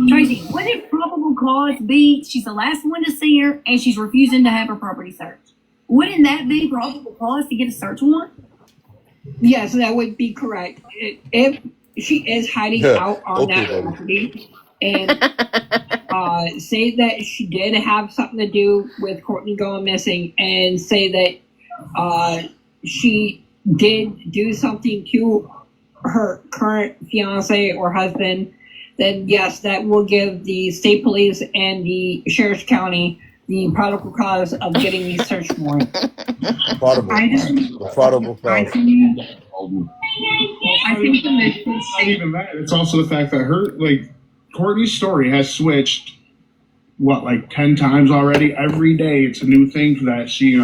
Tracy, wouldn't probable cause be she's the last one to see her and she's refusing to have her property searched? Wouldn't that be probable cause to get a search warrant? Yes, that would be correct. If she is hiding out on that property and say that she did have something to do with Courtney going missing and say that she did do something to her current fiance or husband, then yes, that will give the state police and the sheriff's county the probable cause of getting the search warrant. Probable cause. I think the mission is not even that. It's also the fact that Courtney's story has switched, 10 times already. Every day it's a new thing that she,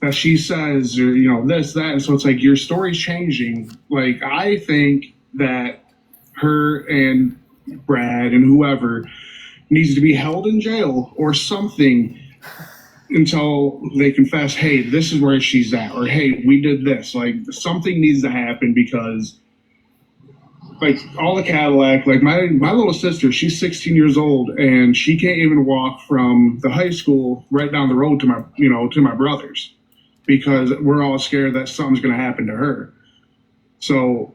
that she says, or, this, that. And so it's like your story's changing. I think that her and Brad and whoever needs to be held in jail or something until they confess, hey, this is where she's at, or hey, we did this. Something needs to happen because all the Cadillac, my little sister, she's 16 years old and she can't even walk from the high school right down the road to my brother's because we're all scared that something's going to happen to her. So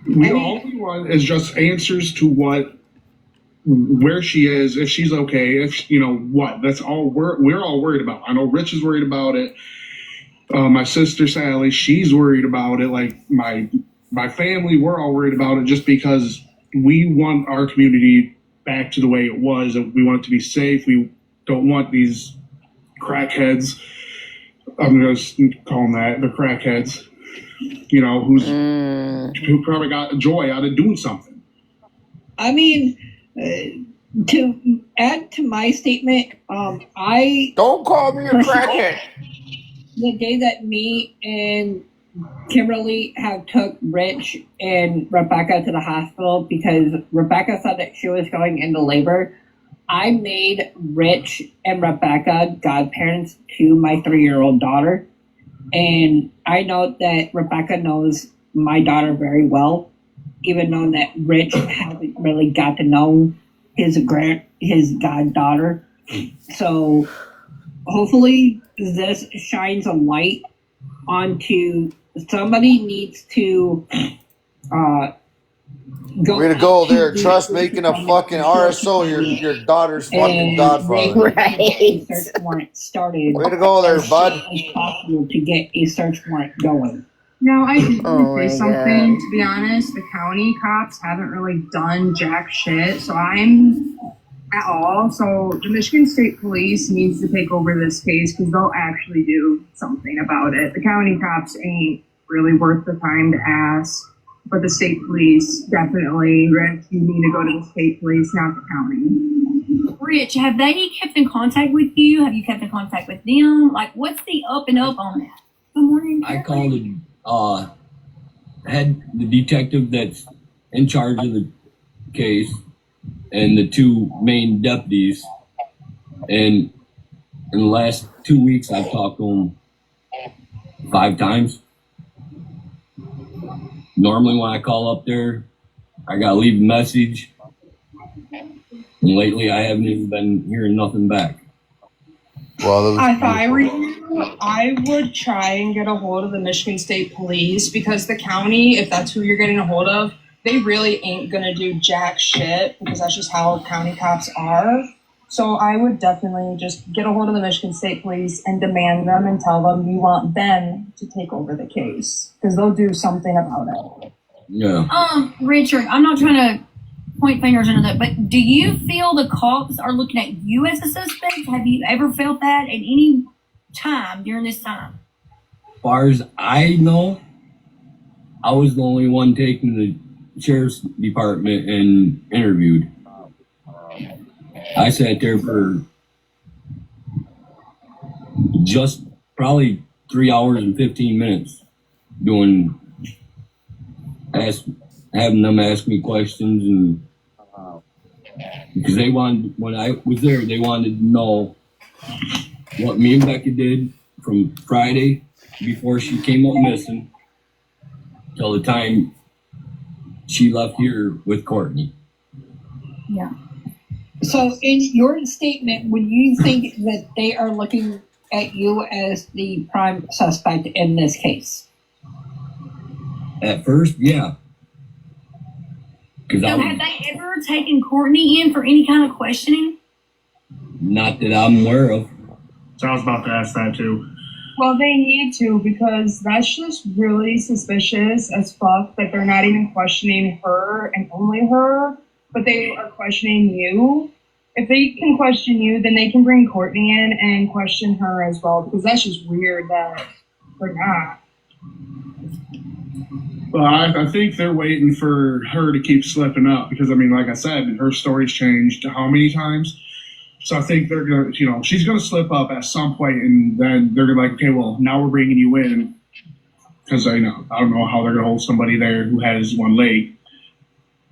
all we want is just answers to where she is, if she's okay, if what. That's all we're all worried about. I know Rich is worried about it. My sister Sally, she's worried about it. My family, we're all worried about it just because we want our community back to the way it was. We want it to be safe. We don't want these crackheads. I'm just calling that the crackheads. Who probably got joy out of doing something. I mean, to add to my statement, I don't call me a crackhead. The day that me and Kimberly have took Rich and Rebecca to the hospital because Rebecca thought that she was going into labor, I made Rich and Rebecca godparents to my 3-year-old daughter. And I know that Rebecca knows my daughter very well, even though that Rich hasn't really got to know his goddaughter. So hopefully this shines a light onto somebody needs to go. Way to go there, Trust making a fucking RSO your daughter's fucking godfather. Right. Search warrant started. Way to go there, bud. As possible to get a search warrant going. Now, I just want to say something. To be honest, the county cops haven't really done jack shit, so the Michigan State Police needs to take over this case because they'll actually do something about it. The county cops ain't really worth the time to ask, but the state police definitely. Rich, you need to go to the state police, not the county. Rich, have they kept in contact with you? Have you kept in contact with them? What's the up and up on that? Good morning. I called the detective that's in charge of the case and the 2 main deputies, and in the last 2 weeks I've talked to them 5 times. Normally when I call up there, I gotta leave a message, and lately I haven't even been hearing nothing back. Well, if I were you, I would try and get a hold of the Michigan State Police because the county, if that's who you're getting a hold of, they really ain't gonna do jack shit because that's just how county cops are. So I would definitely just get a hold of the Michigan State Police and demand them and tell them you want them to take over the case because they'll do something about it. Yeah. Richard, I'm not trying to point fingers into that, but do you feel the cops are looking at you as a suspect? Have you ever felt that at any time during this time? As far as I know, I was the only one taken to the sheriff's department and interviewed. I sat there for just probably 3 hours and 15 minutes having them ask me questions, and because they wanted, when I was there, they wanted to know what me and Becca did from Friday before she came up missing till the time she left here with Courtney. Yeah. So, in your statement, would you think that they are looking at you as the prime suspect in this case? At first, yeah. Because So have they ever taken Courtney in for any kind of questioning? not that I'm aware of. So I was about to ask that too. Well, they need to, because that's just really suspicious as fuck that they're not even questioning her and only her, but they are questioning you. If they can question you, then they can bring Courtney in and question her as well, because that's just weird that they're not. Well, I think they're waiting for her to keep slipping up because, I mean, like I said, her story's changed how many times? So I think they're going to, she's going to slip up at some point, and then they're going to be like, okay, well, now we're bringing you in because I don't know how they're going to hold somebody there who has one leg,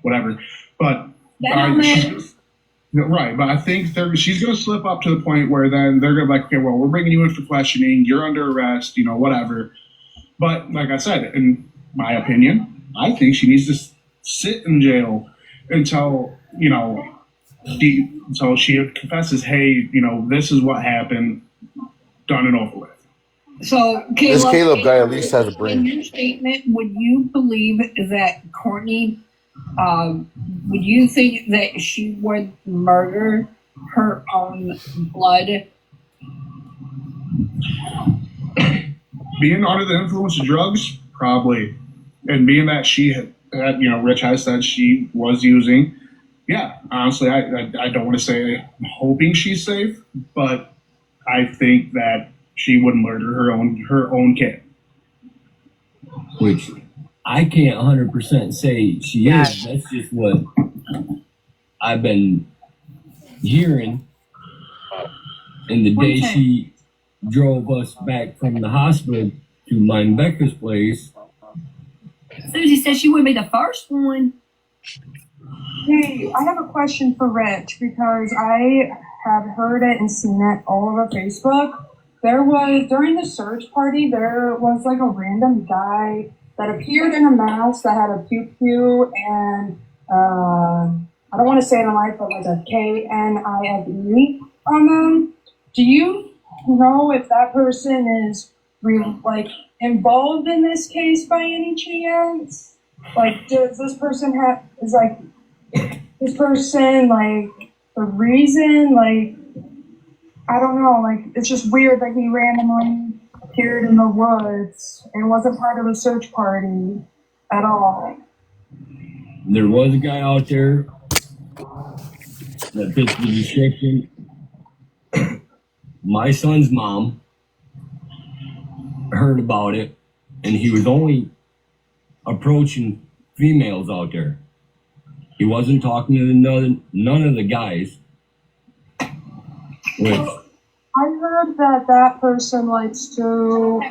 whatever. But right, but I think she's going to slip up to the point where then they're going to be like, okay, well, we're bringing you in for questioning. You're under arrest, whatever. But like I said, in my opinion, I think she needs to sit in jail until, until she confesses, hey, this is what happened, done and over with. So, Caleb, This Caleb guy at least has a in brain. your statement, would you believe that Courtney, would you think that she would murder her own blood? Being under the influence of drugs, probably. And being that she had Rich has said she was using, yeah, honestly, I don't want to say I'm hoping she's safe, but I think that she would murder her own kid. Which I can't 100% say she is. That's just what I've been hearing. And the day she drove us back from the hospital to mine Becca's place. Susie said she wouldn't be the first one. Hey, I have a question for Rich, because I have heard it and seen it all over Facebook. There was, during the search party, there was like a random guy that appeared in a mask that had a pew-pew and, I don't want to say it in life, but like a KNIFE on them. Do you know if that person is involved in this case by any chance? Like, does this person the reason, I don't know, it's just weird that he randomly appeared in the woods and wasn't part of a search party at all. There was a guy out there that fits the description. My son's mom heard about it, and he was only approaching females out there. He wasn't talking to none of the guys. Which, I heard that person likes to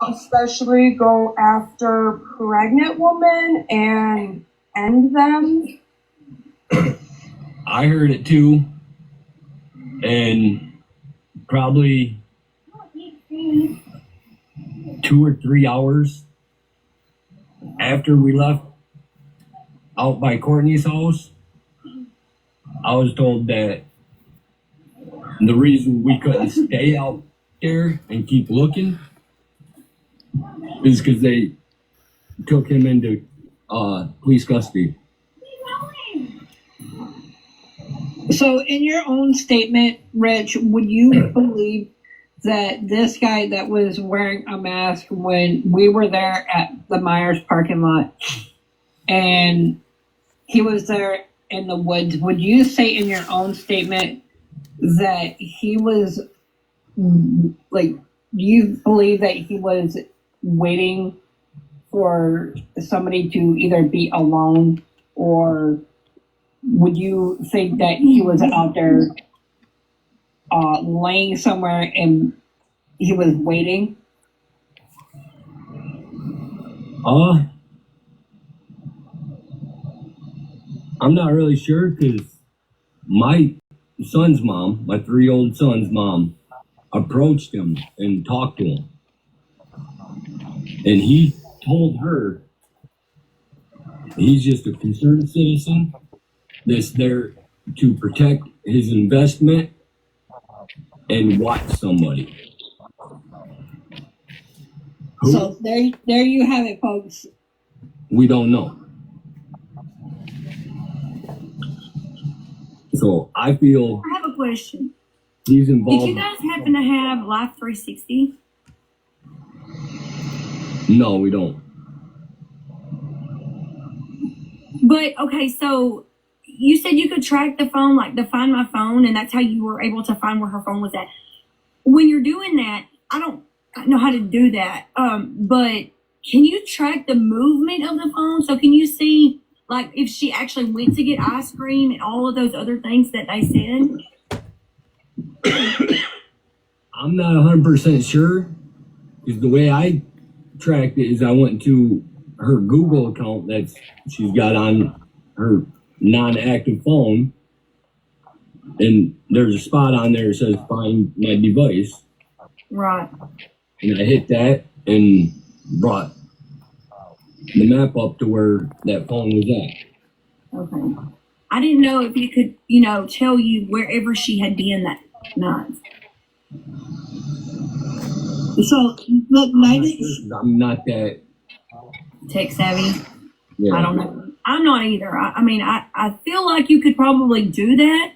especially go after pregnant women and end them. I heard it too, and probably 2 or 3 hours after we left out by Courtney's house, I was told that the reason we couldn't stay out there and keep looking is because they took him into police custody. So, in your own statement, Rich, would you believe that this guy that was wearing a mask when we were there at the Myers parking lot and he was there in the woods, would you say in your own statement that he was, do you believe that he was waiting for somebody to either be alone, or would you think that he was out there laying somewhere and he was waiting? I'm not really sure, because my son's mom, my 3-year-old son's mom, approached him and talked to him. And he told her he's just a concerned citizen that's there to protect his investment and watch somebody. So there you have it, folks. We don't know. So I feel I have a question. he's Did involved. you guys happen to have Life 360? No, we don't. But okay, so you said you could track the phone, like to find my phone, and that's how you were able to find where her phone was at. When you're doing that, I don't know how to do that. But can you track the movement of the phone? So can you see, like, if she actually went to get ice cream and all of those other things that they said? I'm not 100% sure, because the way I tracked it is I went to her Google account that she's got on her non-active phone, and there's a spot on there that says find my device, Right. and I hit that and brought the map up to where that phone was at. Okay. I didn't know if it could, tell you wherever she had been that night. So the night I'm not that. Tech savvy. Yeah. I don't know. I'm not either. I mean, I feel like you could probably do that,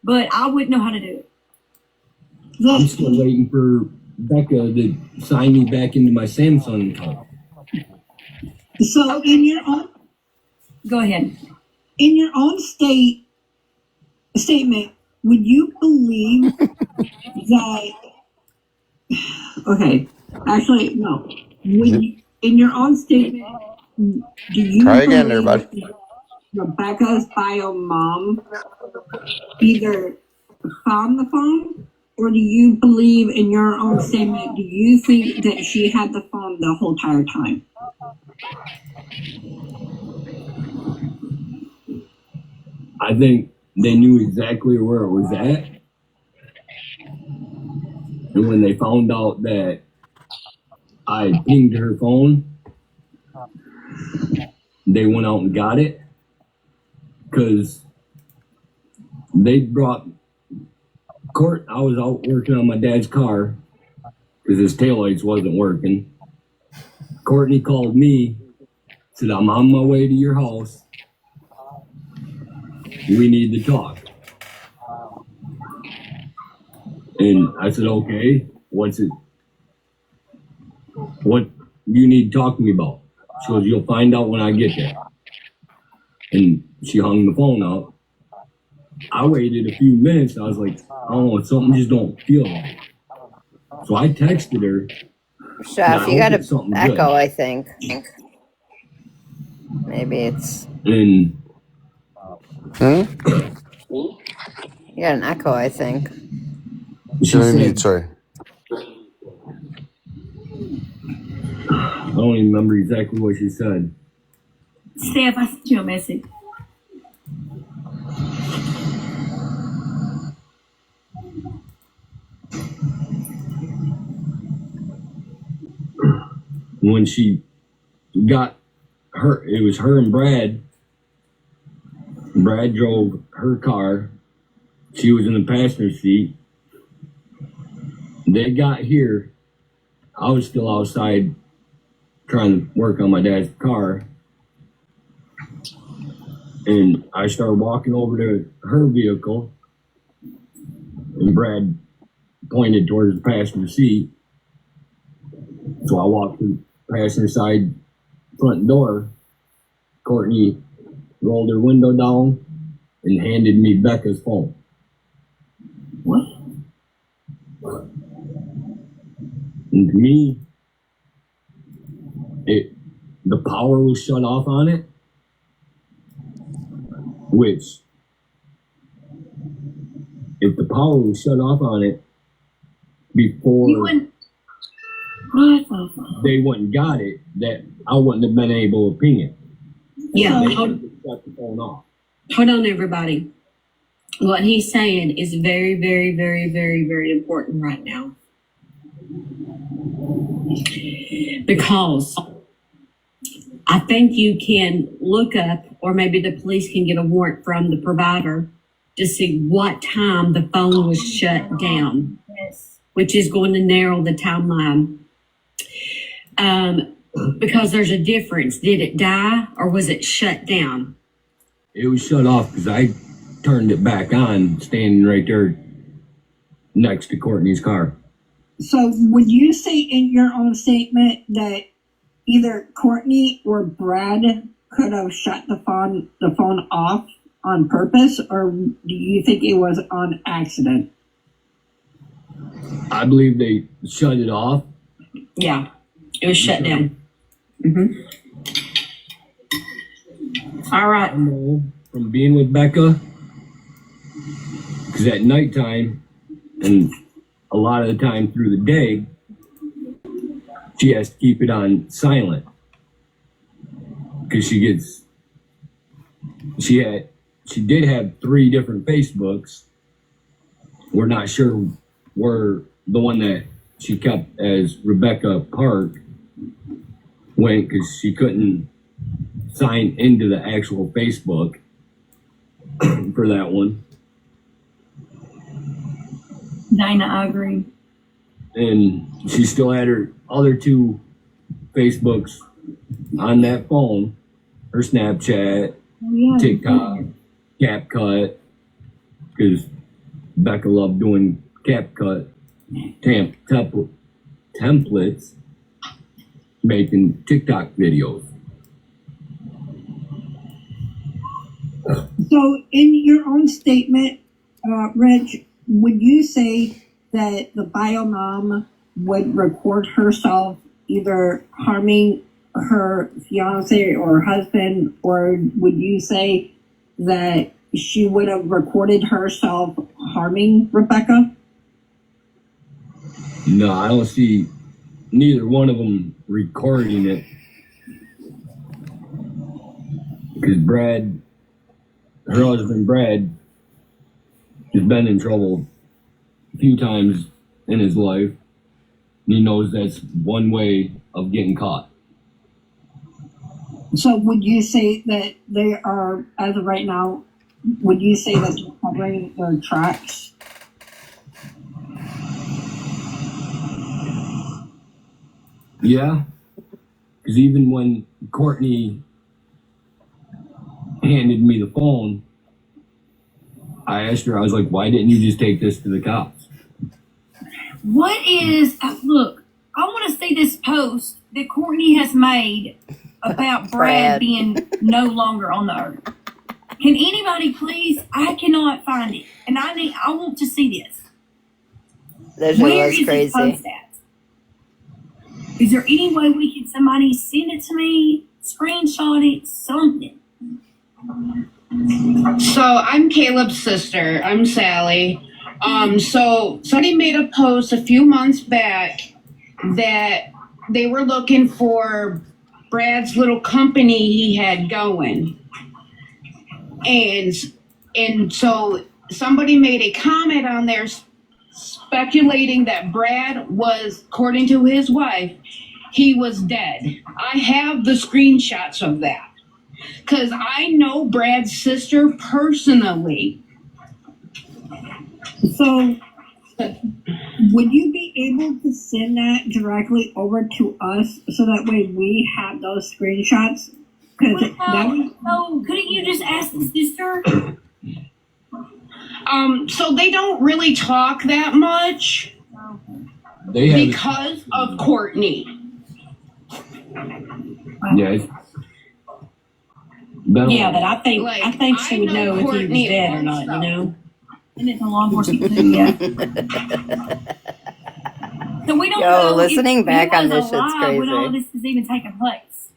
but I wouldn't know how to do it. I'm still waiting for Becca to sign me back into my Samsung account. So in your own Go ahead. statement, would you believe that? Okay, actually, no. In your own statement, do you Try again there, believe bud. that Rebecca's bio mom either found the phone, or do you believe in your own statement? Do you think that she had the phone the whole entire time? I think they knew exactly where it was at. And when they found out that I pinged her phone, they went out and got it. Because they brought I was out working on my dad's car because his taillights wasn't working. Courtney called me, said, I'm on my way to your house. We need to talk. And I said, okay, what do you need to talk to me about? She goes, you'll find out when I get there. And she hung the phone up. I waited a few minutes. I was like, I don't know, something just don't feel right. So I texted her. Chef, you got something an echo, good. I think. Maybe it's. And You got an echo, I think. she Let me said, mute, sorry. I don't even remember exactly what she said. Steph, I sent you a message. When she got her, it was her and Brad. Brad drove her car. She was in the passenger seat. They got here. I was still outside trying to work on my dad's car. And I started walking over to her vehicle. And Brad pointed towards the passenger seat. So I walked to the passenger side front door. Courtney rolled her window down and handed me Becca's phone. What? And to me, the power was shut off on it, which, if the power was shut off on it before You wouldn't. What the fuck? they went and got it, that I wouldn't have been able to ping it. Yeah, They hold, shut the phone off. hold on, everybody. What he's saying is very, very, very, very, very important right now. Because I think you can look up, or maybe the police can get a warrant from the provider to see what time the phone was shut down, Yes. which is going to narrow the timeline. Because there's a difference. Did it die or was it shut down? It was shut off because I turned it back on, standing right there next to Courtney's car. So would you say in your own statement that either Courtney or Brad could have shut the phone off on purpose, or do you think it was on accident? I believe they shut it off. Yeah, it was shut down. All right. I know from being with Becca, because at nighttime and a lot of the time through the day, she has to keep it on silent because she did have 3 different Facebooks. We're not sure where the one that she kept as Rebecca Park went because she couldn't sign into the actual Facebook for that one. Dana, I agree. And she still had her other 2 Facebooks on that phone, her Snapchat, Yeah. TikTok, CapCut, because Becca loved doing CapCut templates, making TikTok videos. So in your own statement, Rich, would you say that the bio mom would record herself either harming her fiance or husband, or would you say that she would have recorded herself harming Rebecca? No, I don't see neither one of them recording it. Because Brad, her husband Brad, has been in trouble a few times in his life. And he knows that's one way of getting caught. So would you say that they are, as of right now, would you say that they're covering their tracks? Yeah, because even when Courtney handed me the phone, I asked her, I was like, why didn't you just take this to the cops? What is, look, I want to see this post that Courtney has made about Brad being no longer on the earth. Can anybody please? I cannot find it. And I want to see this. That Where shit was is this crazy. post at? Is there any way somebody send it to me, screenshot it, something? So I'm Caleb's sister. I'm Sally. So somebody made a post a few months back that they were looking for Brad's little company he had going. And so somebody made a comment on there speculating that Brad was, according to his wife, he was dead. I have the screenshots of that. Because I know Brad's sister personally. So would you be able to send that directly over to us so that way we have those screenshots? Because No, couldn't you just ask the sister? So they don't really talk that much They have, because of Courtney. yeah, Yeah, but I think she would I know if he was Courtney dead or not, also. you know? And it's a law enforcement too, yeah. So we don't Yo, know listening if back he on was this shit's alive when all crazy. this is even taking place.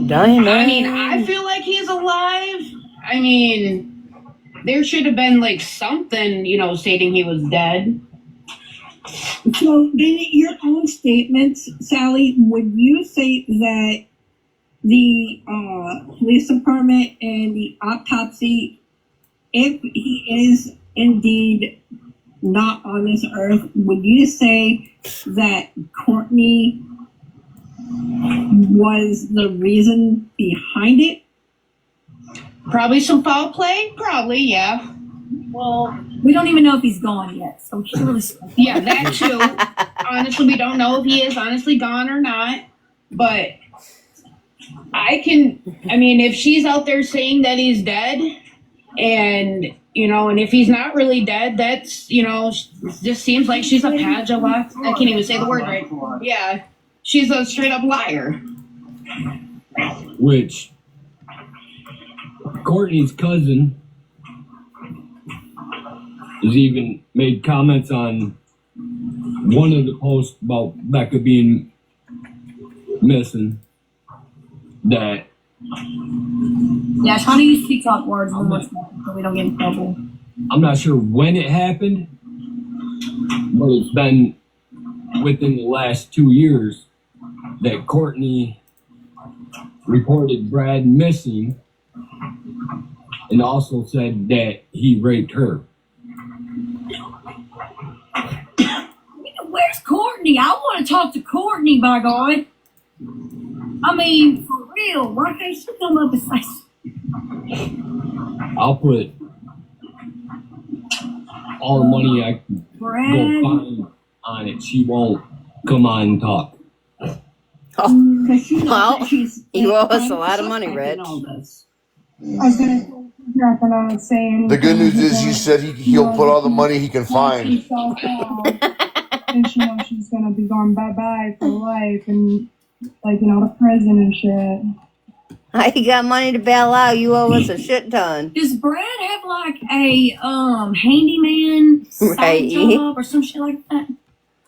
Diamond. I mean, I feel like he's alive. I mean, there should have been like something, stating he was dead. so in your own statements, Sally, would you say that the police department and the autopsy, if he is indeed not on this earth, would you say that Courtney was the reason behind it? Probably some foul play? Probably, yeah. Well, we don't even know if he's gone yet, so we can't really. Yeah, that too. Honestly, we don't know if he is honestly gone or not. But if she's out there saying that he's dead, and and if he's not really dead, that's just seems like she's a I can't even say the word right. Yeah, she's a straight up liar. Which Courtney's cousin has even made comments on one of the posts about Becca being missing. That Yeah, trying to use TikTok words more so we don't get in trouble. I'm not sure when it happened, but it's been within the last 2 years that Courtney reported Brad missing and also said that he raped her. Where's Courtney? I want to talk to Courtney, by God. I mean, for real, why can't she come up and say? I'll put all the money I can go find on it. She won't come on and talk. Oh, well, you owe us a lot of money, Rich. I was gonna not gonna say anything. The good news is he said he'll put all the money he can find. And she knows she's gonna be going bye-bye for life and to prison and shit. I got money to bail out. You owe us a shit ton. Does Brad have like a handyman side job or some shit like that?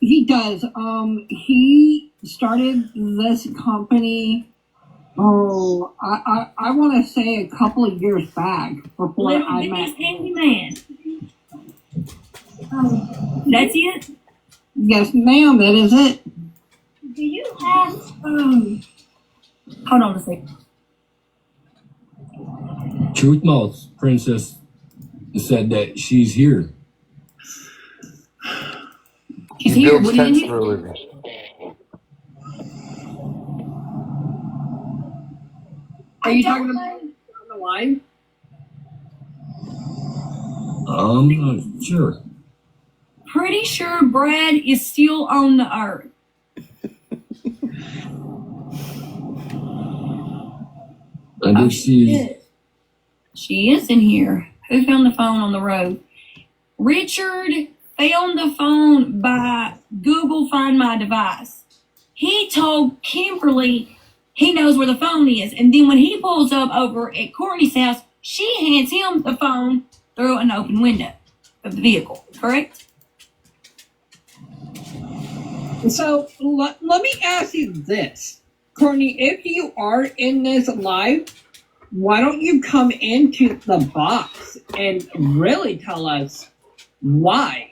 He does. He started this company. Oh, I want to say a couple of years back before I met. Handyman. That's it. Yes, ma'am. That is it. Do you have hold on a second. Truth Mouth Princess said that she's here. She's He here. builds What do you tents need? for a living. Are you talking about on the line? I'm not sure. Pretty sure Brad is still on the earth. I did see. She is in here. Who found the phone on the road? Richard found the phone by Google Find My Device. He told Kimberly he knows where the phone is. And then when he pulls up over at Courtney's house, she hands him the phone through an open window of the vehicle. Correct? So let me ask you this, Courtney, if you are in this live, why don't you come into the box and really tell us why?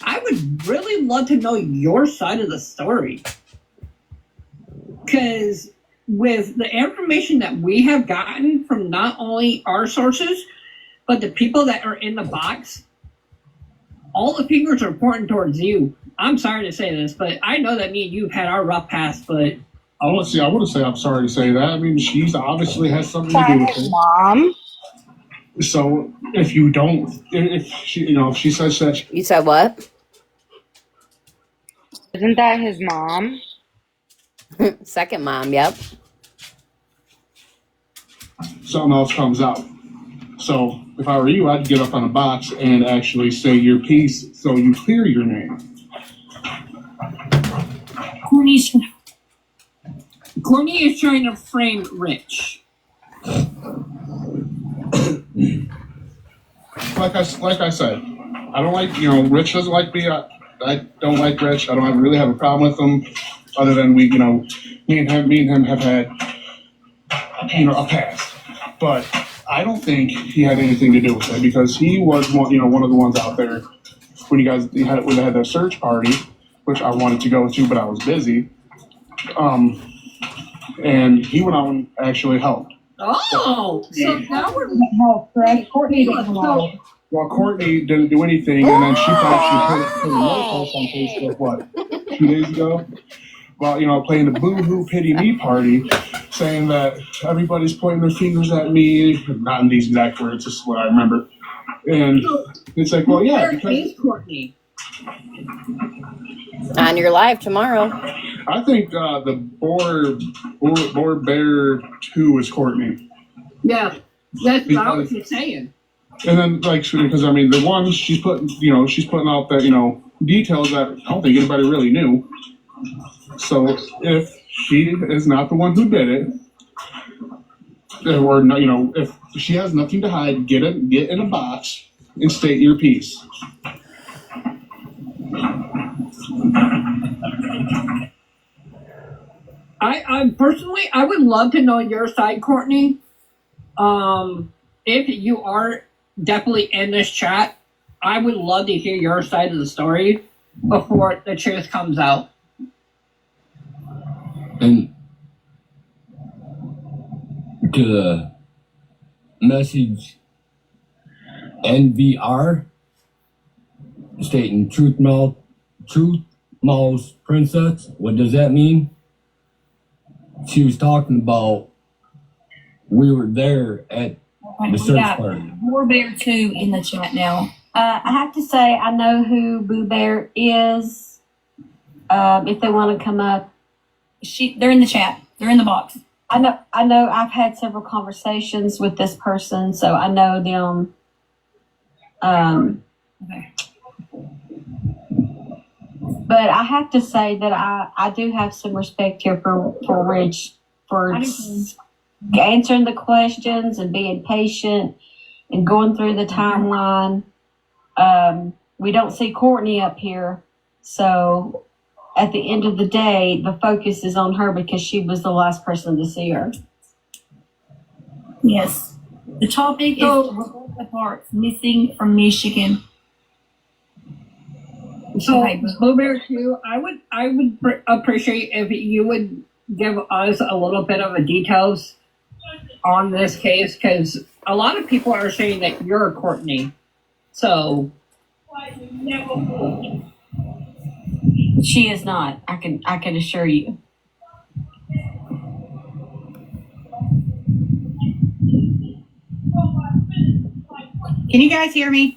I would really love to know your side of the story. Because with the information that we have gotten from not only our sources, but the people that are in the box, all the fingers are pointing towards you. I'm sorry to say this, but I know that me and you have had our rough past, but I want to say I'm sorry to say that. I mean, she's obviously has something to do with it. Mom. So if you don't, if she, if she says that, You said what? Isn't that his mom? Second mom, yep. something else comes out. So if I were you, I'd get up on a box and actually say your piece so you clear your name. Courtney is trying to frame Rich. Like I said, I don't like, Rich doesn't like me. I don't like Rich. I don't really have a problem with him, other than me and him have had, a past. But I don't think he had anything to do with it, because he was one of the ones out there when they had that search party, which I wanted to go to, but I was busy. And he went out and actually helped. Oh, so now we're Help, right? Courtney doesn't help. Well, Courtney didn't do anything, and then she thought she put another post on Facebook, what, 2 days ago? Well, playing the boo-hoo pity me party, saying that everybody's pointing their fingers at me, not in these exact words, this is what I remember. And it's like, well, yeah, Where because is Courtney? On your live tomorrow. I think the Boar Bear 2 is Courtney. Yeah, that's what I was just saying. And then, because I mean, the one she's putting out that details that I don't think anybody really knew. So if she is not the one who did it, or if she has nothing to hide, get in a box and state your piece. I personally, I would love to know your side, Courtney. If you are definitely in this chat, I would love to hear your side of the story before the truth comes out. And to the message NVR stating truth mouse princess, what does that mean? She was talking about we were there at the search party. War Bear 2 in the chat now. I have to say, I know who Boo Bear is. If they want to come up, They're in the chat. They're in the box. I know. I've had several conversations with this person, so I know them. Okay. But I have to say that I do have some respect here for Rich for answering the questions and being patient and going through the timeline. We don't see Courtney up here, so at the end of the day, the focus is on her because she was the last person to see her. Yes. The topic is Rebecca Parks missing from Michigan. So, Boo Bear 2, I would appreciate if you would give us a little bit of the details on this case, because a lot of people are saying that you're Courtney. So, She is not. I can assure you. Can you guys hear me?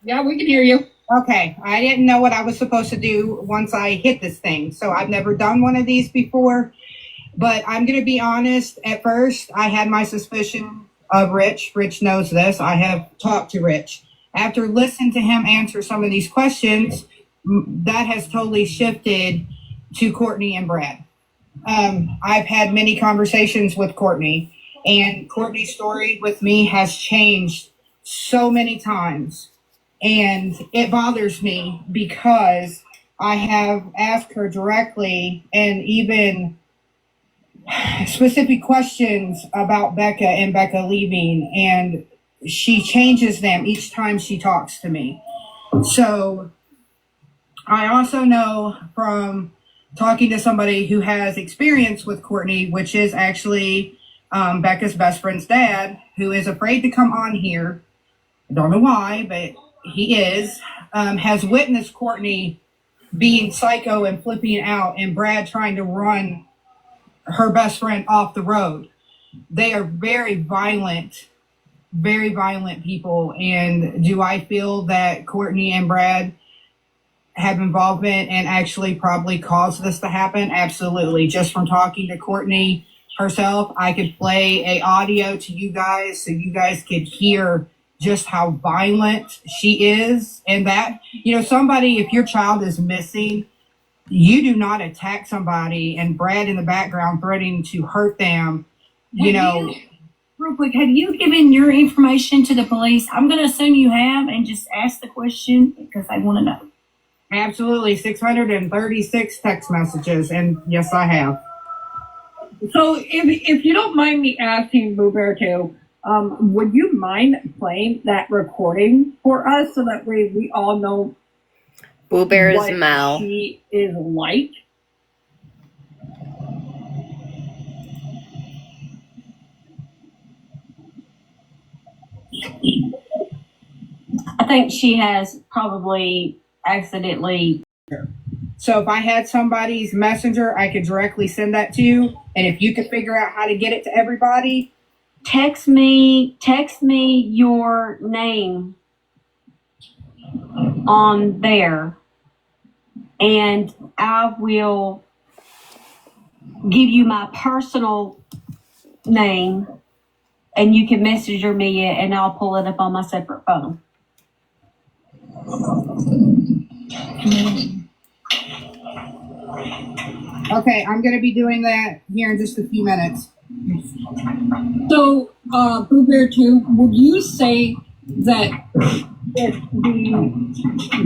yeah, we can hear you. Okay, I didn't know what I was supposed to do once I hit this thing. So I've never done one of these before, but I'm going to be honest. At first, I had my suspicion of Rich. Rich knows this. I have talked to Rich. After listening to him answer some of these questions, that has totally shifted to Courtney and Brad. I've had many conversations with Courtney, and Courtney's story with me has changed so many times. And it bothers me because I have asked her directly and even specific questions about Becca and Becca leaving, and she changes them each time she talks to me. So I also know from talking to somebody who has experience with Courtney, which is actually Becca's best friend's dad, who is afraid to come on here. I don't know why, but he is, has witnessed Courtney being psycho and flipping out and Brad trying to run her best friend off the road. They are very violent people. And do I feel that Courtney and Brad have involvement and actually probably caused this to happen? Absolutely. Just from talking to Courtney herself, I could play a audio to you guys so you guys could hear just how violent she is. And that, somebody, if your child is missing, you do not attack somebody and Brad in the background threatening to hurt them, Real quick, have you given your information to the police? I'm going to assume you have and just ask the question because I want to know. Absolutely. 636 text messages. And yes, I have. So if you don't mind me asking, Boo Bear 2, would you mind playing that recording for us so that way we all know Boo Bear's what Mal. she is like? think she has probably accidentally. So if I had somebody's messenger, I could directly send that to you. And if you could figure out how to get it to everybody, Text me your name on there, and I will give you my personal name, and you can message me it, and I'll pull it up on my separate phone. okay, I'm going to be doing that here in just a few minutes. So, Blue Bear 2, would you say that the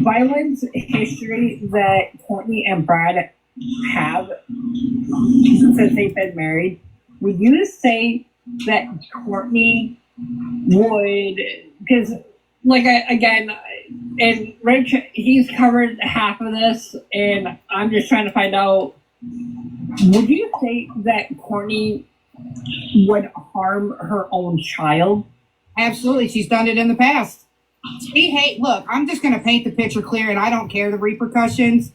violence history that Courtney and Brad have since they've been married, would you say that Courtney would, because again, and Rich, he's covered half of this, and I'm just trying to find out, would you say that Courtney would harm her own child? Absolutely. She's done it in the past. Look, I'm just going to paint the picture clear, and I don't care the repercussions.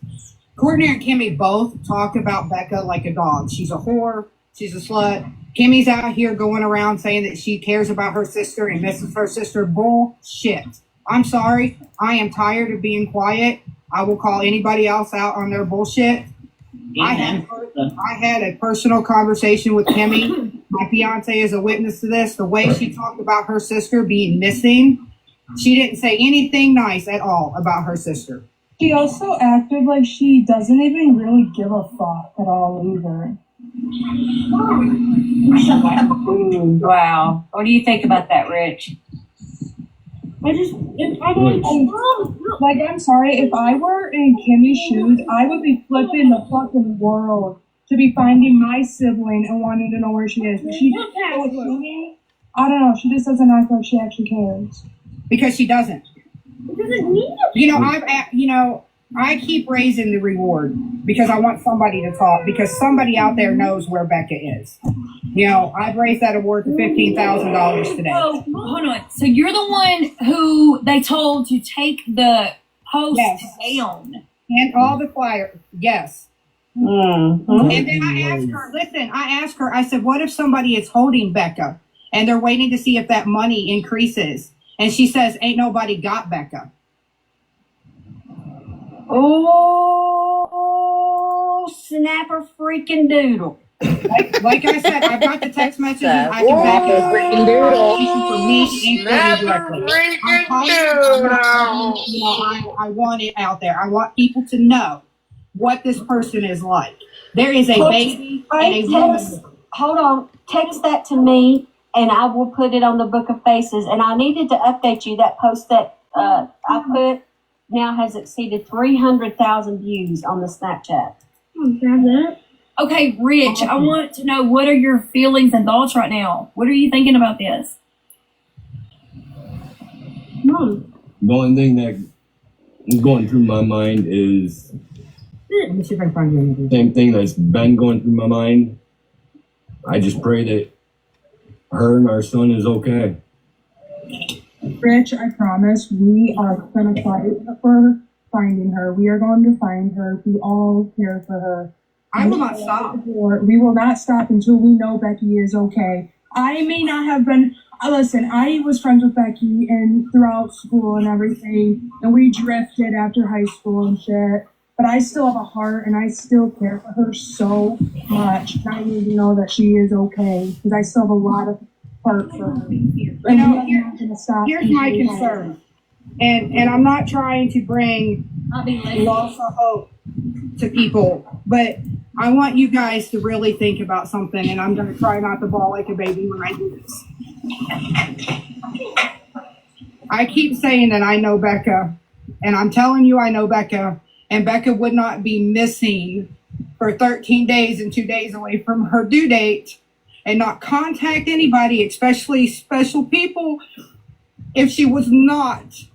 Courtney and Kimmy both talk about Becca like a dog. She's a whore. She's a slut. Kimmy's out here going around saying that she cares about her sister and misses her sister. Bullshit. I'm sorry. I am tired of being quiet. I will call anybody else out on their bullshit. I had a personal conversation with Kimmy. My fiance is a witness to this. The way she talked about her sister being missing, she didn't say anything nice at all about her sister. She also acted like she doesn't even really give a fuck at all either. Wow. What do you think about that, Rich? I'm sorry, if I were in Kimmy's shoes, I would be flipping the fucking world to be finding my sibling and wanting to know where she is. But she just I don't know, she just doesn't act like she actually cares. Because she doesn't. I keep raising the reward because I want somebody to talk, because somebody out there knows where Becca is. I've raised that award to $15,000 today. So, hold on. So you're the one who they told to take the post down. And all the flyers. Yes. Mm-hmm. And then I asked her, I said, what if somebody is holding Becca and they're waiting to see if that money increases? And she says, ain't nobody got Becca. Oh, snapper freaking doodle. Like I said, I've got the text messages. I can back it up. Freaking doodle. For me and directly. I want it out there. I want people to know what this person is like. There is a baby and a woman. Hold on. Text that to me, and I will put it on the Book of Faces. And I needed to update you. That post that I put now has exceeded 300,000 views on the Snapchat. Grab that. Okay, Rich, I want to know, what are your feelings and thoughts right now? What are you thinking about this? The only thing that is going through my mind is Let me see if I can find you anything. same thing that's been going through my mind. I just pray that her and our son is okay. Rich, I promise we are going to fight for finding her. We are going to find her. We all care for her. I will not stop. We will not stop until we know Becky is okay. I may not have been, listen, I was friends with Becky and throughout school and everything, and we drifted after high school and shit, but I still have a heart and I still care for her so much. And I need to know that she is okay, because I still have a lot of heart for her. Here's my concern, and I'm not trying to bring loss of hope to people, but I want you guys to really think about something, and I'm going to try not to bawl like a baby when I do this. I keep saying that I know Becca, and I'm telling you I know Becca, and Becca would not be missing for 13 days and 2 days away from her due date and not contact anybody, especially special people, if she was not.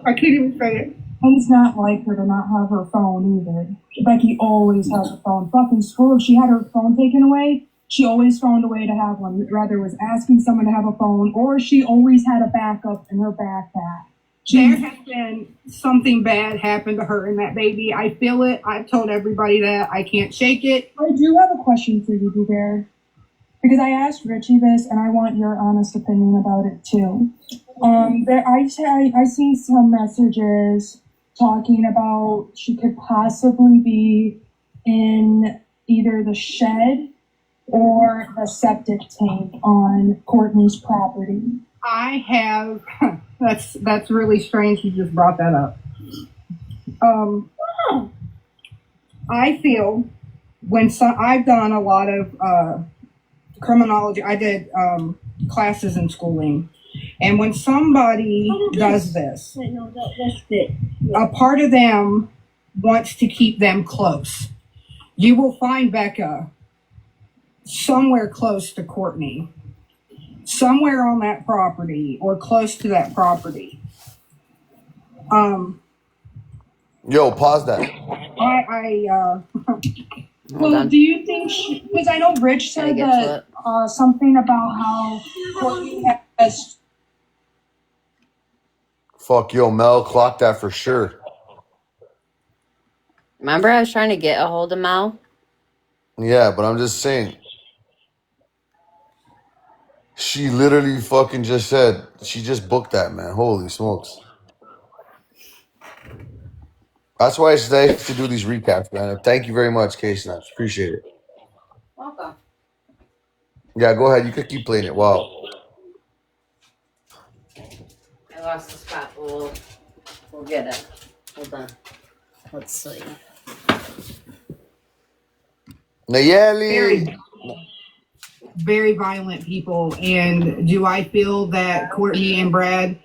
I can't even say it. And it's not like her to not have her phone either. Becky always has her phone. Fucking school, if she had her phone taken away, she always found a way to have one, whether it was asking someone to have a phone or she always had a backup in her backpack. There has been something bad happen to her and that baby. I feel it. I've told everybody that. I can't shake it. I do have a question for you, Boo Bear, because I asked Richie this and I want your honest opinion about it too. I seen some messages talking about she could possibly be in either the shed or the septic tank on Courtney's property. I have. That's really strange. You just brought that up. I feel I've done a lot of criminology. I did classes in schooling, and when somebody does this, a part of them wants to keep them close. You will find Becca somewhere close to Courtney. Somewhere on that property or close to that property. Yo, pause that. Well, do you think, because I know Rich said that something about how Courtney has. Fuck, yo, Mel, clock that for sure. Remember I was trying to get a hold of Mel? Yeah, but I'm just saying. She literally fucking just said, she just booked that, man. Holy smokes. That's why I stay to do these recaps, man. Thank you very much, Case Naps. Appreciate it. Welcome. Yeah, go ahead. You could keep playing it. Wow. I lost the spot, but we'll get it. Hold on. Let's see. Nayeli. Very violent people. And do I feel that Courtney and Brad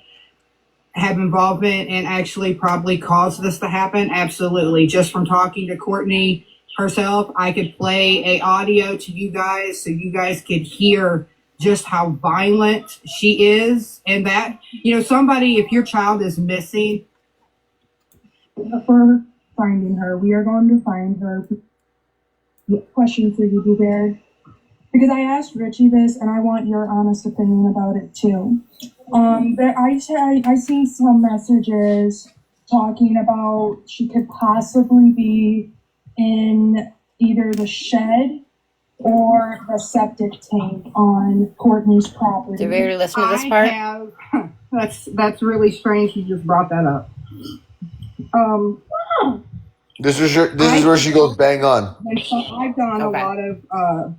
have involvement and actually probably caused this to happen? Absolutely. Just from talking to Courtney herself, I could play a audio to you guys so you guys could hear just how violent she is. And that, somebody, if your child is missing. For finding her, we are going to find her. Question for you, Boo Bear. Because I asked Richie this, and I want your honest opinion about it too. I seen some messages talking about she could possibly be in either the shed or the septic tank on Courtney's property. Did we already listen to this part? That's really strange. You just brought that up. This is where she goes bang on. I've done a lot of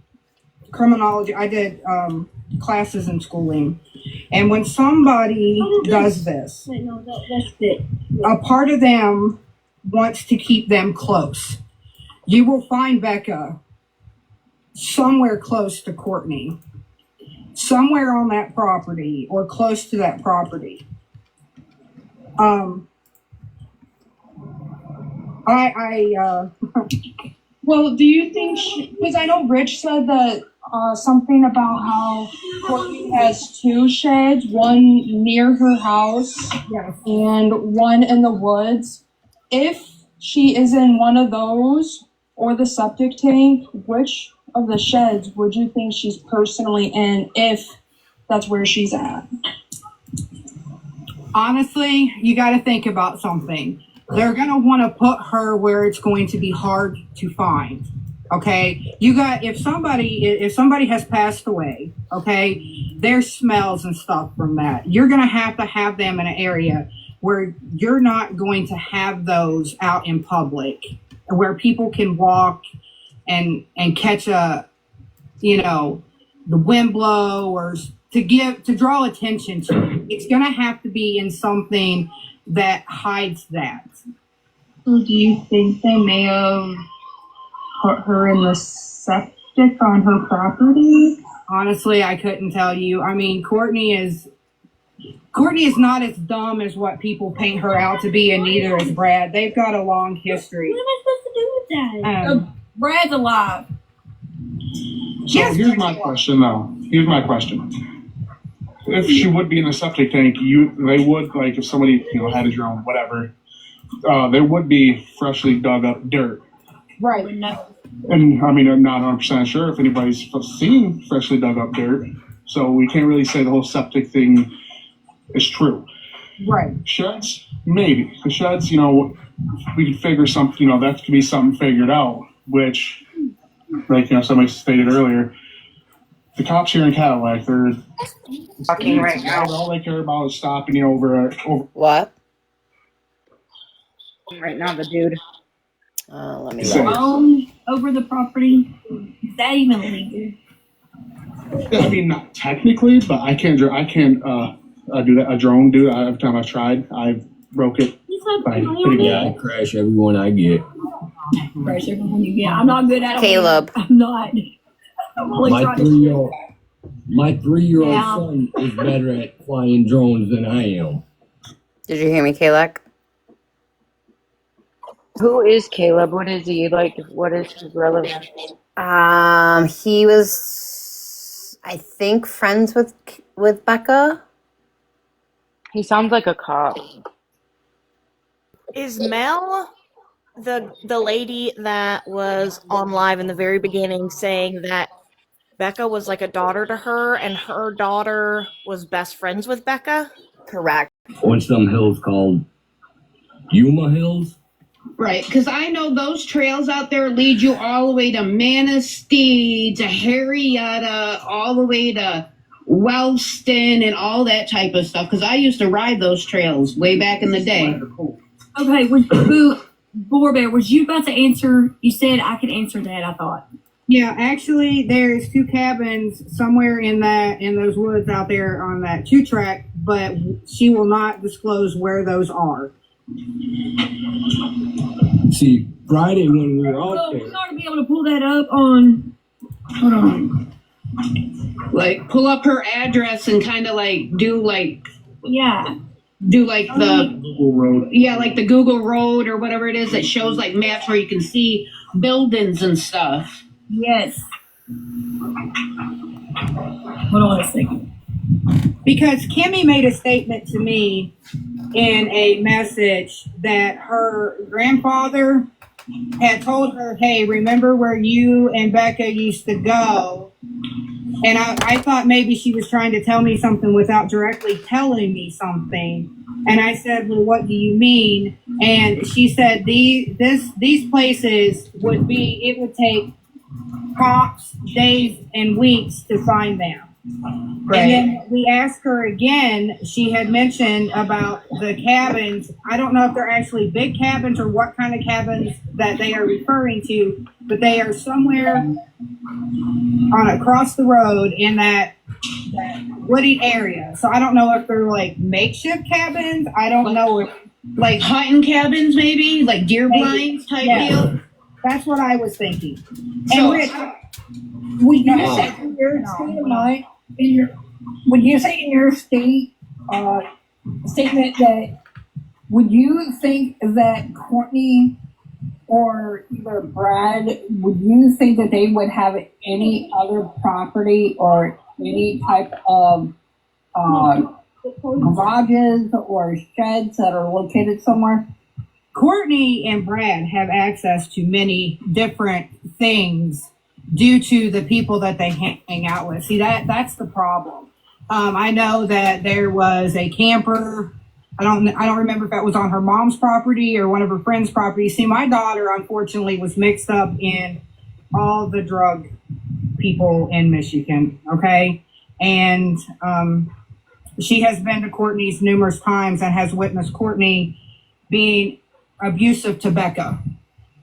criminology. I did classes in schooling, and when somebody does this, a part of them wants to keep them close. You will find Becca somewhere close to Courtney, somewhere on that property or close to that property. Well, do you think, because I know Rich said that something about how Courtney has two sheds, one near her house and one in the woods. If she is in one of those or the septic tank, which of the sheds would you think she's personally in if that's where she's at? Honestly, you got to think about something. They're going to want to put her where it's going to be hard to find. Okay, if somebody has passed away, okay, there's smells and stuff from that. You're going to have them in an area where you're not going to have those out in public, where people can walk and catch the wind blow or to draw attention to. It's going to have to be in something that hides that. So do you think they may have put her in the septic on her property? Honestly, I couldn't tell you. I mean, Courtney is not as dumb as what people paint her out to be, and neither is Brad. They've got a long history. What am I supposed to do with that? Brad's alive. So here's my question, though. Here's my question. If she would be in a septic tank, they would, like, if somebody had a drone, whatever, there would be freshly dug up dirt. Right. And I mean, I'm not 100% sure if anybody's seen freshly dug up dirt, so we can't really say the whole septic thing is true. Right. Sheds, maybe. The sheds, we could figure something, that could be something figured out, which, like, somebody stated earlier, the cops here in Cadillac, they're Talking right now. all they care about is stopping over. What? Right now, the dude. Let me look. Over the property. Is that even legal? I mean, not technically, but I can't do that. A drone, dude. Every time I've tried, I've broke it. I crash everyone I get. Crash everyone you get. I'm not good at it. Caleb. I'm not. My 3-year-old son is better at flying drones than I am. Did you hear me, Caleb? Who is Caleb? What is he like? What is his relevance? He was, I think, friends with Becca. He sounds like a cop. Is Mel the lady that was on live in the very beginning saying that Becca was like a daughter to her and her daughter was best friends with Becca? Correct. What's some hills called? Yuma Hills? Right, because I know those trails out there lead you all the way to Manistee, to Harrietta, all the way to Wellston and all that type of stuff. Because I used to ride those trails way back in the day. Okay, Boarbear, was you about to answer? You said I could answer that, I thought. Yeah, actually, there's 2 cabins somewhere in those woods out there on that 2-track, but she will not disclose where those are. See, Friday when we were out there. We ought to be able to pull that up on. Hold on. Like, pull up her address and kind of like do like the Google Road. Yeah, like the Google Road or whatever it is that shows like maps where you can see buildings and stuff. Yes. Hold on a second. Because Kimmy made a statement to me in a message that her grandfather had told her, hey, remember where you and Becca used to go? And I thought maybe she was trying to tell me something without directly telling me something. And I said, well, what do you mean? And she said, these places would take cops days and weeks to find them. Right. And then we asked her again, she had mentioned about the cabins. I don't know if they're actually big cabins or what kind of cabins that they are referring to, but they are somewhere across the road in that wooded area. So I don't know if they're like makeshift cabins. I don't know if like hunting cabins, maybe like deer blinds type deal. That's what I was thinking. So, and Rich, would you say in your state of mind, would you say in your state statement that would you think that Courtney or either Brad, would you think that they would have any other property or any type of garages or sheds that are located somewhere? Courtney and Brad have access to many different things due to the people that they hang out with. See, that's the problem. I know that there was a camper. I don't remember if that was on her mom's property or one of her friends' property. See, my daughter, unfortunately, was mixed up in all the drug people in Michigan, okay? And she has been to Courtney's numerous times and has witnessed Courtney being abusive to Becca.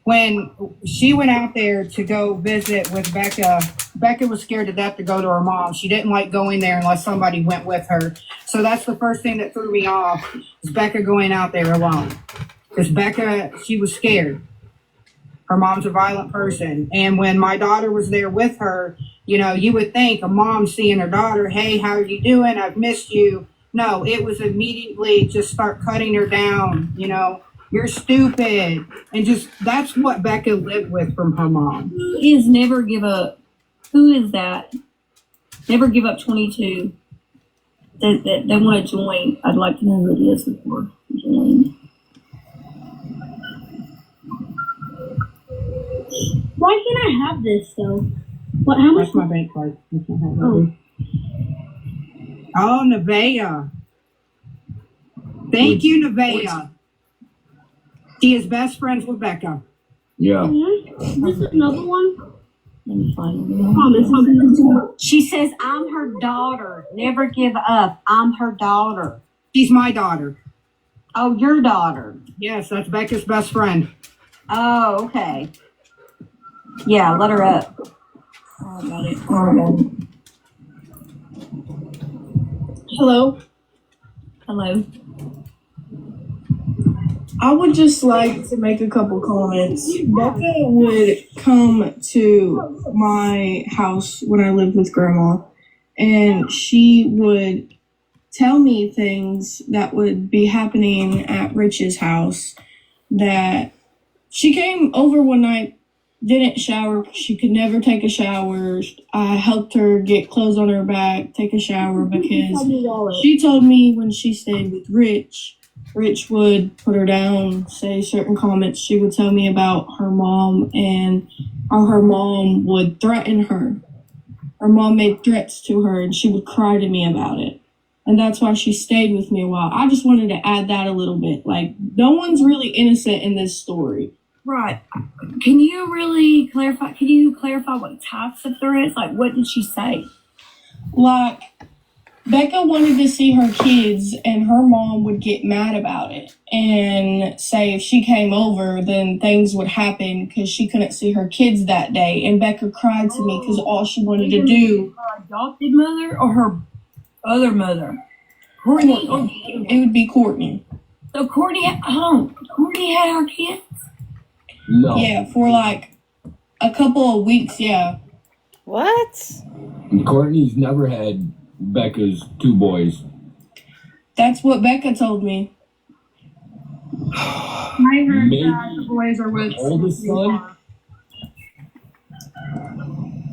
When she went out there to go visit with Becca, Becca was scared to death to go to her mom. She didn't like going there unless somebody went with her. So that's the first thing that threw me off, is Becca going out there alone. Because Becca, she was scared. Her mom's a violent person. And when my daughter was there with her, you would think a mom seeing her daughter, hey, how are you doing? I've missed you. No, it was immediately just start cutting her down, You're stupid. And just, that's what Becca lived with from her mom. Who is Never Give Up? Who is that? Never Give Up 22. They want to join. I'd like to know who it is before join. Why can't I have this though? What? How much? That's my bank card. Oh, Nevaeh. Thank you, Nevaeh. She is best friends with Becca. Yeah. This is another one. Let me find it. She says, I'm her daughter. Never give up. I'm her daughter. She's my daughter. Oh, your daughter. Yes, that's Becca's best friend. Oh, okay. Yeah, let her up. Oh, got it. Oh, hello. Hello. I would just like to make a couple comments. Becca would come to my house when I lived with Grandma, and she would tell me things that would be happening at Rich's house. That she came over one night, didn't shower. She could never take a shower. I helped her get clothes on her back, take a shower, because she told me when she stayed with Rich would put her down, say certain comments. She would tell me about her mom, and how her mom would threaten her. Her mom made threats to her, and she would cry to me about it. And that's why she stayed with me a while. I just wanted to add that a little bit. Like, no one's really innocent in this story. Right. Can you really clarify? Can you clarify what types of threats? Like, what did she say? Like, Becca wanted to see her kids, and her mom would get mad about it and say if she came over, then things would happen because she couldn't see her kids that day. And Becca cried to me because all she wanted to do. Her adopted mother or her other mother? Courtney? It would be Courtney. So Courtney at home. Courtney had her kids? No. Yeah, for like a couple of weeks, yeah. What? Courtney's never had Becca's 2 boys. That's what Becca told me. I heard Maybe that the boys are with oldest son.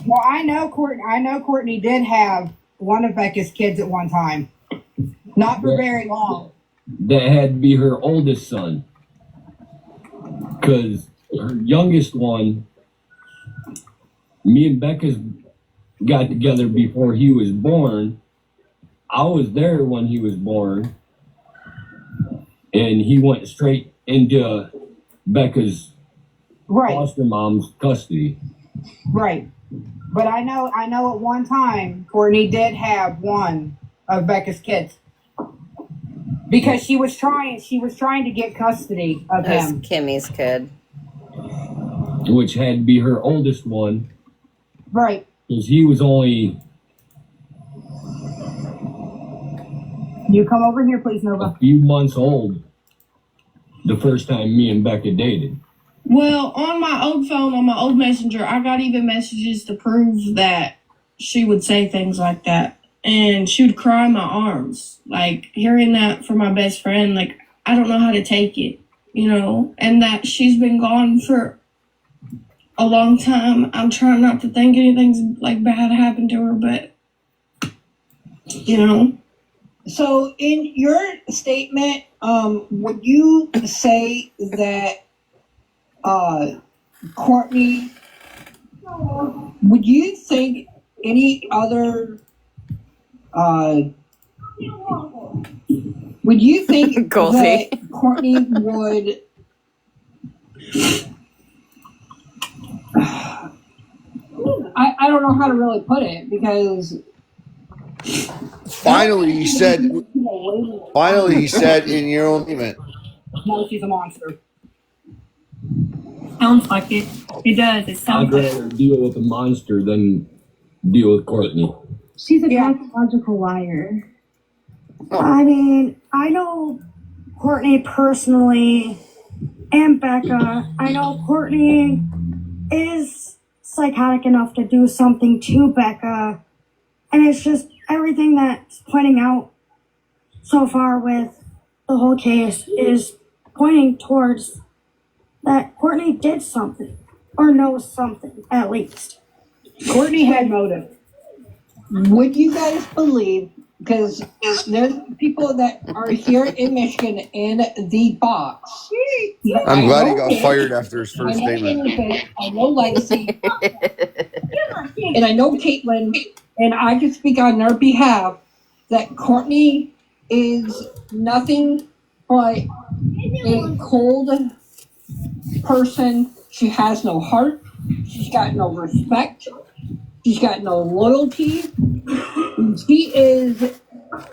Well, I know Courtney did have one of Becca's kids at one time. Not for very long. That had to be her oldest son. Because her youngest one, me and Becca's got together before he was born. I was there when he was born. And he went straight into Becca's foster mom's custody. Right. But I know at one time Courtney did have one of Becca's kids. Because she was trying to get custody of That's him. Kimmy's kid. Which had to be her oldest one. Right. Because he was only You come over here, please, Nova. a few months old the first time me and Becca dated. Well, on my old phone, on my old messenger, I got even messages to prove that she would say things like that. And she would cry in my arms. Like, hearing that from my best friend, like, I don't know how to take it, you know? And that she's been gone for a long time. I'm trying not to think anything's, like, bad happened to her, but, you know? So, in your statement, would you say that Courtney, would you think any other, would you think Goldie. that Courtney would, I don't know how to really put it because Finally, he said in your own statement. No, she's a monster. Sounds like it. It does. It I'd sounds like rather deal with a monster than deal with Courtney. She's a pathological liar. I mean, I know Courtney personally and Becca. I know Courtney is psychotic enough to do something to Becca. And it's just everything that's pointing out so far with the whole case is pointing towards that Courtney did something or knows something at least. Courtney had motive. would you guys believe because there's people that are here in Michigan in the box. I'm I glad he know got Mitch, fired after his I first know statement. Elizabeth, I know Legacy, and I know Caitlin, and I can speak on their behalf that Courtney is nothing but a cold person. She has no heart. She's got no respect. She's got no loyalty. She is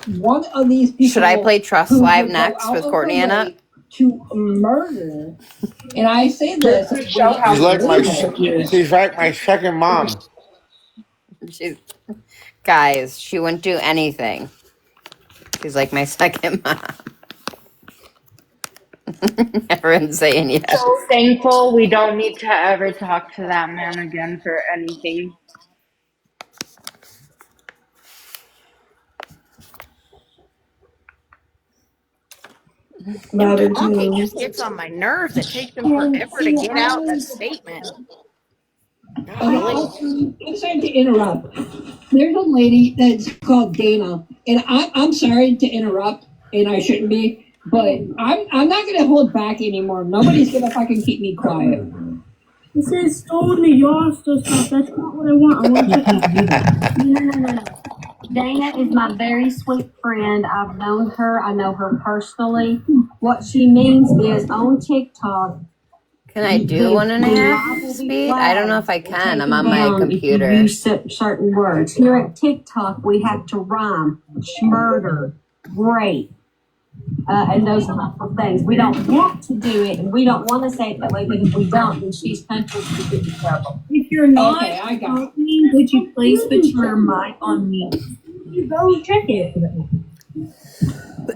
one of these people. Should I play Trust who Live would go next out with of Courtney her in way it? to murder. And I say this. To show how She's like my dangerous she is. she's like my second mom. Guys, she wouldn't do anything. She's like my second mom. Everyone's saying yes. So thankful we don't need to ever talk to that man again for anything. Him talking just gets on my nerves. It takes him forever to get out a statement. Golly. I'm sorry to interrupt. There's a lady that's called Dana, and I'm sorry to interrupt, and I shouldn't be, but I'm not gonna hold back anymore. Nobody's gonna fucking keep me quiet. It says told me y'all stuff. That's not what I want. I want to. No. Dana is my very sweet friend. I've known her. I know her personally. What she means is on TikTok. Can I do 1.5 speed? I don't know if I can. I'm on my computer. If you use certain words. Here at TikTok, we have to rhyme, murder, rape, and those type of things. We don't want to do it, and we don't want to say it that way, but if we don't, then she's country in trouble. If you're not Okay, I got it. talking, would you please put your mic on mute? You go check it.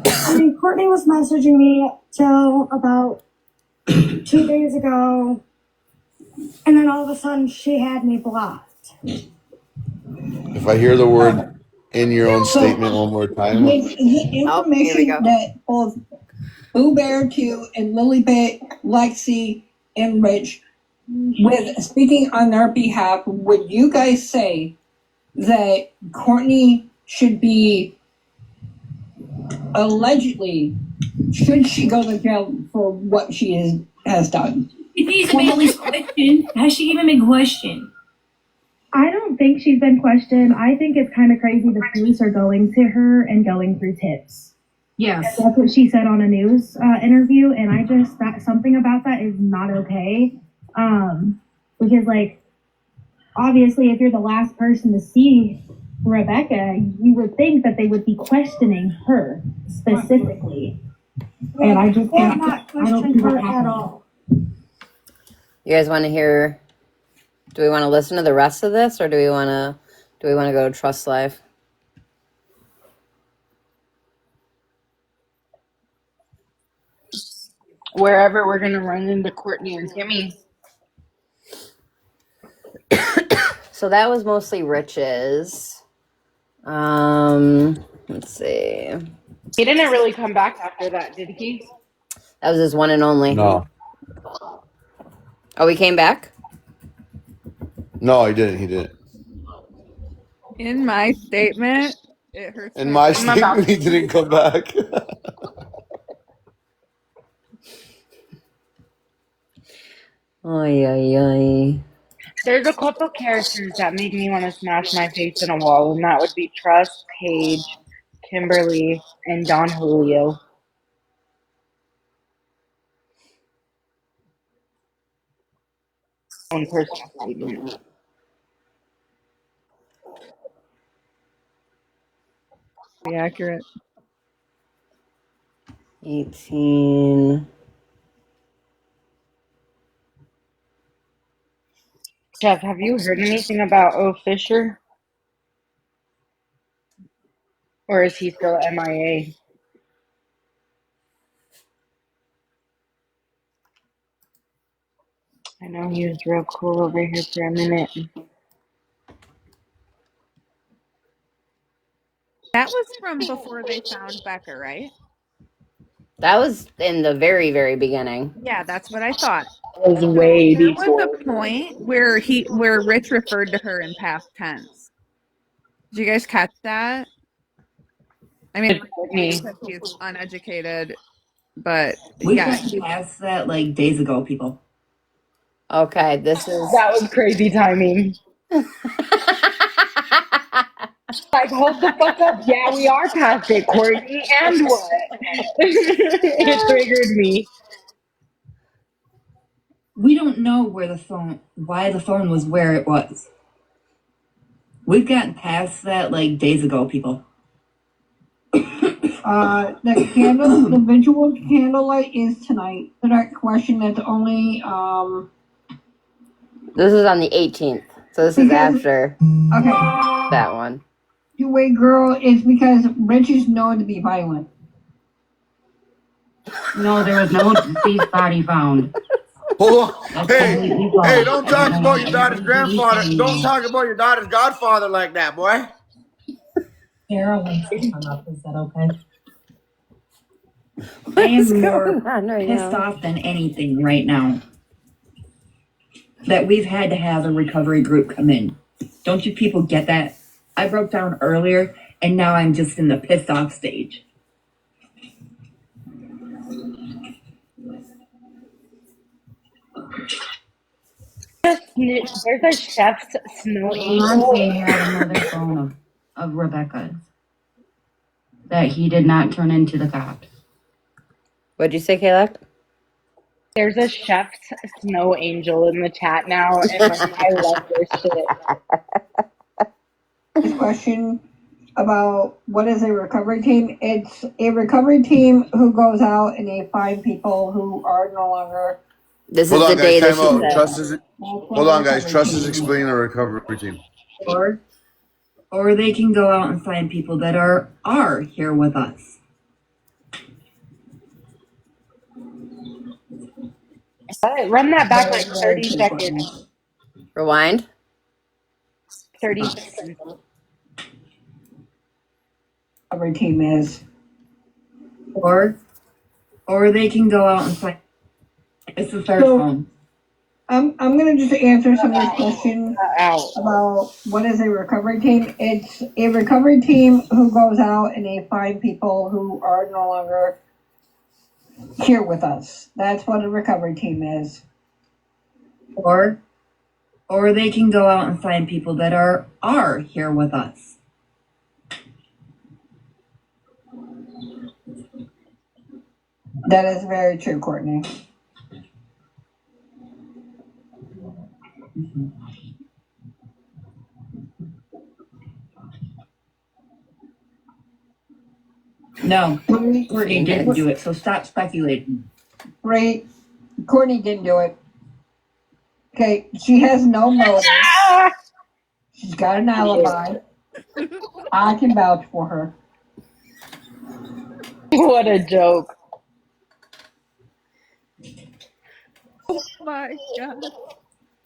I mean, Courtney was messaging me till about 2 days ago, and then all of a sudden she had me blocked. If I hear the word in your own statement one more time, With the information that both Boo Bear 2 and Lilybit, Lexi, and Rich, with speaking on their behalf, would you guys say that Courtney should be allegedly, should she go to jail for what she has done? It needs to be at least questioned. Has she even been questioned? I don't think she's been questioned. I think it's kind of crazy the police are going to her and going through tips. Yes. That's what she said on a news interview, and I just, that something about that is not okay. Because, like, obviously, if you're the last person to see Rebecca, you would think that they would be questioning her specifically. And I just They're not questioning her at all. You guys want to hear? Do we want to listen to the rest of this, or do we want to go to Trust Live? Wherever we're gonna run into Courtney and Timmy. So that was mostly Rich's. Let's see. He didn't really come back after that, did he? That was his one and only. No. Oh, he came back? No, he didn't. He didn't. In my statement, it hurts. In my statement, he didn't come back. Ay, ay, ay. There's a couple characters that make me want to smash my face in a wall, and that would be Trust, Paige, Kimberly, and Don Julio. Own personal statement. Be accurate. 18. Jeff, have you heard anything about O. Fisher? Or is he still MIA? I know he was real cool over here for a minute. That was from before they found Becca, right? That was in the very, very beginning. Yeah, that's what I thought. It was way There before. was a point where Rich referred to her in past tense. Did you guys catch that? I mean, Me. he said he's uneducated, but We've yeah, gotten past that like days ago, people. Okay, this is. That was crazy timing. Like, hold the fuck up. Yeah, we are past it, Courtney. And what? It triggered me. We don't know why the phone was where it was. We've gotten past that like days ago, people. The visual candlelight is tonight. The that question that's only This is on the 18th, so this is after okay. that one. Two-way girl is because Rich is known to be violent. No, there was no deceased body found. Hold on. That's Hey, completely false. hey, don't talk about your daughter's grandfather. Don't talk about your daughter's godfather like that, boy. Sarah wants to come up. Is that okay? I am more pissed off than anything right now that we've had to have a recovery group come in. Don't you people get that? I broke down earlier, and now I'm just in the pissed off stage. There's a chef's snow angel. He had another phone of Rebecca's that he did not turn into the cops. What'd you say, Kayla? There's a chef's snow angel in the chat now, and like, I love this shit. This question about what is a recovery team? It's a recovery team who goes out and they find people who are no longer. This Hold is on, the day guys. that Time she out. said. Trust is. Hold on, guys. Trust is explaining the recovery team. Or they can go out and find people that are here with us. Run that back like 30 seconds. Rewind. 30 seconds. Recovery team is. Or they can go out and find. It's the third phone. I'm gonna just answer some of the questions about what is a recovery team. It's a recovery team who goes out and they find people who are no longer here with us. That's what a recovery team is. Or they can go out and find people that are here with us. That is very true, Courtney. No, Courtney didn't do it, so stop speculating. Right. Courtney didn't do it. Okay, she has no motive. She's got an alibi. I can vouch for her. What a joke. Oh my god.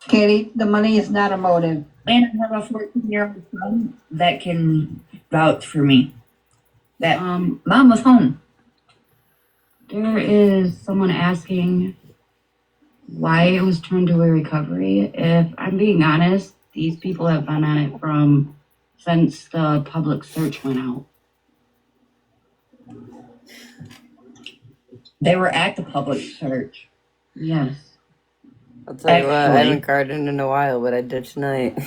Katie, the money is not a motive. And I have a 14-year-old son that can vouch for me. That Mom was home. There is someone asking why it was turned to a recovery. If I'm being honest, these people have been on it since the public search went out. They were at the public search. Yes. I'll tell you what, I haven't gardened in a while, but I did tonight.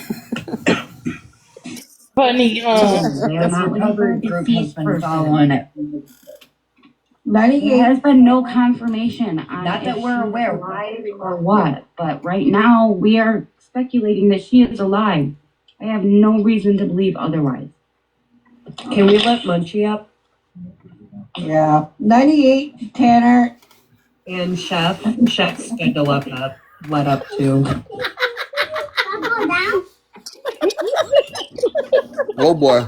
Funny. The recovery group has been following it. 98 There has been no confirmation on Not that we're aware of. alive or what, but right now we are speculating that she is alive. I have no reason to believe otherwise. Can we let Munchie up? Yeah. 98, Tanner. And Chef's good to let up too. Oh boy.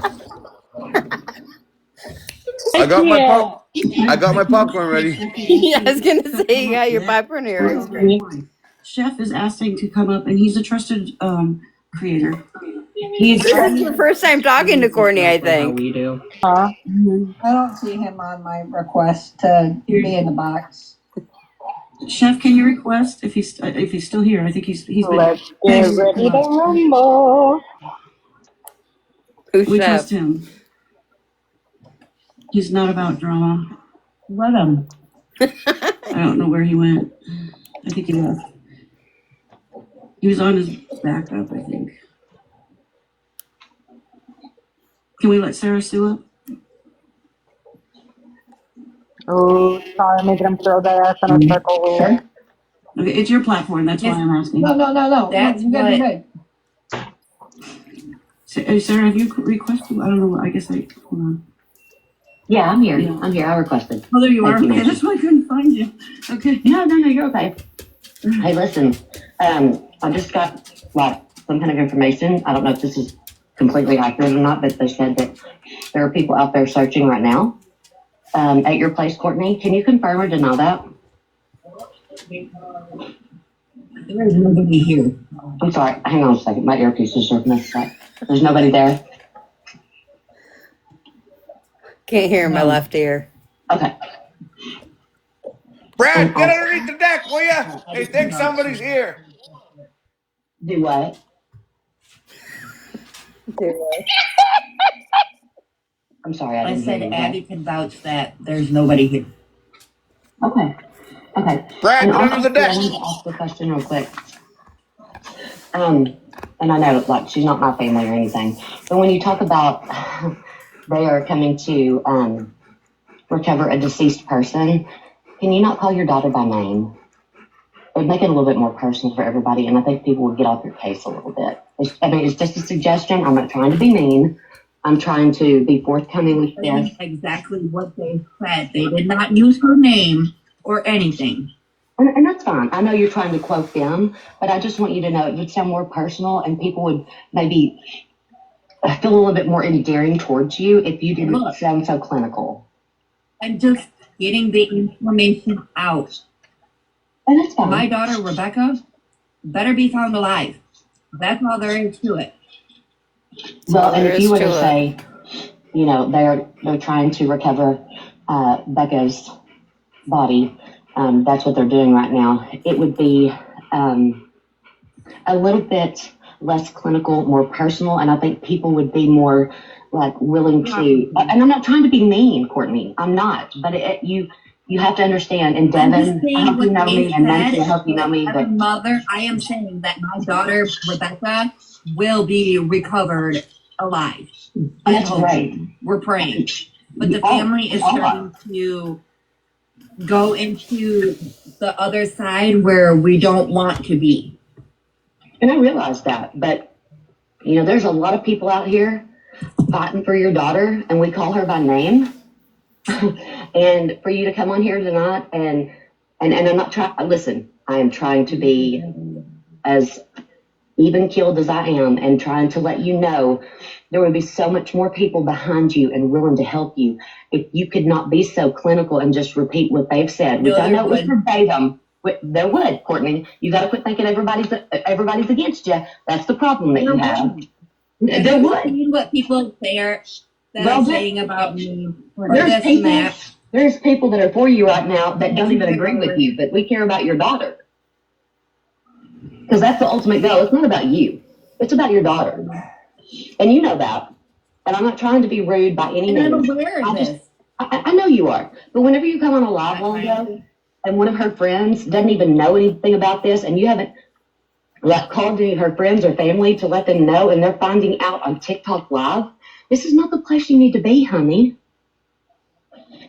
I got my popcorn ready. Yeah, I was gonna say you got your popcorn here. Chef is asking to come up, and he's a trusted creator. This is your first time talking to Courtney, I think. We do. I don't see him on my request to be in the box. Chef, can you request if he's still here? I think he's been. Let's get ready to rumble. Who's We Chef? trust him. He's not about drama. Let him. I don't know where he went. I think he left. He was on his backup, I think. Can we let Sarah Sue up? Oh, sorry, making him throw that ass in a circle. Sure. Okay, it's your platform. That's why I'm asking. No. That's You gotta be good. Sarah, have you requested? I don't know. I guess I. Hold on. Yeah, I'm here. Yeah. I'm here. I requested. Oh, there you are. Thank Okay, that's why I couldn't find you. Okay. No, you're okay. Hey, listen. I just got like some kind of information. I don't know if this is completely accurate or not, but they said that there are people out there searching right now at your place, Courtney. Can you confirm or deny that? There is nobody here. I'm sorry. Hang on a second. My earpiece is just messed up. There's nobody there. Can't hear in my left ear. Okay. Brad, get underneath the deck, will ya? They think somebody's here. Do what? I'm sorry. I didn't said hear you. Abby can vouch that there's nobody here. Okay. Brad, And get under also, the deck. I wanted to ask a question real quick. And I know, like, she's not my family or anything, but when you talk about they are coming to recover a deceased person, can you not call your daughter by name? It would make it a little bit more personal for everybody, and I think people would get off your case a little bit. It's just a suggestion. I'm not trying to be mean. I'm trying to be forthcoming with this. Exactly what they said. They did not use her name or anything. And that's fine. I know you're trying to quote them, but I just want you to know it would sound more personal, and people would maybe feel a little bit more endearing towards you if you didn't sound so clinical. I'm just getting the information out. And that's fine. My daughter, Rebecca, better be found alive. That's all there is to it. Well, and if you were to say, you know, they're trying to recover Becca's body, that's what they're doing right now. It would be a little bit less clinical, more personal, and I think people would be more like willing to. And I'm not trying to be mean, Courtney. I'm not. But you have to understand. And Devin, I hope you know me, and Nancy, I hope you know me. As a mother, I am saying that my daughter Rebecca will be recovered alive. That's great. We're praying, but the family is starting to go into the other side where we don't want to be. And I realize that, but you know, there's a lot of people out here fighting for your daughter, and we call her by name. And for you to come on here tonight and I'm not trying. Listen, I am trying to be as even keeled as I am, and trying to let you know there would be so much more people behind you and willing to help you if you could not be so clinical and just repeat what they've said, which I know is verbatim. There would, Courtney. You got to quit thinking everybody's against you. That's the problem that you have. There would. What people are saying about me. There's people that are for you right now that don't even agree with you, but we care about your daughter. Because that's the ultimate goal. It's not about you. It's about your daughter. And you know that. And I'm not trying to be rude by any means. I'm aware of this. I know you are. But whenever you come on a live logo and one of her friends doesn't even know anything about this, and you haven't called any of her friends or family to let them know, and they're finding out on TikTok Live, this is not the place you need to be, honey.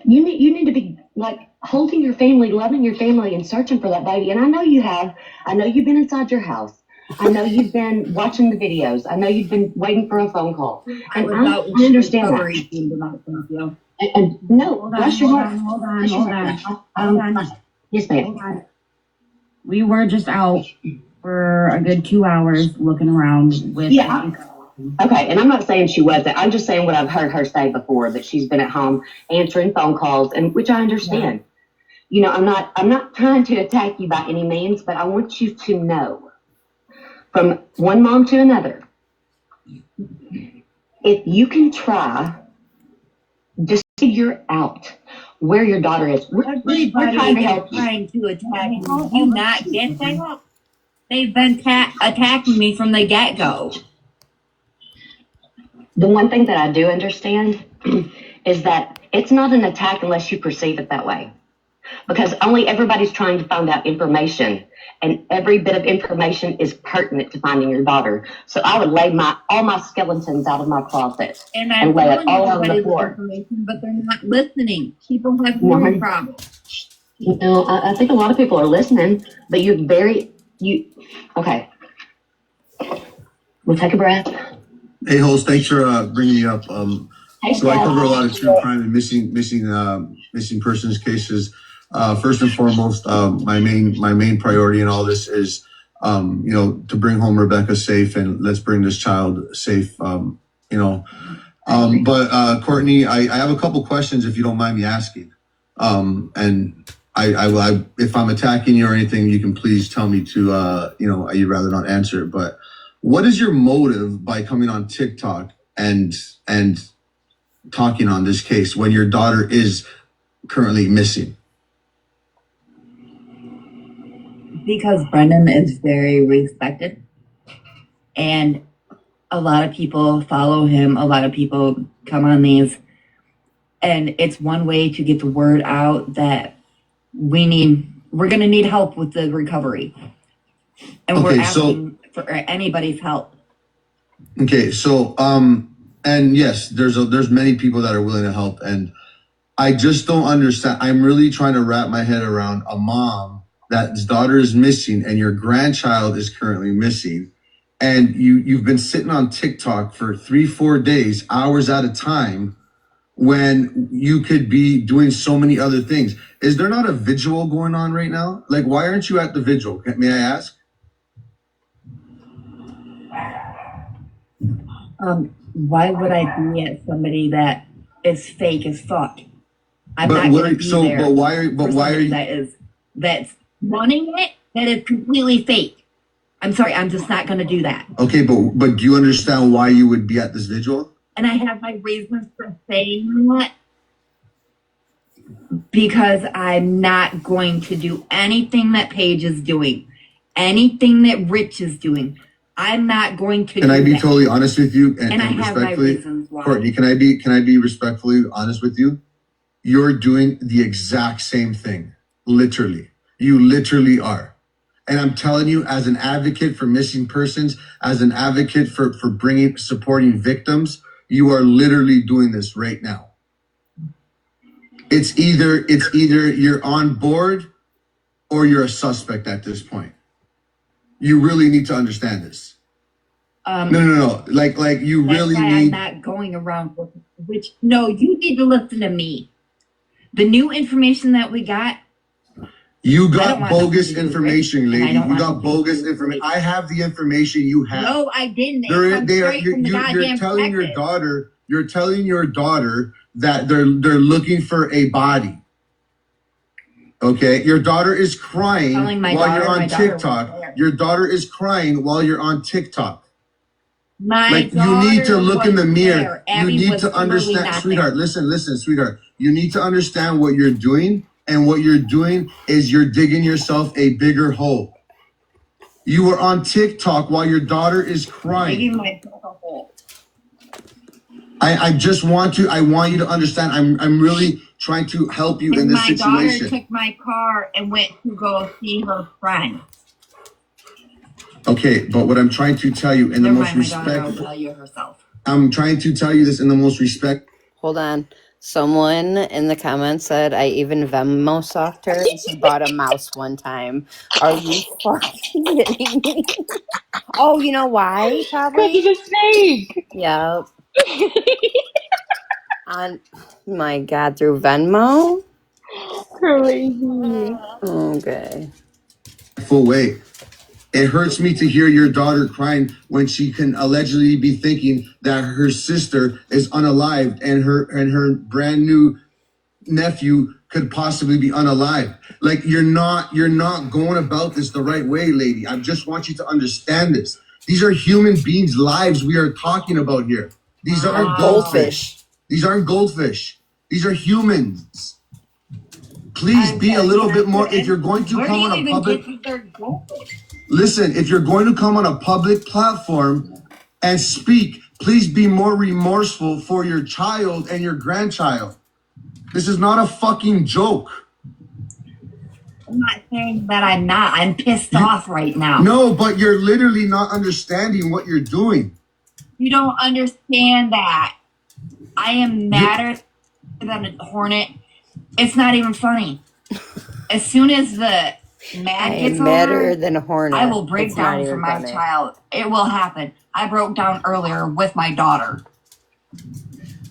You need to be like holding your family, loving your family, and searching for that baby. And I know you have. I know you've been inside your house. I know you've been watching the videos. I know you've been waiting for a phone call. And I understand that. And no, bless your heart. Hold on. Yes, ma'am. We were just out for a good 2 hours looking around with. Yeah. Okay, and I'm not saying she wasn't. I'm just saying what I've heard her say before, that she's been at home answering phone calls, and which I understand. Yeah. You know, I'm not trying to attack you by any means, but I want you to know, from one mom to another, if you can try, just figure out where your daughter is. We're trying to help you. Trying to attack me. Do you not get that? They've been attacking me from the get-go. The one thing that I do understand is that It's not an attack unless you perceive it that way. Because only everybody's trying to find out information, and every bit of information is pertinent to finding your daughter. So I would lay all my skeletons out of my closet And I'm lay it telling all on the everybody the floor. information, but they're not listening. People have hearing problems. No, I think a lot of people are listening, but okay. We'll take a breath. Hey, Holz, thanks for bringing me up. So I cover a lot of true crime and missing persons cases. First and foremost, my main priority in all this is, to bring home Rebecca safe, and let's bring this child safe. But Courtney, I have a couple questions if you don't mind me asking. And I if I'm attacking you or anything, you can please tell me to, you'd rather not answer it. But what is your motive by coming on TikTok and talking on this case when your daughter is currently missing? Because Brendan is very respected, and a lot of people follow him. A lot of people come on these, and it's one way to get the word out that we're going to need help with the recovery, and we're asking for anybody's help. Okay, so and yes, there's many people that are willing to help, and I just don't understand. I'm really trying to wrap my head around a mom that's daughter is missing and your grandchild is currently missing, and you've been sitting on TikTok for 3-4 days, hours at a time, when you could be doing so many other things. Is there not a vigil going on right now? Like, why aren't you at the vigil? May I ask? Why would I be at somebody that is fake as fuck? I'm But not what going are, to be so, there. but why are you? That's wanting it, that is completely fake. I'm sorry, I'm just not going to do that. Okay, but do you understand why you would be at this vigil? And I have my reasons for saying that, because I'm not going to do anything that Paige is doing, anything that Rich is doing. I'm not going to. Can I be that. totally honest with you and I have my respectfully, reasons why. Courtney? Can I be respectfully honest with you? You're doing the exact same thing, literally. You literally are. And I'm telling you, as an advocate for missing persons, as an advocate for supporting victims, you are literally doing this right now. It's either you're on board or you're a suspect at this point. You really need to understand this. No. Like you That's really why need. I'm not going around with no, you need to listen to me. The new information that we got. You got bogus information, lady. You got bogus information. I have the information you have. No, I didn't. You're telling your daughter. You're telling your daughter that they're looking for a body. Okay, your daughter is crying while you're on TikTok. Your daughter is crying while you're on TikTok. You need to look in the mirror. You need to understand, sweetheart. Listen, sweetheart. You need to understand what you're doing. And what you're doing is you're digging yourself a bigger hole. You were on TikTok while your daughter is crying. Digging myself a hole. I want you to understand. I'm really trying to help you in this situation. My daughter took my car and went to go see her friend. Okay, but what I'm trying to tell you in the most respect. Will tell you herself. I'm trying to tell you this in the most respect. Hold on. Someone in the comments said I even Venmo stalked her and she bought a mouse one time. Are you fucking kidding me? Oh, you know why? Probably. Because of a snake. Yep. On my God, through Venmo? Crazy. Okay. Full way. It hurts me to hear your daughter crying when she can allegedly be thinking that her sister is unalived and her brand new nephew could possibly be unalived. Like you're not going about this the right way, lady. I just want you to understand this. These are human beings' lives we are talking about here. These aren't goldfish. These aren't goldfish. These are humans. Please be a little bit more. If you're going to come on a public, listen, if you're going to come on a public platform and speak, please be more remorseful for your child and your grandchild. This is not a fucking joke. I'm not saying that I'm not. I'm pissed off right now. No, but you're literally not understanding what you're doing. You don't understand that. I am madder than a hornet. It's not even funny. As soon as the mad gets madder over, than a hornet. I will break It's not down for even my funny. child. It will happen. I broke down earlier with my daughter.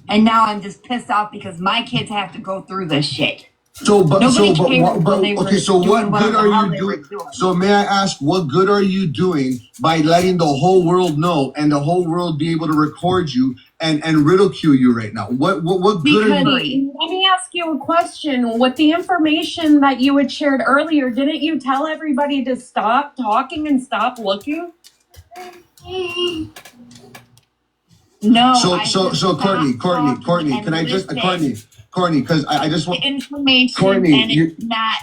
And now I'm just pissed off because my kids have to go through this shit. So, but Nobody so, cared but when they were okay. So, doing what good whatever are how you they were doing? So, may I ask, what good are you doing by letting the whole world know and the whole world be able to record you and ridicule you right now? What good are you? Let me ask you a question. With the information that you had shared earlier, didn't you tell everybody to stop talking and stop looking? No. So, Courtney, can I just, Courtney, because I just want information Courtney, and it's not.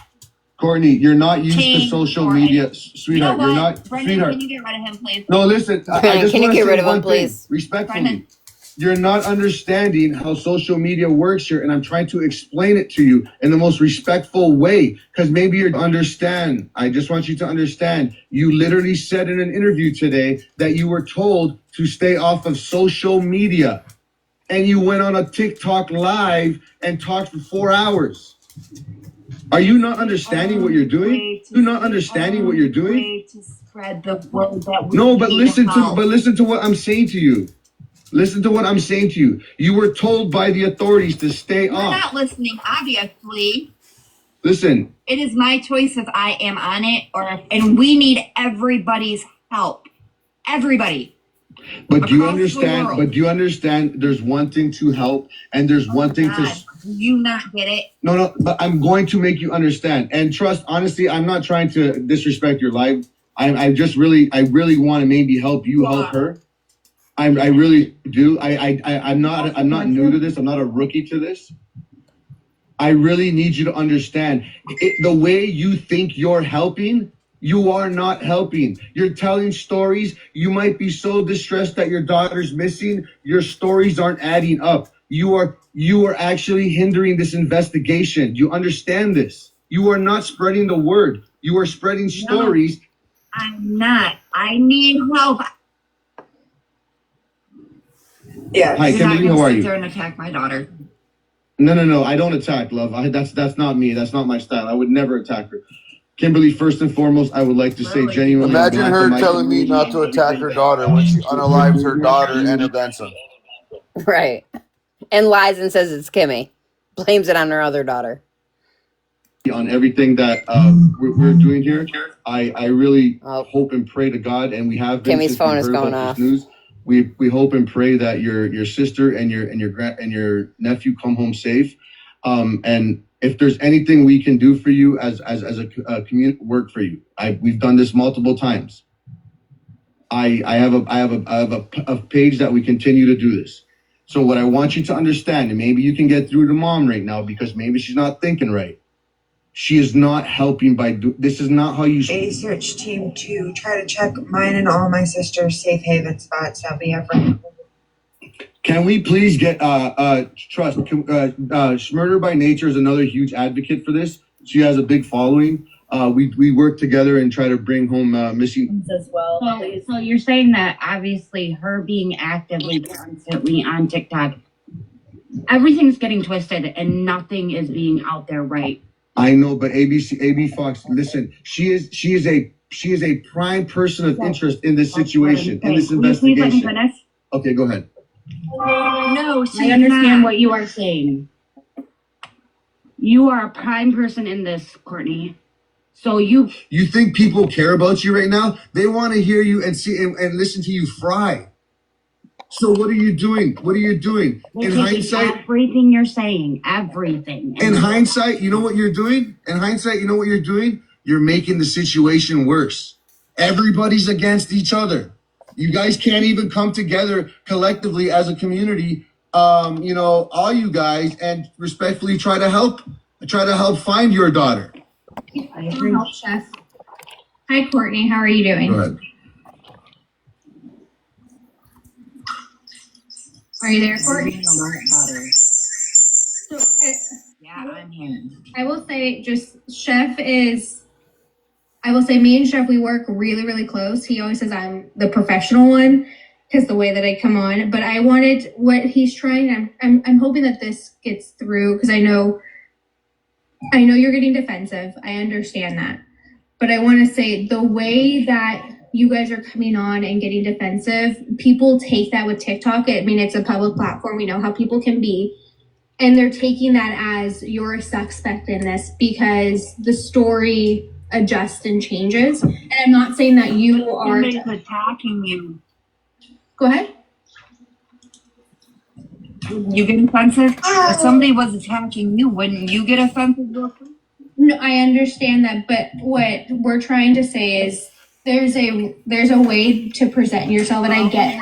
Courtney, you're not used to social media, sweetheart. You know You're what? not, Brendan, sweetheart. can you get rid of him, please? No, listen. I Brendan, just can you want to get say rid of him, one thing, please? respectfully. Brendan. You're not understanding how social media works here, and I'm trying to explain it to you in the most respectful way, because maybe you understand. I just want you to understand. You literally said in an interview today that you were told to stay off of social media, and you went on a TikTok live and talked for 4 hours. Are you not understanding what you're doing? You're not understanding what you're doing? To spread the word that we No, but need listen help. to what I'm saying to you. Listen to what I'm saying to you. You were told by the authorities to stay You're off. not listening, obviously. Listen, It is my choice if I am on it and we need everybody's help. Everybody. but do you Across the understand? world. But do you understand? There's one thing to help, and there's one thing God, to. do you not get it? No, but I'm going to make you understand. And trust, honestly, I'm not trying to disrespect your life. I really want to maybe help you help her. I really do. I'm not new to this. I'm not a rookie to this. I really need you to understand the way you think you're helping. You are not helping. You're telling stories. You might be so distressed that your daughter's missing. Your stories aren't adding up. You are actually hindering this investigation. You understand this? You are not spreading the word. You are spreading stories. I'm not. I need help. Yeah. Hi, Kimberly. How are you? Sit there and attack my daughter. No. I don't attack, love. That's not me. That's not my style. I would never attack her. Kimberly, first and foremost, I would like to say genuinely. Imagine her telling me not to attack her daughter when she unalived her daughter and her grandson. Right. And lies and says it's Kimmy. Blames it on her other daughter. On everything that we're doing here, I really hope and pray to God, and we have been. Kimmy's phone is going off. News. We hope and pray that your sister and your nephew come home safe, and if there's anything we can do for you as a community, work for you. We've done this multiple times. I have a page that we continue to do this. So what I want you to understand, and maybe you can get through to mom right now because maybe she's not thinking right. She is not helping this is not how you. A search team to try to check mine and all my sister's safe haven spots that we have for. Can we please get trust? Schmurder by Nature is another huge advocate for this. She has a big following. We work together and try to bring home missing as well. So you're saying that obviously her being actively constantly on TikTok, everything's getting twisted and nothing is being out there right. I know, but AB Fox, listen, she is a prime person of interest in this situation, in this investigation. Please let me finish? Okay, go ahead. No, I understand what you are saying. You are a prime person in this, Courtney. So you think people care about you right now? They want to hear you and see and listen to you fry. So what are you doing? What are you doing? In hindsight, everything you're saying, everything. In hindsight, you know what you're doing? In hindsight, you know what you're doing? You're making the situation worse. Everybody's against each other. You guys can't even come together collectively as a community, all you guys, and respectfully try to help find your daughter. Help, Chef. Hi, Courtney. How are you doing? Go ahead. Are you there, Courtney? So I will say, just Chef is. I will say, me and Chef, we work really, really close. He always says I'm the professional one because the way that I come on. But I wanted what he's trying. I'm hoping that this gets through because I know you're getting defensive. I understand that, but I want to say the way that you guys are coming on and getting defensive, people take that with TikTok. I mean, it's a public platform. We know how people can be. And they're taking that as you're a suspect in this because the story adjusts and changes. And I'm not saying that you are attacking you. Go ahead. You get offensive? If somebody was attacking you, wouldn't you get offensive real quick? No, I understand that, but what we're trying to say is there's a way to present yourself, and I get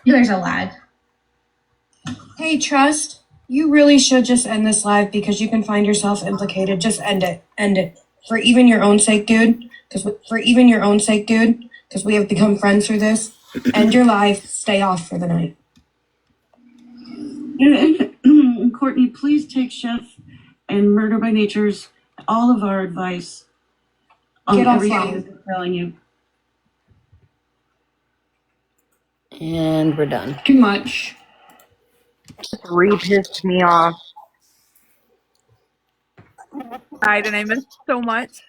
there's a lag. Hey, Trust, you really should just end this live because you can find yourself implicated. Just end it. End it. For even your own sake, dude. Because we have become friends through this. End your live. Stay off for the night. And Courtney, please take Chef and Murder by Nature's all of our advice on Get everything offline. we're telling you. And we're done. Too much. Pissed me off. Died and I missed so much.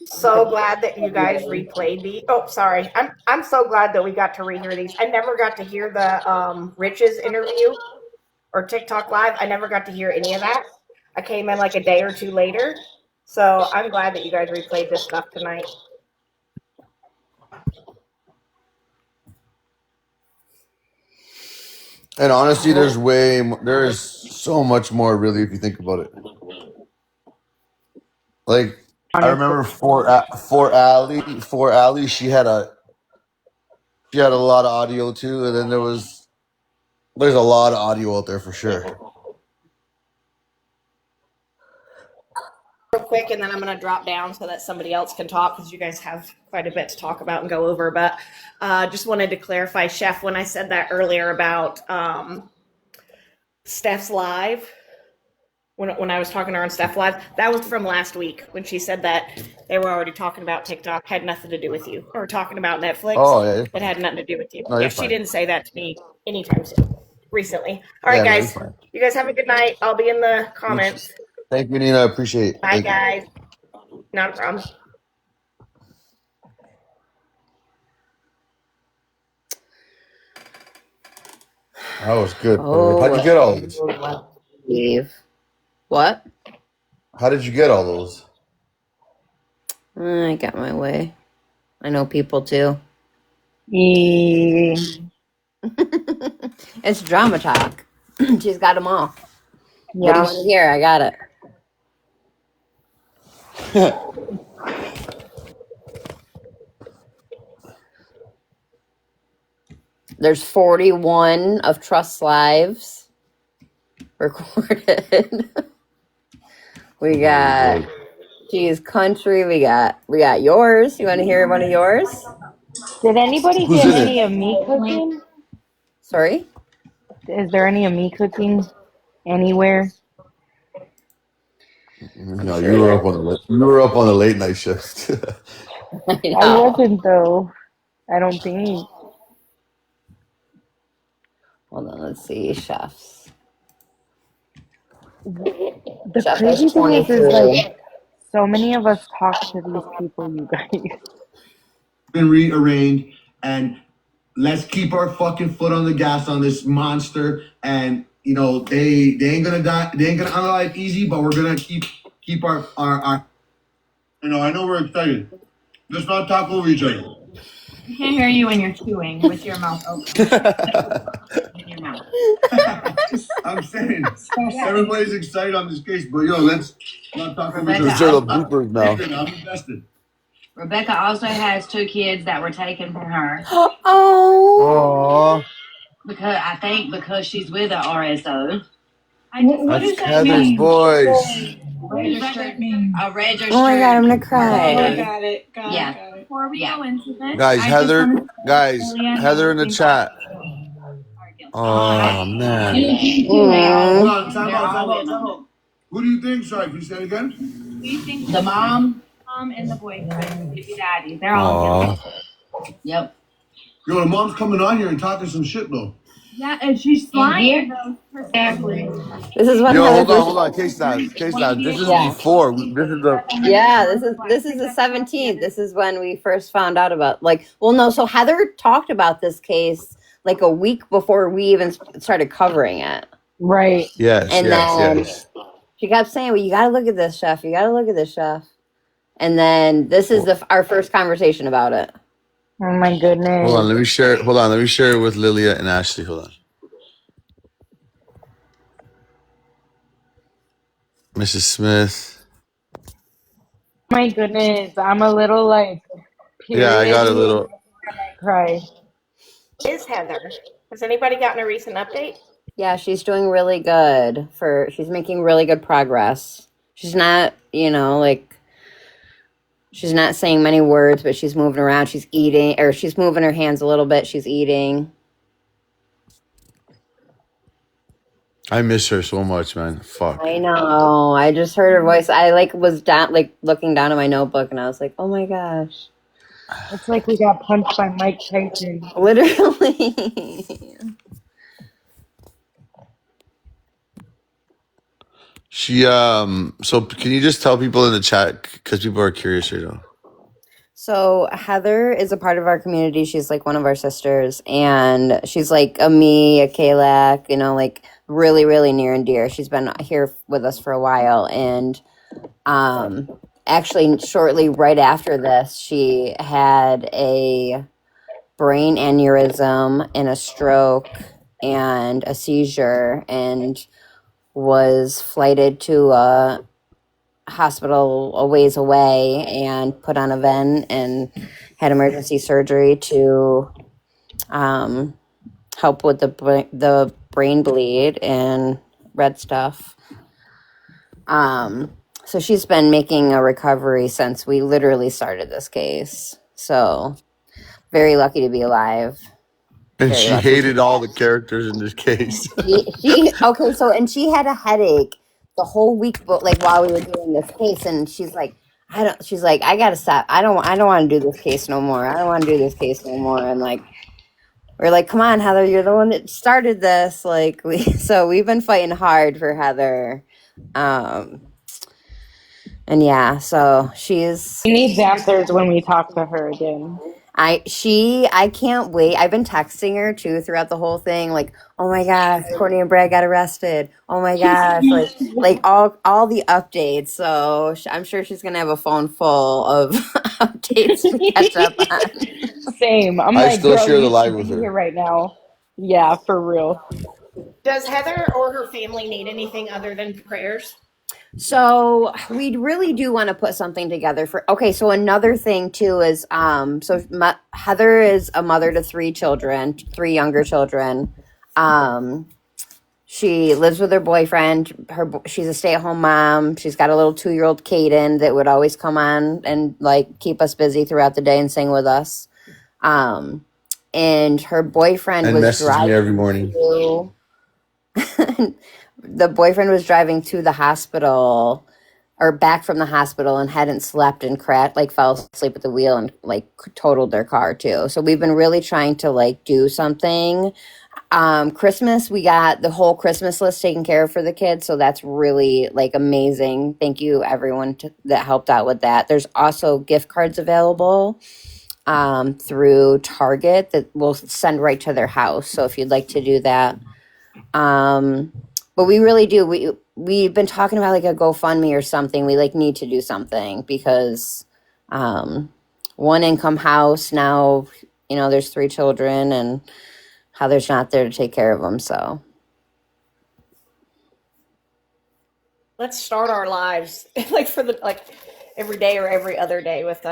So glad that you guys replayed the. Oh, sorry. I'm so glad that we got to rehear these. I never got to hear the Rich's interview or TikTok live. I never got to hear any of that. I came in like a day or two later, so I'm glad that you guys replayed this stuff tonight. And honestly, there is so much more, really, if you think about it. Like, I remember for Ali, she had a lot of audio too, and then there's a lot of audio out there for sure. Real quick, and then I'm going to drop down so that somebody else can talk because you guys have quite a bit to talk about and go over. But just wanted to clarify, Chef, when I said that earlier about Steph's live, when I was talking to her on Steph Live, that was from last week when she said that they were already talking about TikTok, had nothing to do with you, or talking about Netflix. Oh, yeah. It had nothing to do with you. No, Yeah, you're she fine. didn't say that to me anytime soon, recently. All right, Yeah, no, you're guys. fine. You guys have a good night. I'll be in the comments. Thank you, Nina. I appreciate it. Bye, Thank you. guys. Not a problem. That was good. How'd you get all these? Leave. What? How did you get all those? I got my way. I know people too. It's drama talk. She's got them all. What do you want to hear? I got it. There's 41 of Trust Lives recorded. We got Geez Country. We got yours. You want to hear one of yours? Did anybody Who's get in any it? of me cooking? Sorry? Is there any of me cooking anywhere? No, you were up on the late night shift. I wasn't though. I don't think. Hold on, let's see. Chefs. The Chef crazy has thing is 23. like so many of us talk to these people, you guys. Been rearranged, and let's keep our fucking foot on the gas on this monster. And you know they ain't gonna die. They ain't gonna unalive easy, but we're gonna keep our. You know, I know we're excited. Let's not talk over each other. I can't hear you when you're chewing with your mouth open. In your mouth. I'm saying everybody's excited on this case, but yo, let's not talk over each Rebecca, other. Sure, the bloopers now. I'm invested. Rebecca also has 2 kids that were taken from her. Oh. Because she's with a RSO. That's Heather's voice. Registered mean? A registered. Oh my God, I'm gonna cry. Oh, got it. Before we go into this, Guys, Heather in the chat. Oh man. Hold on, time out. Who do you think? Sorry, can you say it again? We think the mom and the boyfriend, baby daddy, they're all guilty. Aw. Yep. Yo, the mom's coming on here and talking some shit though. Yeah, and she's lying. Exactly. This is when Yo, Heather hold on. Case now. This is Yeah. before. This is the. Yeah, this is the 17th. This is when we first found out about so Heather talked about this case like a week before we even started covering it. Right. Yes, And yes, then yes. she kept saying, "Well, you got to look at this, chef. You got to look at this, chef." And then this is our first conversation about it. Oh my goodness. Hold on, let me share. Hold on, let me share it with Lilia and Ashley. Hold on. Mrs. Smith. My goodness. I'm a little like, Yeah, I got a period. little. Cry. Is Heather? Has anybody gotten a recent update? Yeah, she's doing really good. She's making really good progress. She's not, she's not saying many words, but she's moving around. She's eating, or she's moving her hands a little bit. She's eating. I miss her so much, man. Fuck. I know. I just heard her voice. I was down, looking down at my notebook, and I was like, "Oh my gosh!" It's like we got punched by Mike Tyson. Literally. She So can you just tell people in the chat because people are curious right now. So Heather is a part of our community. She's like one of our sisters, and she's like a me, a Kalak, really, really near and dear. She's been here with us for a while, and actually, shortly right after this, she had a brain aneurysm and a stroke and a seizure, and was flighted to a hospital a ways away and put on a vent and had emergency surgery to help with the brain bleed and red stuff. So she's been making a recovery since we literally started this case. So very lucky to be alive. And Very she lucky. hated all the characters in this case. And she had a headache the whole week, while we were doing this case, and she's like, I gotta stop. I don't want to do this case no more. I don't want to do this case no more. And we're like, come on, Heather, you're the one that started this. So we've been fighting hard for Heather. And yeah, so she's. She needs answers when we talk to her again. I can't wait. I've been texting her too throughout the whole thing, like, oh my gosh, Courtney and Brad got arrested. Oh my gosh, all the updates. So I'm sure she's gonna have a phone full of updates to catch up on. Same. I'm I like, still girl, share the you live should with be her. here right now. Yeah, for real. Does Heather or her family need anything other than prayers? So we really do want to put something together so another thing too is Heather is a mother to three younger children. She lives with her boyfriend. She's a stay-at-home mom. She's got a little 2-year-old Caden that would always come on and keep us busy throughout the day and sing with us. And her boyfriend And was message driving me every morning. The boyfriend was driving to the hospital or back from the hospital and hadn't slept and fell asleep at the wheel and totaled their car too. So we've been really trying to do something. Christmas, we got the whole Christmas list taken care of for the kids. So that's really amazing. Thank you everyone that helped out with that. There's also gift cards available through Target that will send right to their house. So if you'd like to do that. But we really do. We've been talking about a GoFundMe or something. We need to do something because one income house now, there's 3 children and Heather's not there to take care of them. So Let's start our lives for every day or every other day with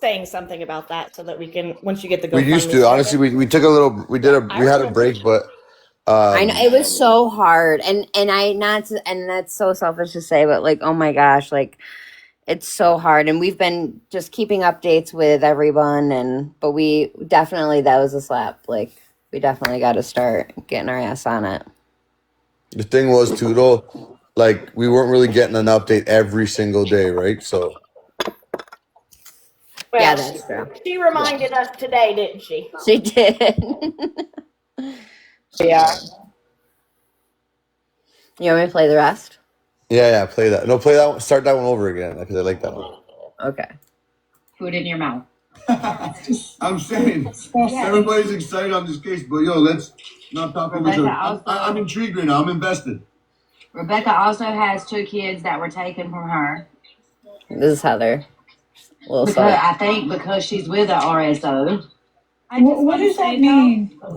saying something about that so that we can, once you get the GoFundMe We used to. started. Honestly, we took a little. We had a break, but. I know it was so hard, and that's so selfish to say, but oh my gosh, it's so hard, and we've been just keeping updates with everyone, but we definitely that was a slap, We definitely got to start getting our ass on it. The thing was too though, like we weren't really getting an update every single day, right? So Well, yeah, that's true. She reminded us today, didn't she? She did. Yeah. You want me to play the rest? yeah, play that. No, play that one. Start that one over again because I like that one. Okay. Put it in your mouth. I'm saying everybody's excited on this case, but yo, let's not talk over each other. I'm intrigued right now. I'm invested. Rebecca also has 2 kids that were taken from her. This is Heather. I think because she's with the RSO. What does that mean? A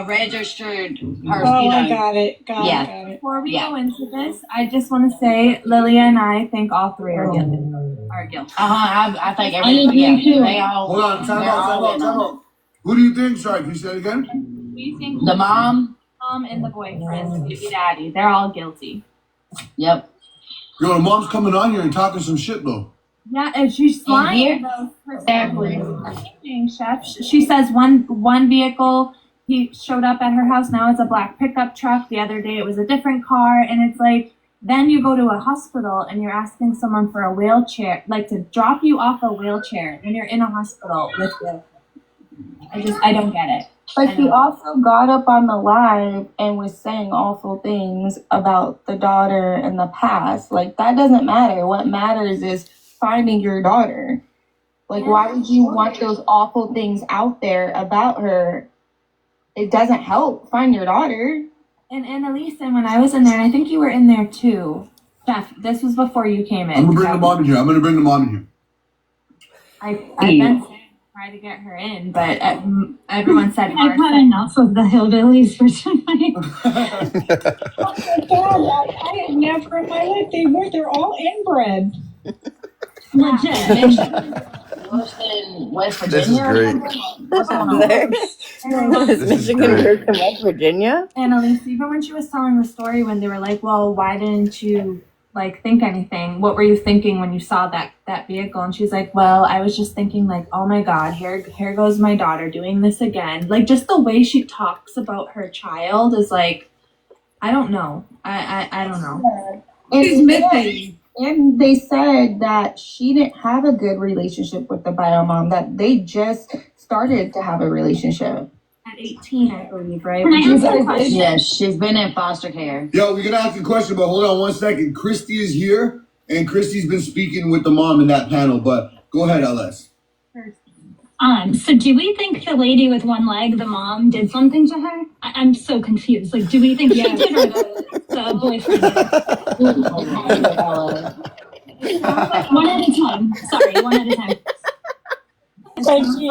registered person. Oh, I got it. Got it. Before we go into this, I just want to say Lilia and I think all 3 are guilty. I think everybody. They all. Hold on, time out. Who do you think? Sorry, can you say it again? We think the mom and the boyfriend, baby daddy, they're all guilty. Yep. Yo, the mom's coming on here and talking some shit though. Yeah, and she's lying though. Chef. She says one vehicle he showed up at her house. Now it's a black pickup truck. The other day it was a different car, and it's like then you go to a hospital and you're asking someone for a wheelchair, like to drop you off a wheelchair when you're in a hospital with you. I don't get it. But she also got up on the live and was saying awful things about the daughter in the past. Like, that doesn't matter. What matters is finding your daughter. Like, why would you want those awful things out there about her? It doesn't help. Find your daughter. And Annalise, and when I was in there, I think you were in there too. Jeff, this was before you came in. I'm gonna bring the mom in here. I've been trying to get her in, but everyone said I've had enough of the hillbillies for tonight. Oh my God, I have never in my life. They're all inbred. Legit. West Virginia. This is great. Is Michigan worse than West Virginia? Annalise, even when she was telling the story, when they were like, well, why didn't you like think anything? What were you thinking when you saw that vehicle? And she's like, well, I was just thinking like, oh my God, here goes my daughter doing this again. Like just the way she talks about her child is like, I don't know. I don't know. She's missing. And they said that she didn't have a good relationship with the bio mom, that they just started to have a relationship. At 18, I believe, right? Yes, she's been in foster care. Yo, we're gonna ask a question, but hold on 1 second. Christy is here, and Christy's been speaking with the mom in that panel, but go ahead, LS. So do we think the lady with one leg, the mom, did something to her? I'm so confused. Like, do we think she did or the boyfriend did? One at a time. Sorry, one at a time. Thank you.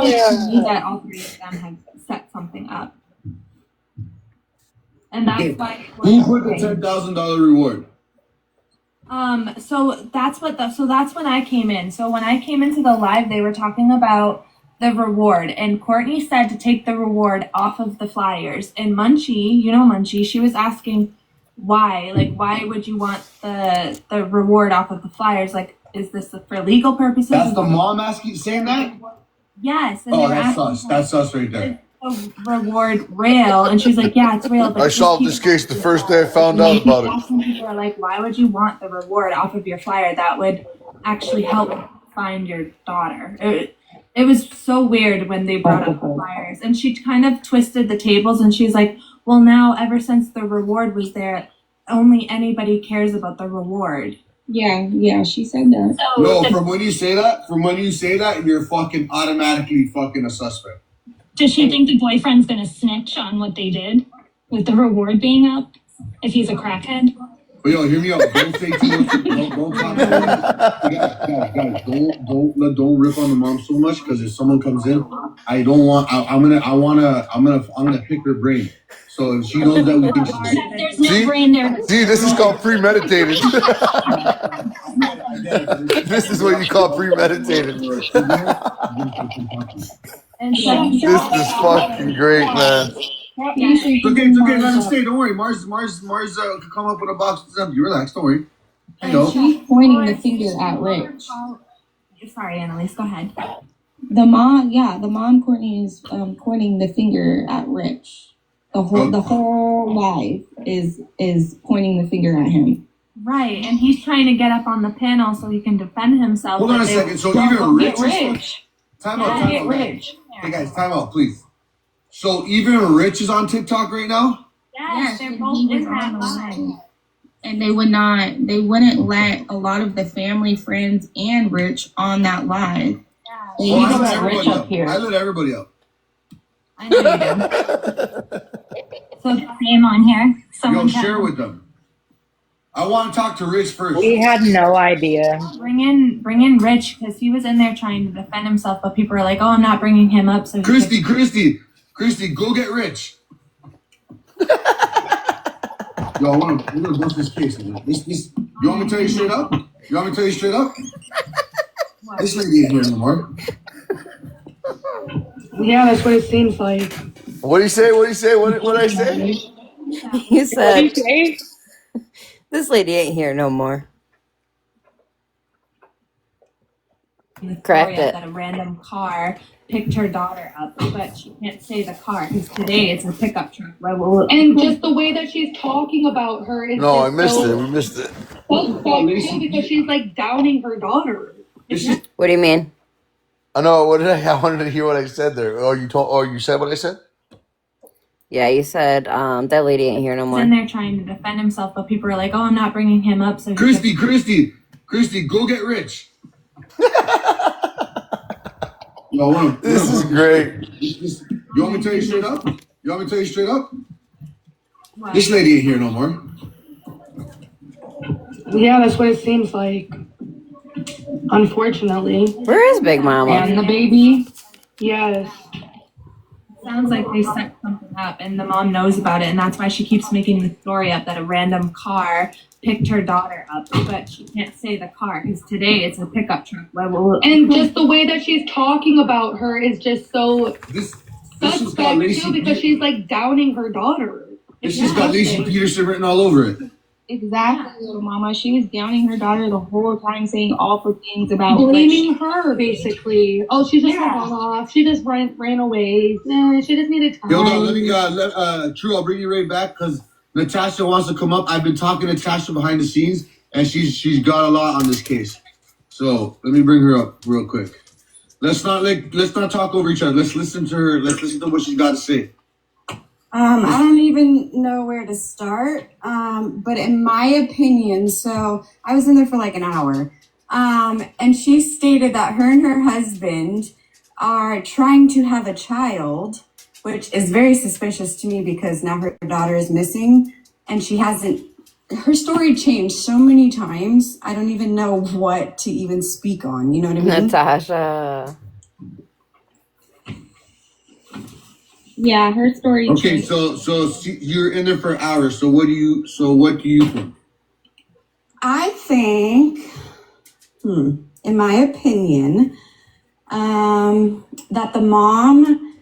That all 3 of them have set something up. And that's why. Who put the $10,000 reward? So that's when I came in. So when I came into the live, they were talking about the reward, and Courtney said to take the reward off of the flyers. And Munchie, she was asking why would you want the reward off of the flyers? Like, is this for legal purposes? That's the mom saying that? Yes. And oh, they were that's sus. That's sus right there. Reward real, and she's like, yeah, it's real. But I solved this case the first day I found out about it. People are like, why would you want the reward off of your flyer? That would actually help find your daughter. It was so weird when they brought up the flyers, and she kind of twisted the tables, and she's like, well, now ever since the reward was there, only anybody cares about the reward. Yeah, she said that. No, from when you say that, you're fucking automatically fucking a suspect. Does she think the boyfriend's gonna snitch on what they did with the reward being up if he's a crackhead? But yo, hear me out. Don't say too much. Don't talk too much. Guys, don't rip on the mom so much, because if someone comes in, I'm gonna pick her brain. So if she knows that we think there's no brain there. See, this is called premeditated. This is what you call premeditated. This is fucking great, man. It's okay. Let him stay. Don't worry. Mars could come up with a box of empty. Relax. Don't worry. She's pointing the finger at Rich. Sorry, Annalise. Go ahead. The mom Courtney is pointing the finger at Rich. The whole life is pointing the finger at him. Right, and he's trying to get up on the panel so he can defend himself. Hold on a second. So even Rich. Time out. Get Rich. Hey guys, time out, please. So even Rich is on TikTok right now? Yes, they're both in that live. And they wouldn't let a lot of the family, friends, and Rich on that live. Well, I let everybody up. I let everybody up. I know you do. So name on here. Yo, share with them. I want to talk to Rich first. We had no idea. Bring in Rich because he was in there trying to defend himself, but people are like, "Oh, I'm not bringing him up." So Christy, go get Rich. Yo, we're gonna bust this case. You want me to tell you straight up? This lady ain't here no more. Yeah, that's what it seems like. What did he say? What did I say? You said, What did you say? this lady ain't here no more. Correct it. That a random car picked her daughter up, but she can't say the car because today it's a pickup truck. And just the way that she's talking about her is No, I missed it. We missed it. because she's like downing her daughter. What do you mean? I know. I wanted to hear what I said there. You said what I said? Yeah, you said that lady ain't here no He's more. in there trying to defend himself, but people are like, "Oh, I'm not bringing him up." So Christy, go get Rich. This is great. You want me to tell you straight up? This lady ain't here no more. Yeah, that's what it seems like. Unfortunately. Where is Big Mama? And the baby. Yes. Sounds like they set something up and the mom knows about it, and that's why she keeps making the story up that a random car picked her daughter up, but she can't say the car because today it's a pickup truck. And just the way that she's talking about her is just so suspect too, because she's like downing her daughter. This just got Lacey Peterson written all over it. Exactly, little mama. She was downing her daughter the whole time, saying awful things about blaming her, basically. Oh, she just got off. She just ran away. She just needed time. Yo, let me True, I'll bring you right back because Natasha wants to come up. I've been talking to Natasha behind the scenes, and she's got a lot on this case. So let me bring her up real quick. Let's not talk over each other. Let's listen to her. Let's listen to what she's got to say. I don't even know where to start. But in my opinion, so I was in there for like an hour. And she stated that her and her husband are trying to have a child, which is very suspicious to me because now her daughter is missing and her story changed so many times. I don't even know what to even speak on. You know what I mean? Natasha. Yeah, her story. Okay, so you're in there for hours. So what do you think? I think, in my opinion, that the mom,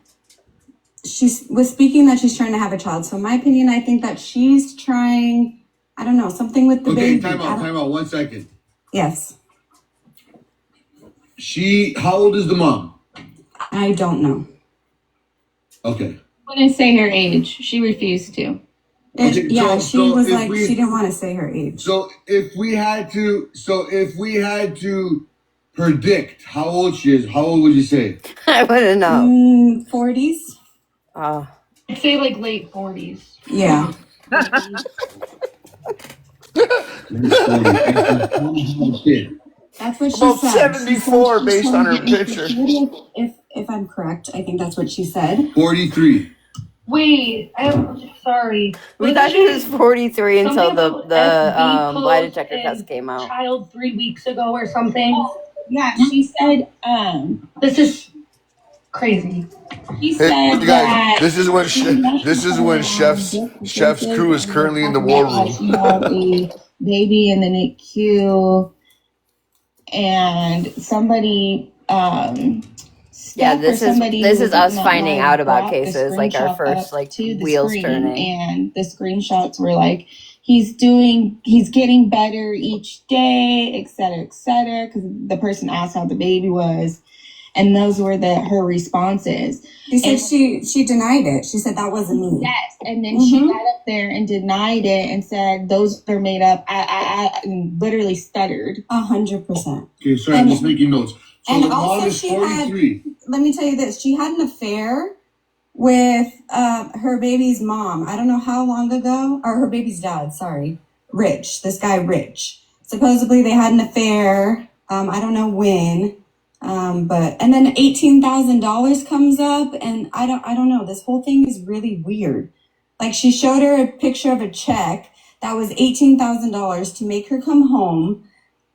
she was speaking that she's trying to have a child. So in my opinion, I think that she's trying, I don't know, something with the baby. Okay, time out, 1 second. Yes. How old is the mom? I don't know. Okay. Wouldn't say her age. She refused to. She didn't want to say her age. So if we had to predict how old she is, how old would you say? I wouldn't know. 40s. I'd say like late 40s. Yeah. That's what she About said. 74 based on her picture. If I'm correct, I think that's what she said. 43. Wait, I'm sorry. We thought she was 43 until the lie detector and test came out. Child 3 weeks ago or something. Yeah, she said, this is crazy. She Hey, said you that guys, this is when Chef's crew is currently in the war room. she had a baby in the NICU, and somebody this is us finding out about cases, like our first wheels turning. And the screenshots were like, he's getting better each day, et cetera, because the person asked how the baby was. And those were her responses. She said she denied it. She said that wasn't me. Yes, and then she got up there and denied it and said those are made up. I literally stuttered. 100%. Okay, sorry, I'm just making notes. So and the mom also is 43. Let me tell you this. She had an affair with her baby's mom. I don't know how long ago, or her baby's dad, sorry. Rich, this guy Rich. Supposedly they had an affair. I don't know when. And then $18,000 comes up, and I don't know. This whole thing is really weird. Like, she showed her a picture of a check that was $18,000 to make her come home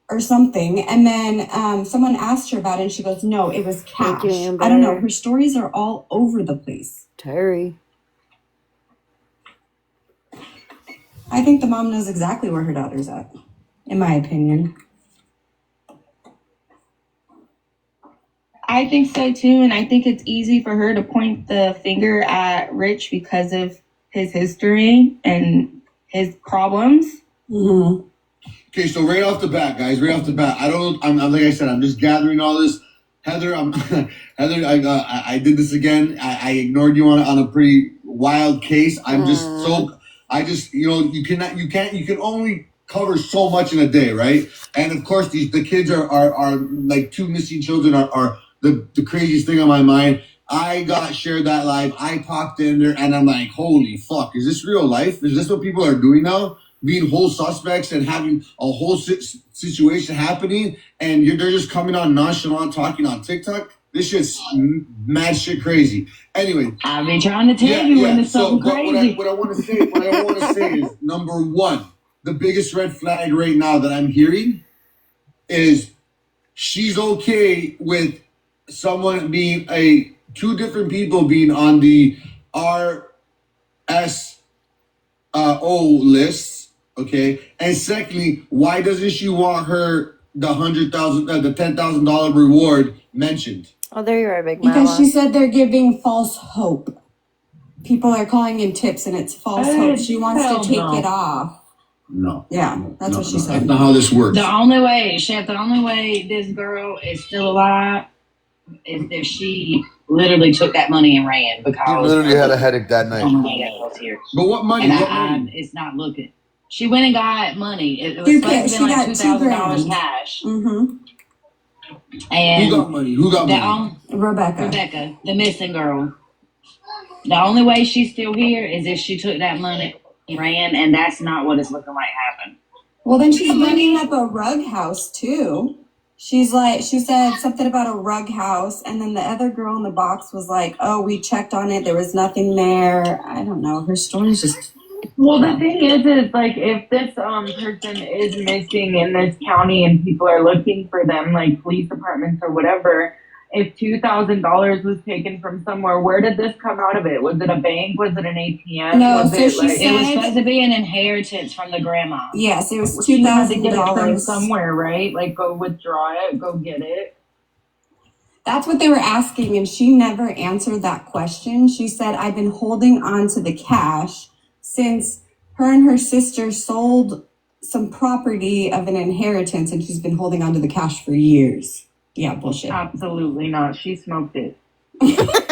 or something, and then someone asked her about it, and she goes, "No, it was cash." I don't know. Her stories are all over the place. Terry. I think the mom knows exactly where her daughter's at, in my opinion. I think so too, and I think it's easy for her to point the finger at Rich because of his history and his problems. Mm-hmm. Okay, so right off the bat, guys, I'm like I said, I'm just gathering all this. Heather, Heather, I did this again. I ignored you on a pretty wild case. You can only cover so much in a day, right? And of course, the kids are like two missing children are the craziest thing on my mind. I got shared that live. I popped in there and I'm like, holy fuck, is this real life? Is this what people are doing now? Being whole suspects and having a whole situation happening, and they're just coming on nonchalant talking on TikTok? This shit's mad shit crazy. Anyway, I've been trying to tell you when it's something crazy. What I want to say is, number one, the biggest red flag right now that I'm hearing is she's okay with someone being two different people being on the RSO lists, okay? And secondly, why doesn't she want the $10,000 reward mentioned? Oh, there you are, Big Mama. Because she said they're giving false hope. People are calling in tips, and it's false hope. She wants to take it off. No. Yeah, that's what she said. That's not how this works. The only way this girl is still alive is if she literally took that money and ran, because She literally had a headache that night. But what money? And it's not looking. She went and got money. It was supposed to be like $2,000 cash. Mm-hmm. And Who got money? Rebecca, the missing girl. The only way she's still here is if she took that money and ran, and that's not what it's looking like happened. Well, then she's bringing up a rug house too. She said something about a rug house, and then the other girl in the box was like, "Oh, we checked on it. There was nothing there." I don't know. Her story's just. Well, the thing is like, if this person is missing in this county and people are looking for them, like police departments or whatever, if $2,000 was taken from somewhere, where did this come out of it? Was it a bank? Was it an ATM? No, was so it, she said it was supposed to be an inheritance from the grandma. Yes, it was she had to get it from $2,000 somewhere, right? Like, go withdraw it, go get it. That's what they were asking, and she never answered that question. She said, "I've been holding on to the cash since her and her sister sold some property of an inheritance, and she's been holding on to the cash for years." Yeah, bullshit. Absolutely not. She smoked it. She looks like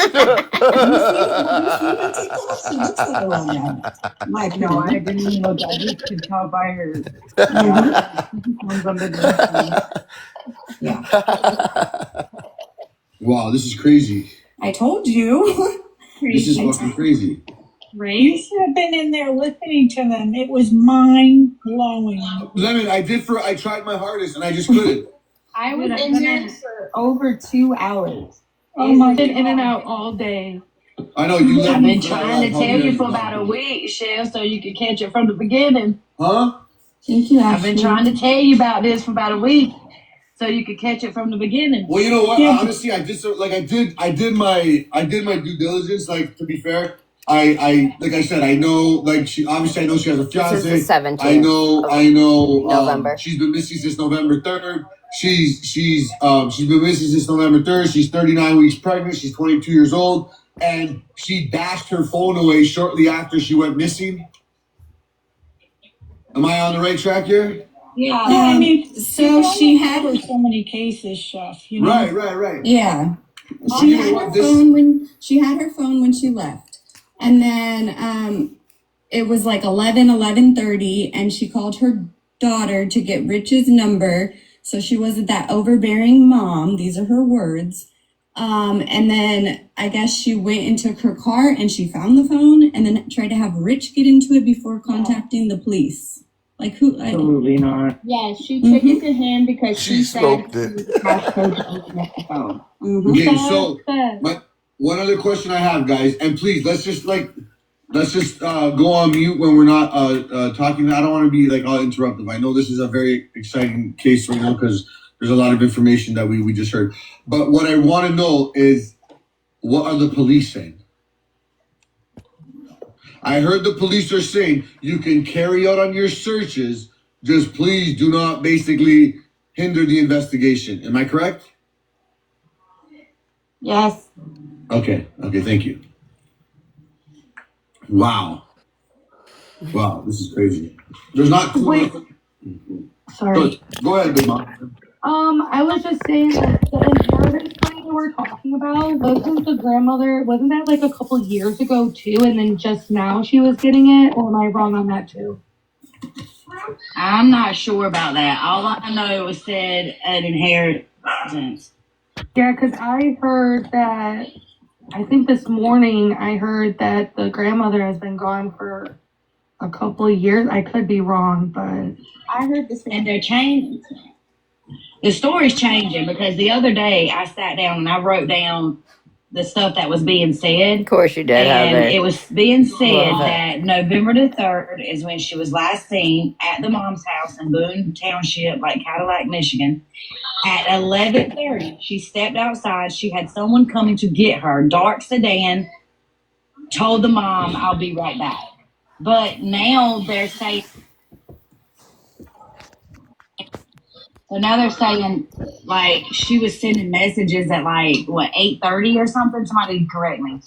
a rug rat. No, I didn't look. I just could tell by her. Yeah. Wow, this is crazy. I told you. This is fucking crazy. Right? You should have been in there listening to them. It was mind blowing. Lemon, I tried my hardest and I just couldn't. I was in there for over 2 hours. Oh my been God. in and out all day. I know you. I've been trying to tell you for about a week, Chef, so you could catch it from the beginning. Huh? Thank you, I've been trying to tell you about this for about a week, so you could catch it from the beginning. Well, you know what? Honestly, I did my due diligence. Like, to be fair, I like I said, I know, like, I know she has a fiance. This is the 17th. I know. November. She's been missing since November 3rd. She's been missing since November 3rd. She's 39 weeks pregnant. She's 22 years old, and she dashed her phone away shortly after she went missing. Am I on the right track here? Yeah, I mean, so she had so many cases, Chef. You know? Right. Yeah. Oh, She you know had what, her this- phone when she left. And then it was like 11:30, and she called her daughter to get Rich's number so she wasn't that overbearing mom. These are her words. And then I guess she went and took her car and she found the phone and then tried to have Rich get into it before contacting the police. Like who? Absolutely not. Yeah, she took it to him because She she said smoked he it. was the passcode to open up the phone. Okay, so one other question I have, guys, and please let's just go on mute when we're not talking. I don't want to be like all interruptive. I know this is a very exciting case right now because there's a lot of information that we just heard. But what I want to know is, what are the police saying? I heard the police are saying you can carry out on your searches, just please do not basically hinder the investigation. Am I correct? Yes. Okay, thank you. Wow, this is crazy. There's not too Wait. much. Sorry. Go ahead, Big Mom. I was just saying that the inheritance plan that we're talking about wasn't that like a couple years ago too, and then just now she was getting it, or am I wrong on that too? I'm not sure about that. All I know it was said an inheritance. Yeah, because I heard that. I think this morning I heard that the grandmother has been gone for a couple of years. I could be wrong, but I heard this, and they're changing. The story's changing because the other day I sat down and I wrote down the stuff that was being said. Of course you did, And Heather. it was being said Love it. that November the 3rd is when she was last seen at the mom's house in Boone Township, like Cadillac, Michigan. At 11:30, she stepped outside. She had someone coming to get her. Dark sedan. Told the mom, "I'll be right back." But now they're saying. So now they're saying, like, she was sending messages at, like, 8:30 or something? Somebody correct me.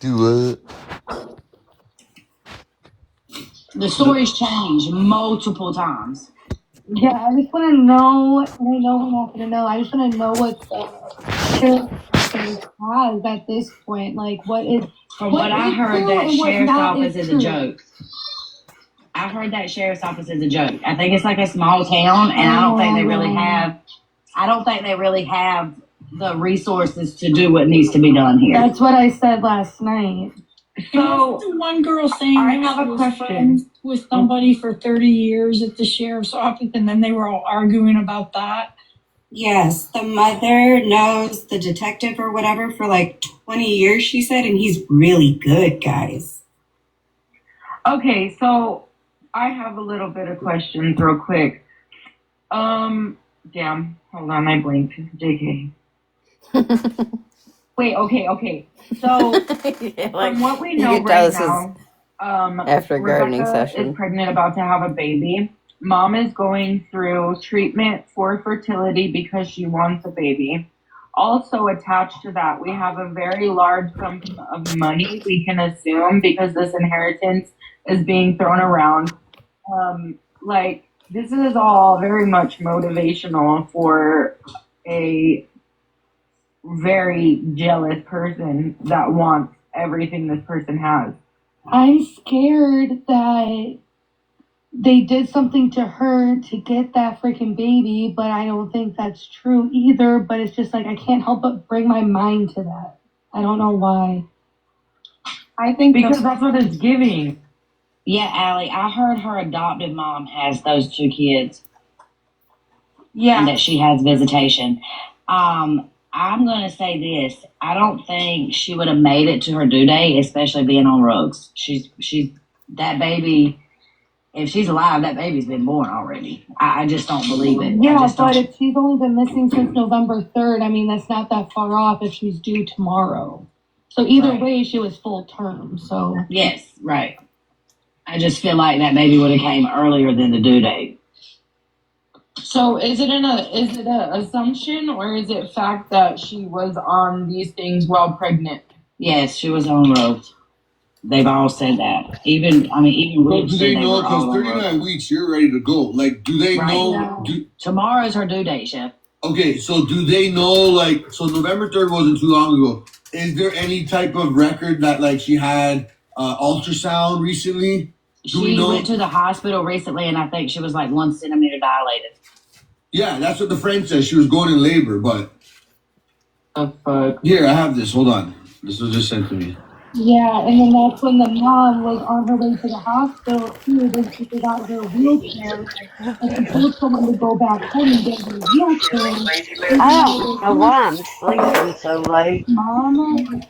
Do it. The story's changed multiple times. yeah, I just want to know, and I know we're not going to know. I just want to know what the sheriff has at this point. Like, what is? From what I heard, that sheriff's office is a true. joke. I heard that sheriff's office is a joke. I think it's like a small town, and I don't think they really have. I don't think they really have the resources to do what needs to be done here. That's what I said last night. So the one girl saying I that have she a was question. friends with somebody for 30 years at the sheriff's office, and then they were all arguing about that. Yes, the mother knows the detective or whatever for like 20 years, she said, and he's really good, guys. Okay, so I have a little bit of questions real quick. Damn, hold on, I blinked. JK. Wait, okay. So from what we know right now, after a gardening Rebecca session. is pregnant, about to have a baby. Mom is going through treatment for fertility because she wants a baby. Also attached to that, we have a very large sum of money, we can assume, because this inheritance is being thrown around. Like, this is all very much motivational for a very jealous person that wants everything this person has. I'm scared that they did something to her to get that freaking baby, but I don't think that's true either. But it's just like I can't help but bring my mind to that. I don't know why. I think because that's what it's giving. Yeah, Allie, I heard her adopted mom has those 2 kids. Yeah. And that she has visitation. I'm going to say this. I don't think she would have made it to her due date, especially being on drugs. She's that baby. If she's alive, that baby's been born already. I just don't believe it. Yeah, but if she's only been missing since November 3rd, I mean, that's not that far off if she's due tomorrow. So either way, she was full term. So yes, right. I just feel like that baby would have came earlier than the due date. So is it an assumption, or is it fact that she was on these things while pregnant? Yes, she was on drugs. They've all said that. Even Well, Rich do said they they know? were Because all over. 39 weeks, you're ready to go. Like, do they Right. know? No. Tomorrow's her due date, Chef. Okay, so do they know? Like, so November 3rd wasn't too long ago. Is there any type of record that like she had ultrasound recently? She went to the hospital recently, and I think she was like 1 centimeter dilated. Yeah, that's what the friend says. She was going in labor, but here I have this. Hold on, this was just sent to me. Yeah, and then that's when the mom was on her way to the hospital too. Then she forgot her wheelchair, and she told someone to go back home and get her wheelchair. I don't know why I'm sleeping so late. Mama,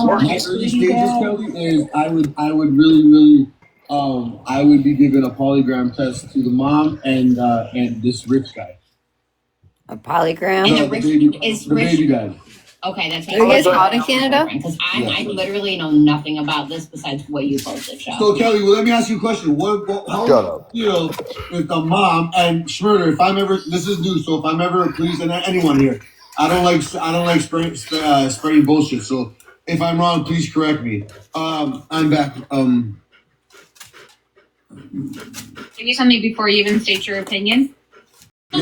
My early stages, Kelly, is I would really, I would be giving a polygram test to the mom and this rich guy. A polygram? And No, the rich is the rich. baby dad. Okay, that's Are you guys called in Canada? Because I Yeah. literally know nothing about this besides what you posted, Chef. So Kelly, well, let me ask you a question. How Shut do up. you feel with the mom and Schmurder? If I'm ever, this is new, so if I'm ever, please, and anyone here, I don't like spreading bullshit. So if I'm wrong, please correct me. I'm back. Can you tell me before you even state your opinion? We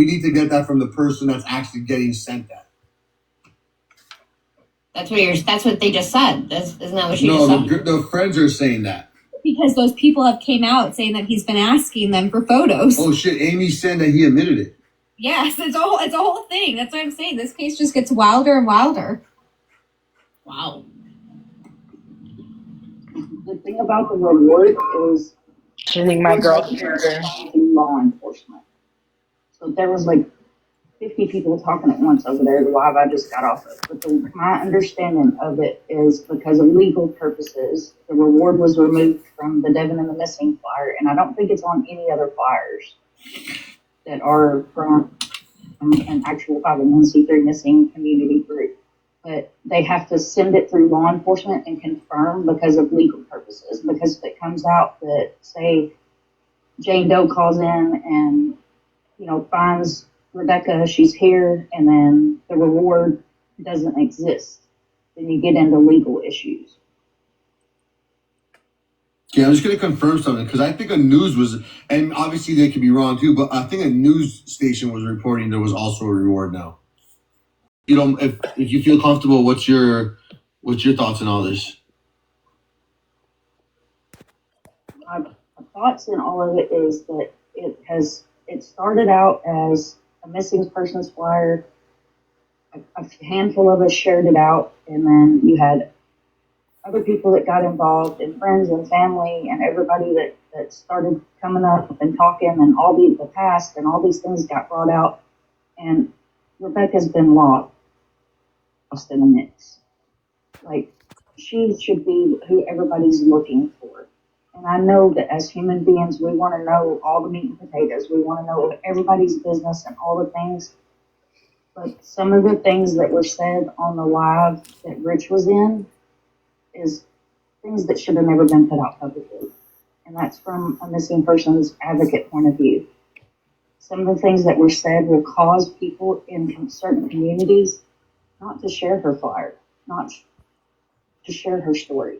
need to get that from the person that's actually getting sent that. That's what they just said. Isn't that what she just No, said? the friends are saying that. Because those people have came out saying that he's been asking them for photos. Oh shit! Amy said that he admitted it. Yes, it's a whole thing. That's what I'm saying. This case just gets wilder and wilder. Wow. The thing about the reward is Sending my girl law enforcement. So there was like 50 people talking at once over there, the live I just got off of. But my understanding of it is because of legal purposes, the reward was removed from the Devin and the Missing flyer, and I don't think it's on any other flyers that are from an actual 501c3 missing community group. But they have to send it through law enforcement and confirm because of legal purposes. Because if it comes out that, say, Jane Doe calls in and, finds Rebecca, she's here, and then the reward doesn't exist, then you get into legal issues. Yeah, I'm just gonna confirm something because I think a news was, and obviously they could be wrong too, but I think a news station was reporting there was also a reward now. If you feel comfortable, what's your thoughts on all this? My thoughts in all of it is that it started out as a missing persons flyer. A handful of us shared it out, and then you had other people that got involved, and friends and family and everybody that started coming up and talking, and all the past and all these things got brought out, and Rebecca's been lost in the mix. Like, she should be who everybody's looking for. And I know that as human beings, we want to know all the meat and potatoes. We want to know everybody's business and all the things. But some of the things that were said on the live that Rich was in is things that should have never been put out publicly. And that's from a missing persons advocate point of view. Some of the things that were said will cause people in certain communities not to share her flyer, not to share her story.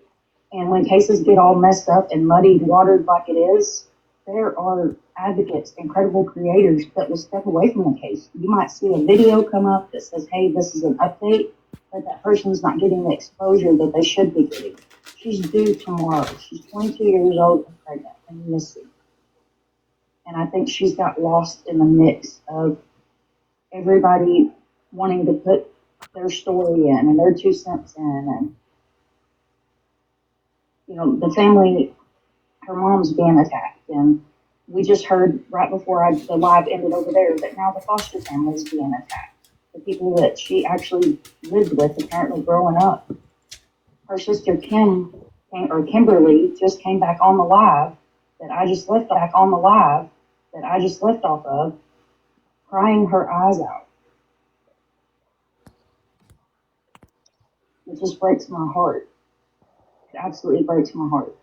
And when cases get all messed up and muddied, watered like it is, there are advocates, incredible creators that will step away from the case. You might see a video come up that says, hey, this is an update, but that person's not getting the exposure that they should be getting. She's due tomorrow. She's 22 years old and pregnant and missing. And I think she's got lost in the mix of everybody wanting to put their story in and their 2 cents in. And, the family, her mom's being attacked. And we just heard right before the live ended over there that now the foster family is being attacked. The people that she actually lived with apparently growing up. Her sister Kimberly just came back on the live that I just left off of, crying her eyes out. It just breaks my heart. It absolutely breaks my heart.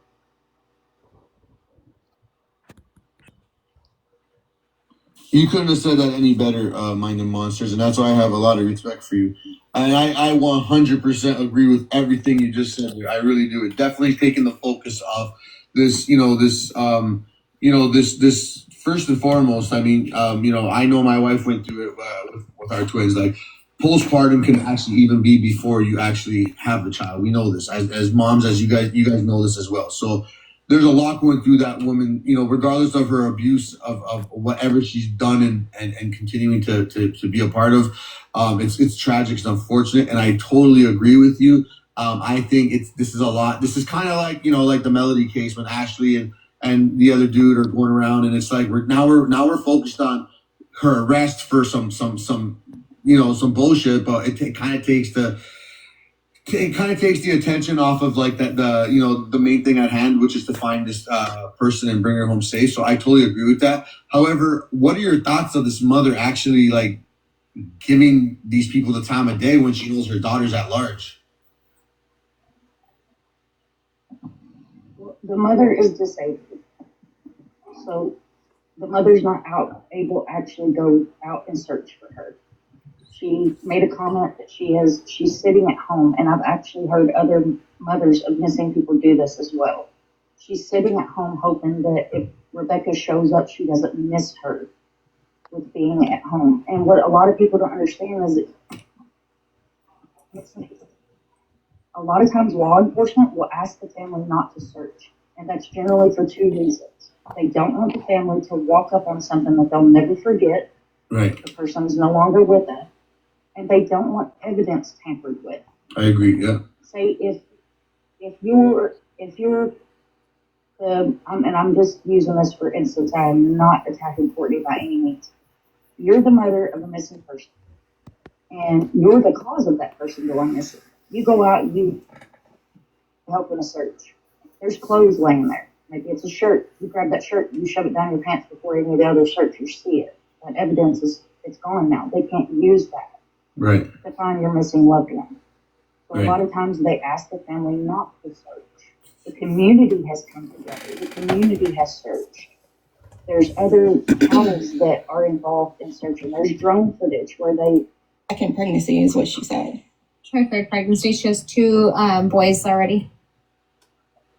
You couldn't have said that any better, Minding Monsters, and that's why I have a lot of respect for you. And I 100% agree with everything you just said. I really do. It definitely taking the focus off this, this first and foremost. I mean, I know my wife went through it with our twins. Like, postpartum can actually even be before you actually have the child. We know this as moms, as you guys know this as well. So there's a lot going through that woman, regardless of her abuse of whatever she's done and continuing to be a part of. It's tragic, it's unfortunate, and I totally agree with you. I think this is a lot. This is kind of like, like the Melody case when Ashley and the other dude are going around, and it's like we're focused on her arrest for some bullshit, but it kind of takes the attention off of like the main thing at hand, which is to find this person and bring her home safe. So I totally agree with that. However, what are your thoughts of this mother actually like giving these people the time of day when she knows her daughter's at large? The mother is disabled, so the mother's not able to actually go out and search for her. She made a comment that she's sitting at home, and I've actually heard other mothers of missing people do this as well. She's sitting at home hoping that if Rebecca shows up, she doesn't miss her with being at home. And what a lot of people don't understand is that a lot of times law enforcement will ask the family not to search, and that's generally for two reasons. They don't want the family to walk up on something that they'll never forget. Right. The person is no longer with them. And they don't want evidence tampered with. I agree. Yeah. Say if you're and I'm just using this for instance, I am not attacking Courtney by any means. You're the mother of a missing person, and you're the cause of that person going missing. You go out, you help in a search. There's clothes laying there. Maybe it's a shirt. You grab that shirt, you shove it down your pants before any of the other searchers see it. That evidence it's gone now. They can't use that. Right. To find your missing loved one. So Right. A lot of times they ask the family not to search. The community has come together. The community has searched. There's other counties that are involved in searching. There's drone footage where they... Second pregnancy is what she said. Her third pregnancy, she has two boys already.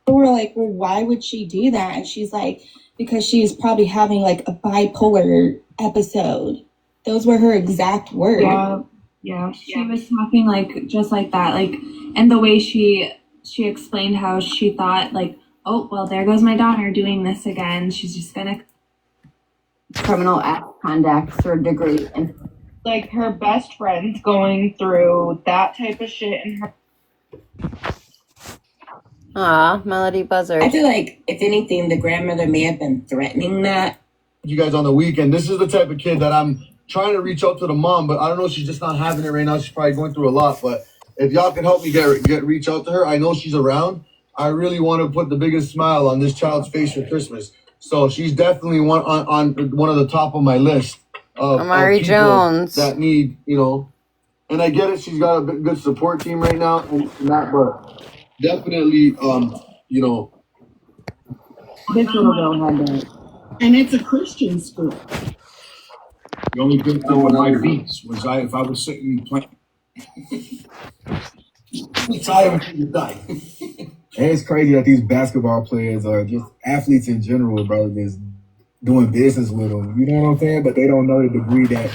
We're like, well, why would she do that? And she's like, because she's probably having like a bipolar episode. Those were her exact words. Yeah, she was talking like just like that, like, and the way she explained how she thought like, oh well, there goes my daughter doing this again. She's just gonna Criminal act conduct third degree. And Like her best friend's going through that type of shit, and her Melody Buzzard. I feel like, if anything, the grandmother may have been threatening that. You guys on the weekend. This is the type of kid that I'm trying to reach out to the mom, but I don't know. She's just not having it right now. She's probably going through a lot. But if y'all can help me reach out to her, I know she's around. I really want to put the biggest smile on this child's face for Christmas. So she's definitely on one of the top of my list of Amari people Jones that need, and I get it. She's got a good support team right now, and that, but definitely, This little girl had that. And it's a Christian school. The only good thing with my beats was if I was sitting playing. And it's crazy that these basketball players are just athletes in general, bro, just doing business with them. You know what I'm saying? But they don't know the degree that.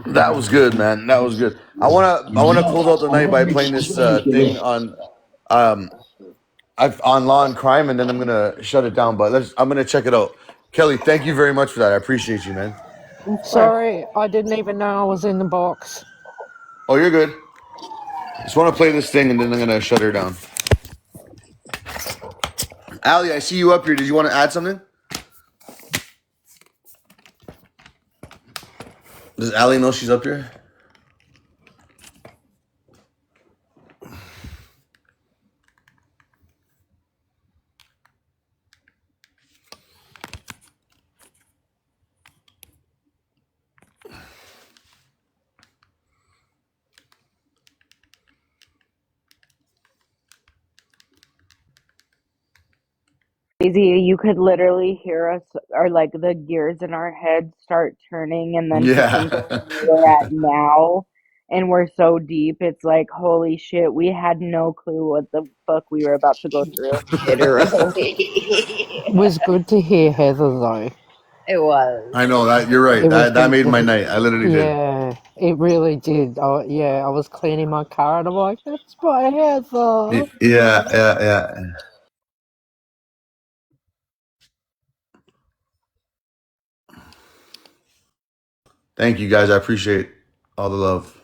That was good, man. That was good. I wanna close out the night by playing this thing on on Law and Crime, and then I'm gonna shut it down. But I'm gonna check it out. Kelly, thank you very much for that. I appreciate you, man. Sorry, I didn't even know I was in the box. Oh, you're good. Just want to play this thing, and then I'm gonna shut her down. Allie, I see you up here. Did you want to add something? Does Allie know she's up here? crazy. You could literally hear us, or like the gears in our heads start turning, and then to think of Yeah. where we're at now, and we're so deep. It's like, holy shit, we had no clue what the fuck we were about to go through. Literally. It was good to hear Heather though. It was. I know that you're right. It was That good made my to, night. I literally did. yeah, it really did. I was cleaning my car and I'm like, that's my Heather. Yeah. Thank you guys. I appreciate all the love.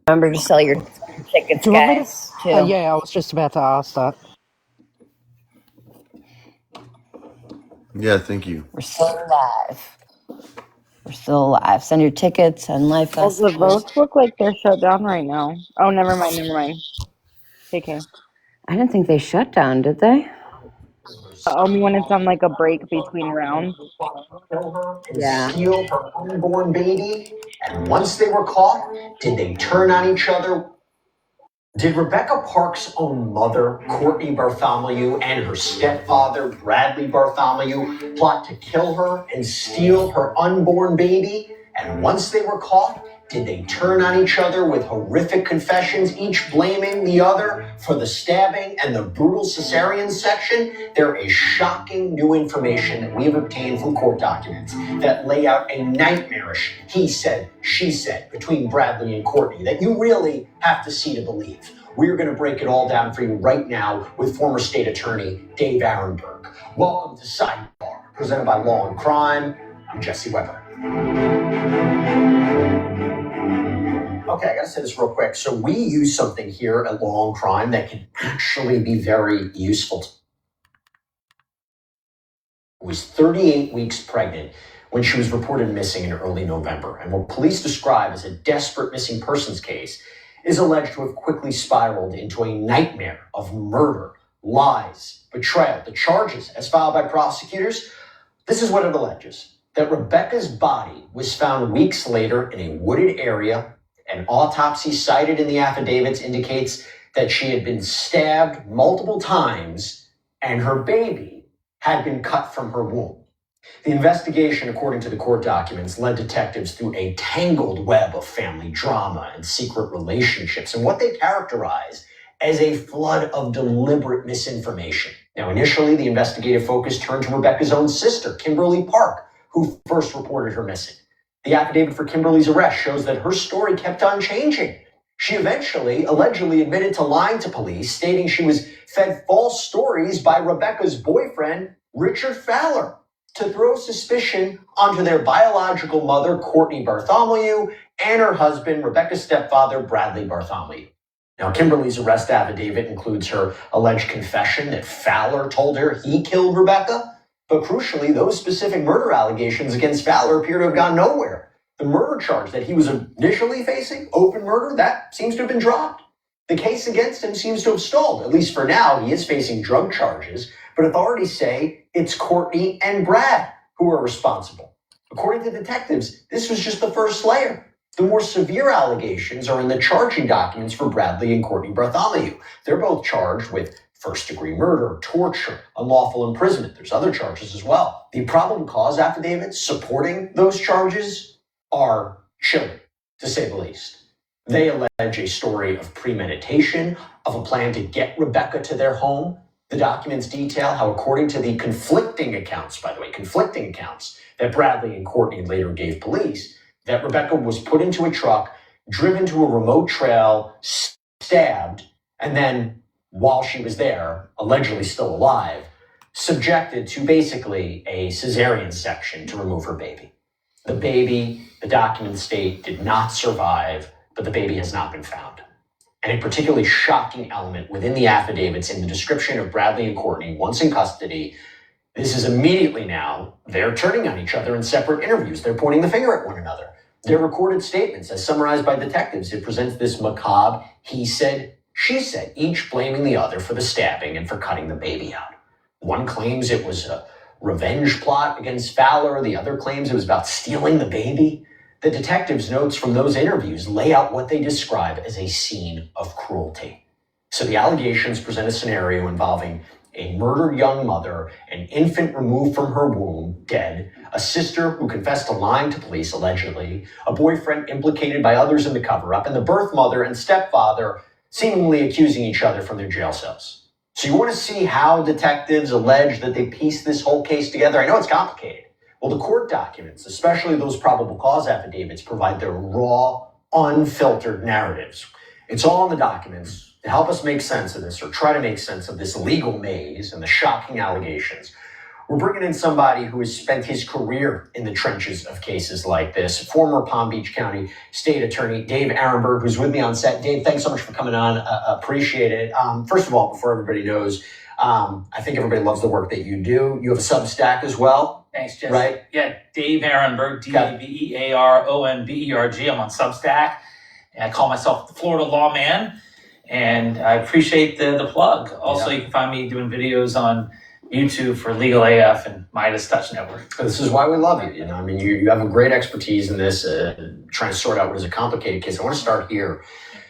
Remember to sell your tickets, Do you want me to? guys, too. Yeah, I was just about to ask that. Yeah, thank you. We're still alive. We're still alive. Send your tickets and Life Well, the Festival. votes look like they're shut down right now. Oh, never mind. KK. I didn't think they shut down, did they? Only when it's on like a break between rounds. And Yeah. steal her unborn baby. And once they were caught, did they turn on each other? Did Rebecca Park's own mother, Courtney Bartholomew, and her stepfather, Bradley Bartholomew, plot to kill her and steal her unborn baby? And once they were caught, did they turn on each other with horrific confessions, each blaming the other for the stabbing and the brutal cesarean section? There is shocking new information that we have obtained from court documents that lay out a nightmarish he said, she said between Bradley and Courtney that you really have to see to believe. We're going to break it all down for you right now with former state attorney Dave Arenberg. Welcome to Sidebar, presented by Law and Crime. I'm Jesse Weber. Okay, I gotta say this real quick. So we use something here at Law and Crime that can actually be very useful. Was 38 weeks pregnant when she was reported missing in early November. And what police describe as a desperate missing persons case is alleged to have quickly spiraled into a nightmare of murder, lies, betrayal. The charges, as filed by prosecutors, this is what it alleges: that Rebecca's body was found weeks later in a wooded area. An autopsy cited in the affidavits indicates that she had been stabbed multiple times and her baby had been cut from her womb. The investigation, according to the court documents, led detectives through a tangled web of family drama and secret relationships and what they characterize as a flood of deliberate misinformation. Now, initially, the investigative focus turned to Rebecca's own sister, Kimberly Park, who first reported her missing. The affidavit for Kimberly's arrest shows that her story kept on changing. She eventually allegedly admitted to lying to police, stating she was fed false stories by Rebecca's boyfriend, Richard Fowler, to throw suspicion onto their biological mother, Courtney Bartholomew, and her husband, Rebecca's stepfather, Bradley Bartholomew. Now, Kimberly's arrest affidavit includes her alleged confession that Fowler told her he killed Rebecca. But crucially, those specific murder allegations against Fowler appear to have gone nowhere. The murder charge that he was initially facing, open murder, that seems to have been dropped. The case against him seems to have stalled. At least for now, he is facing drug charges, but authorities say it's Courtney and Brad who are responsible. According to detectives, this was just the first layer. The more severe allegations are in the charging documents for Bradley and Courtney Bartholomew. They're both charged with first-degree murder, torture, unlawful imprisonment. There's other charges as well. The probable cause affidavits supporting those charges are chilling, to say the least. They allege a story of premeditation, of a plan to get Rebecca to their home. The documents detail how, according to the conflicting accounts that Bradley and Courtney later gave police, that Rebecca was put into a truck, driven to a remote trail, stabbed, and then, while she was there, allegedly still alive, subjected to basically a cesarean section to remove her baby. The baby, the documents state, did not survive, but the baby has not been found. And a particularly shocking element within the affidavits in the description of Bradley and Courtney once in custody, this is immediately now, they're turning on each other in separate interviews. They're pointing the finger at one another. Their recorded statements, as summarized by detectives, it presents this macabre he said, she said, each blaming the other for the stabbing and for cutting the baby out. One claims it was revenge plot against Fowler. The other claims it was about stealing the baby. The detectives' notes from those interviews lay out what they describe as a scene of cruelty. So the allegations present a scenario involving a murdered young mother, an infant removed from her womb, dead, a sister who confessed to lying to police, allegedly, a boyfriend implicated by others in the cover-up, and the birth mother and stepfather seemingly accusing each other from their jail cells. So you want to see how detectives allege that they pieced this whole case together? I know it's complicated. Well, the court documents, especially those probable cause affidavits, provide their raw, unfiltered narratives. It's all in the documents to help us make sense of this, or try to make sense of this legal maze and the shocking allegations. We're bringing in somebody who has spent his career in the trenches of cases like this, former Palm Beach County State Attorney Dave Arenberg, who's with me on set. Dave, thanks so much for coming on. Appreciate it. First of all, before everybody knows, I think everybody loves the work that you do. You have a Substack as well. Thanks, Jesse. Right? Yeah, Dave Arenberg, DaveAronberg. I'm on Substack. And I call myself the Florida Lawman. And I appreciate the plug. Also, you can find me doing videos on YouTube for Legal AF and Midas Touch Network. This is why we love you. You know, I mean, you have a great expertise in this, trying to sort out what is a complicated case. I want to start here.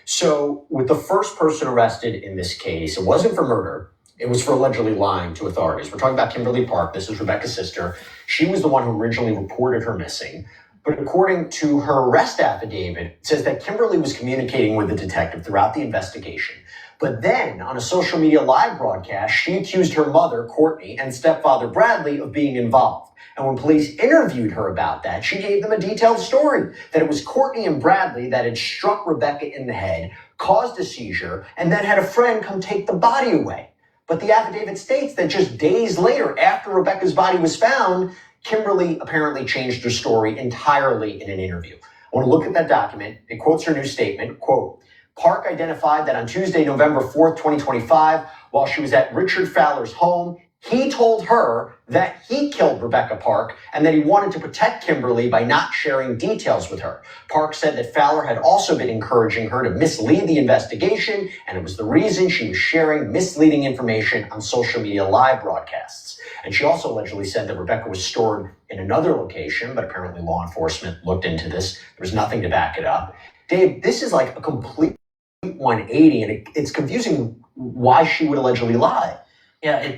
So with the first person arrested in this case, it wasn't for murder. It was for allegedly lying to authorities. We're talking about Kimberly Park. This is Rebecca's sister. She was the one who originally reported her missing. But according to her arrest affidavit, it says that Kimberly was communicating with the detective throughout the investigation. But then, on a social media live broadcast, she accused her mother, Courtney, and stepfather, Bradley, of being involved. And when police interviewed her about that, she gave them a detailed story that it was Courtney and Bradley that had struck Rebecca in the head, caused a seizure, and then had a friend come take the body away. But the affidavit states that just days later, after Rebecca's body was found, Kimberly apparently changed her story entirely in an interview. I want to look at that document. It quotes her new statement, quote, Park identified that on Tuesday, November 4th, 2025, while she was at Richard Fowler's home, he told her that he killed Rebecca Park and that he wanted to protect Kimberly by not sharing details with her. Park said that Fowler had also been encouraging her to mislead the investigation, and it was the reason she was sharing misleading information on social media live broadcasts. And she also allegedly said that Rebecca was stored in another location, but apparently law enforcement looked into this. There was nothing to back it up. Dave, this is like a complete 180, and it's confusing why she would allegedly lie. Yeah,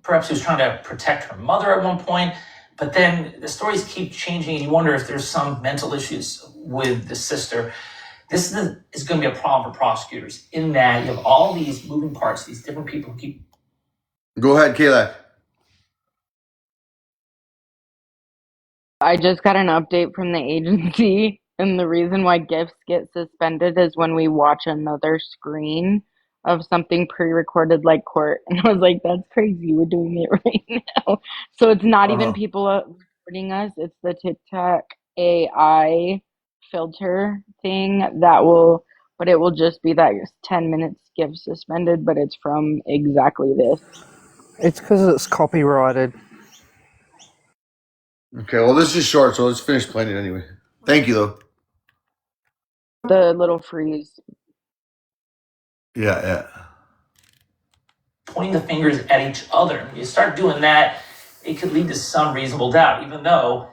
perhaps he was trying to protect her mother at one point, but then the stories keep changing and you wonder if there's some mental issues with the sister. This is going to be a problem for prosecutors in that you have all these moving parts, these different people who keep... Go ahead, Kayla. I just got an update from the agency, and the reason why gifts get suspended is when we watch another screen of something pre-recorded like court. And I was like, that's crazy. We're doing it right now. So it's not even people recording us. It's the TikTok AI filter thing but it will just be that 10 minutes gift suspended, but it's from exactly this. It's because it's copyrighted. Okay, well, this is short, so let's finish playing it anyway. Thank you, though. The little freeze. Yeah. pointing the fingers at each other. You start doing that, it could lead to some reasonable doubt, even though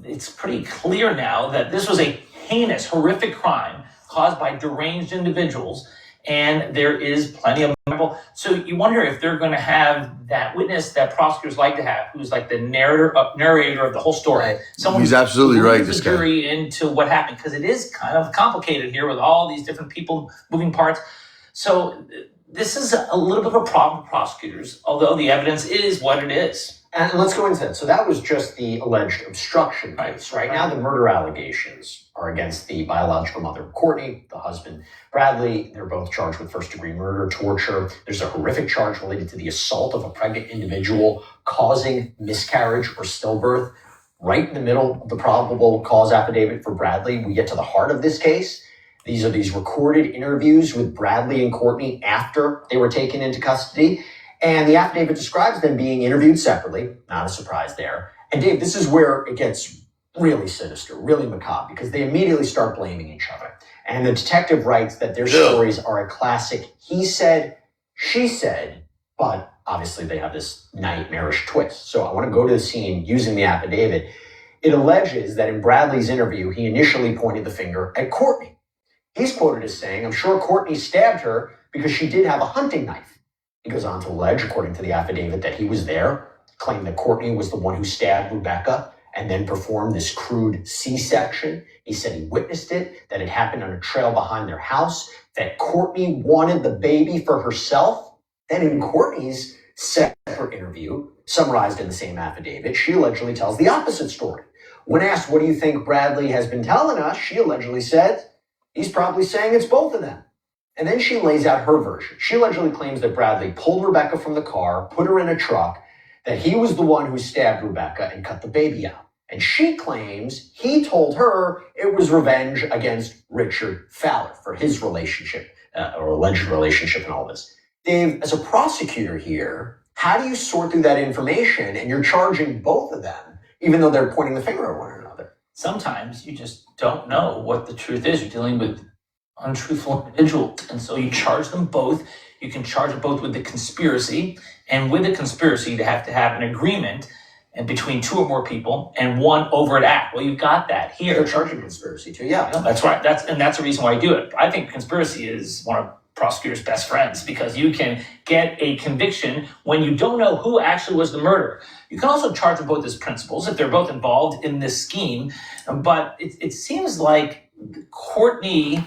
it's pretty clear now that this was a heinous, horrific crime caused by deranged individuals, and there is plenty of people. So you wonder if they're going to have that witness that prosecutors like to have, who's like the narrator of the whole story. Someone He's absolutely right, this this guy. jury into what happened, because it is kind of complicated here with all these different people, moving parts. So this is a little bit of a problem for prosecutors, although the evidence is what it is. And let's go into that. So that was just the alleged obstruction case. Right now, the murder allegations are against the biological mother of Courtney, the husband, Bradley. They're both charged with first-degree murder, torture. There's a horrific charge related to the assault of a pregnant individual causing miscarriage or stillbirth. Right in the middle of the probable cause affidavit for Bradley, we get to the heart of this case. These are these recorded interviews with Bradley and Courtney after they were taken into custody. And the affidavit describes them being interviewed separately. Not a surprise there. And Dave, this is where it gets really sinister, really macabre, because they immediately start blaming each other. And the detective writes that their stories are a classic he said, she said, but obviously they have this nightmarish twist. So I want to go to the scene using the affidavit. It alleges that in Bradley's interview, he initially pointed the finger at Courtney. He's quoted as saying, "I'm sure Courtney stabbed her because she did have a hunting knife." He goes on to allege, according to the affidavit, that he was there, claimed that Courtney was the one who stabbed Rebecca and then performed this crude C-section. He said he witnessed it, that it happened on a trail behind their house, that Courtney wanted the baby for herself. And in Courtney's separate interview, summarized in the same affidavit, she allegedly tells the opposite story. When asked, "What do you think Bradley has been telling us?" she allegedly said, "He's probably saying it's both of them." And then she lays out her version. She allegedly claims that Bradley pulled Rebecca from the car, put her in a truck, that he was the one who stabbed Rebecca and cut the baby out. And she claims he told her it was revenge against Richard Fowler for his relationship, or alleged relationship and all this. Dave, as a prosecutor here, how do you sort through that information? And you're charging both of them, even though they're pointing the finger at one another. Sometimes you just don't know what the truth is. You're dealing with untruthful individuals. And so you charge them both. You can charge them both with the conspiracy. And with the conspiracy, they have to have an agreement and between two or more people and one overt act. Well, you've got that here. They're charging conspiracy too, yeah. That's right. That's the reason why I do it. I think conspiracy is one of prosecutors' best friends because you can get a conviction when you don't know who actually was the murderer. You can also charge them both as principals if they're both involved in this scheme. But it seems like Courtney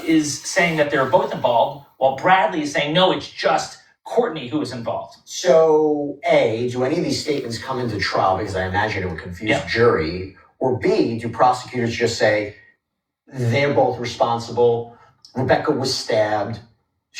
is saying that they're both involved, while Bradley is saying, no, it's just Courtney who is involved. So, A, do any of these statements come into trial? Because I imagine it would confuse jury. Or B, do prosecutors just say, they're both responsible, Rebecca was stabbed,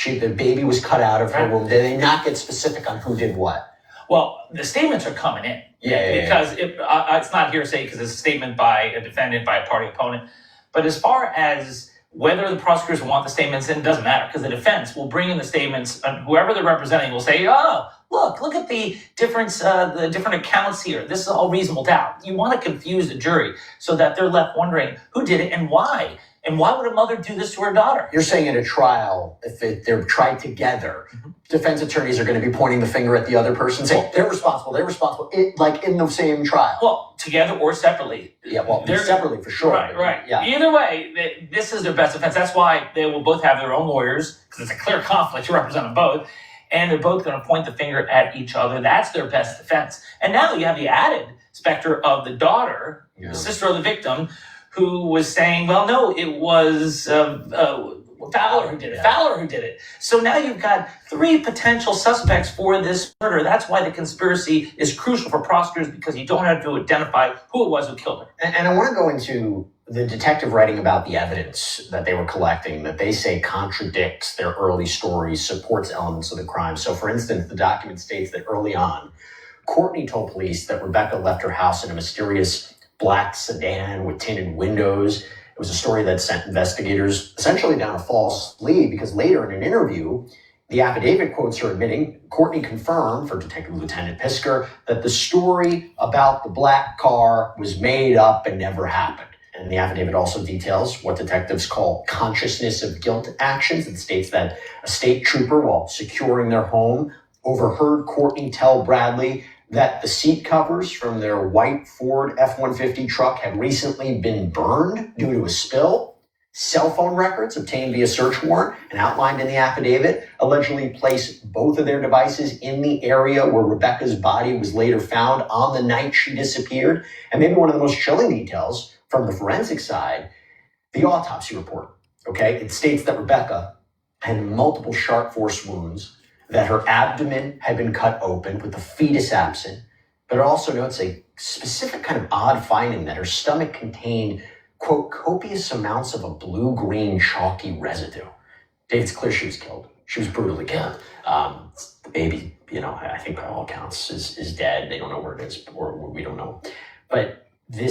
the baby was cut out of her womb? Do they not get specific on who did what? Well, the statements are coming in. Because it's not hearsay because it's a statement by a defendant, by a party opponent. But as far as whether the prosecutors want the statements in, it doesn't matter because the defense will bring in the statements and whoever they're representing will say, oh, look at the difference, the different accounts here. This is all reasonable doubt. You want to confuse the jury so that they're left wondering who did it and why. And why would a mother do this to her daughter? You're saying in a trial, if they're tried together, defense attorneys are going to be pointing the finger at the other person, saying they're responsible, like in the same trial. Well, together or separately. Yeah, well, they're separately for sure. Right. Yeah. Either way, this is their best defense. That's why they will both have their own lawyers, because it's a clear conflict to represent them both. And they're both going to point the finger at each other. That's their best defense. And now you have the added specter of the daughter, the sister of the victim, who was saying, well, no, it was Fowler who did it. Fowler who did it. So now you've got three potential suspects for this murder. That's why the conspiracy is crucial for prosecutors, because you don't have to identify who it was who killed her. And I want to go into the detective writing about the evidence that they were collecting that they say contradicts their early stories, supports elements of the crime. So, for instance, the document states that early on, Courtney told police that Rebecca left her house in a mysterious black sedan with tinted windows. It was a story that sent investigators essentially down a false lead because later in an interview, the affidavit quotes her admitting, Courtney confirmed for Detective Lieutenant Pisker that the story about the black car was made up and never happened. And the affidavit also details what detectives call consciousness of guilt actions. It states that a state trooper, while securing their home, overheard Courtney tell Bradley that the seat covers from their white Ford F-150 truck had recently been burned due to a spill. Cell phone records obtained via search warrant and outlined in the affidavit allegedly placed both of their devices in the area where Rebecca's body was later found on the night she disappeared. And maybe one of the most chilling details from the forensic side, the autopsy report. Okay, it states that Rebecca had multiple sharp force wounds, that her abdomen had been cut open with the fetus absent, but it also notes a specific kind of odd finding that her stomach contained, quote, copious amounts of a blue-green chalky residue. Dave, it's clear she was killed. She was brutally killed. The baby, I think by all accounts is dead. They don't know where it is, or we don't know. But the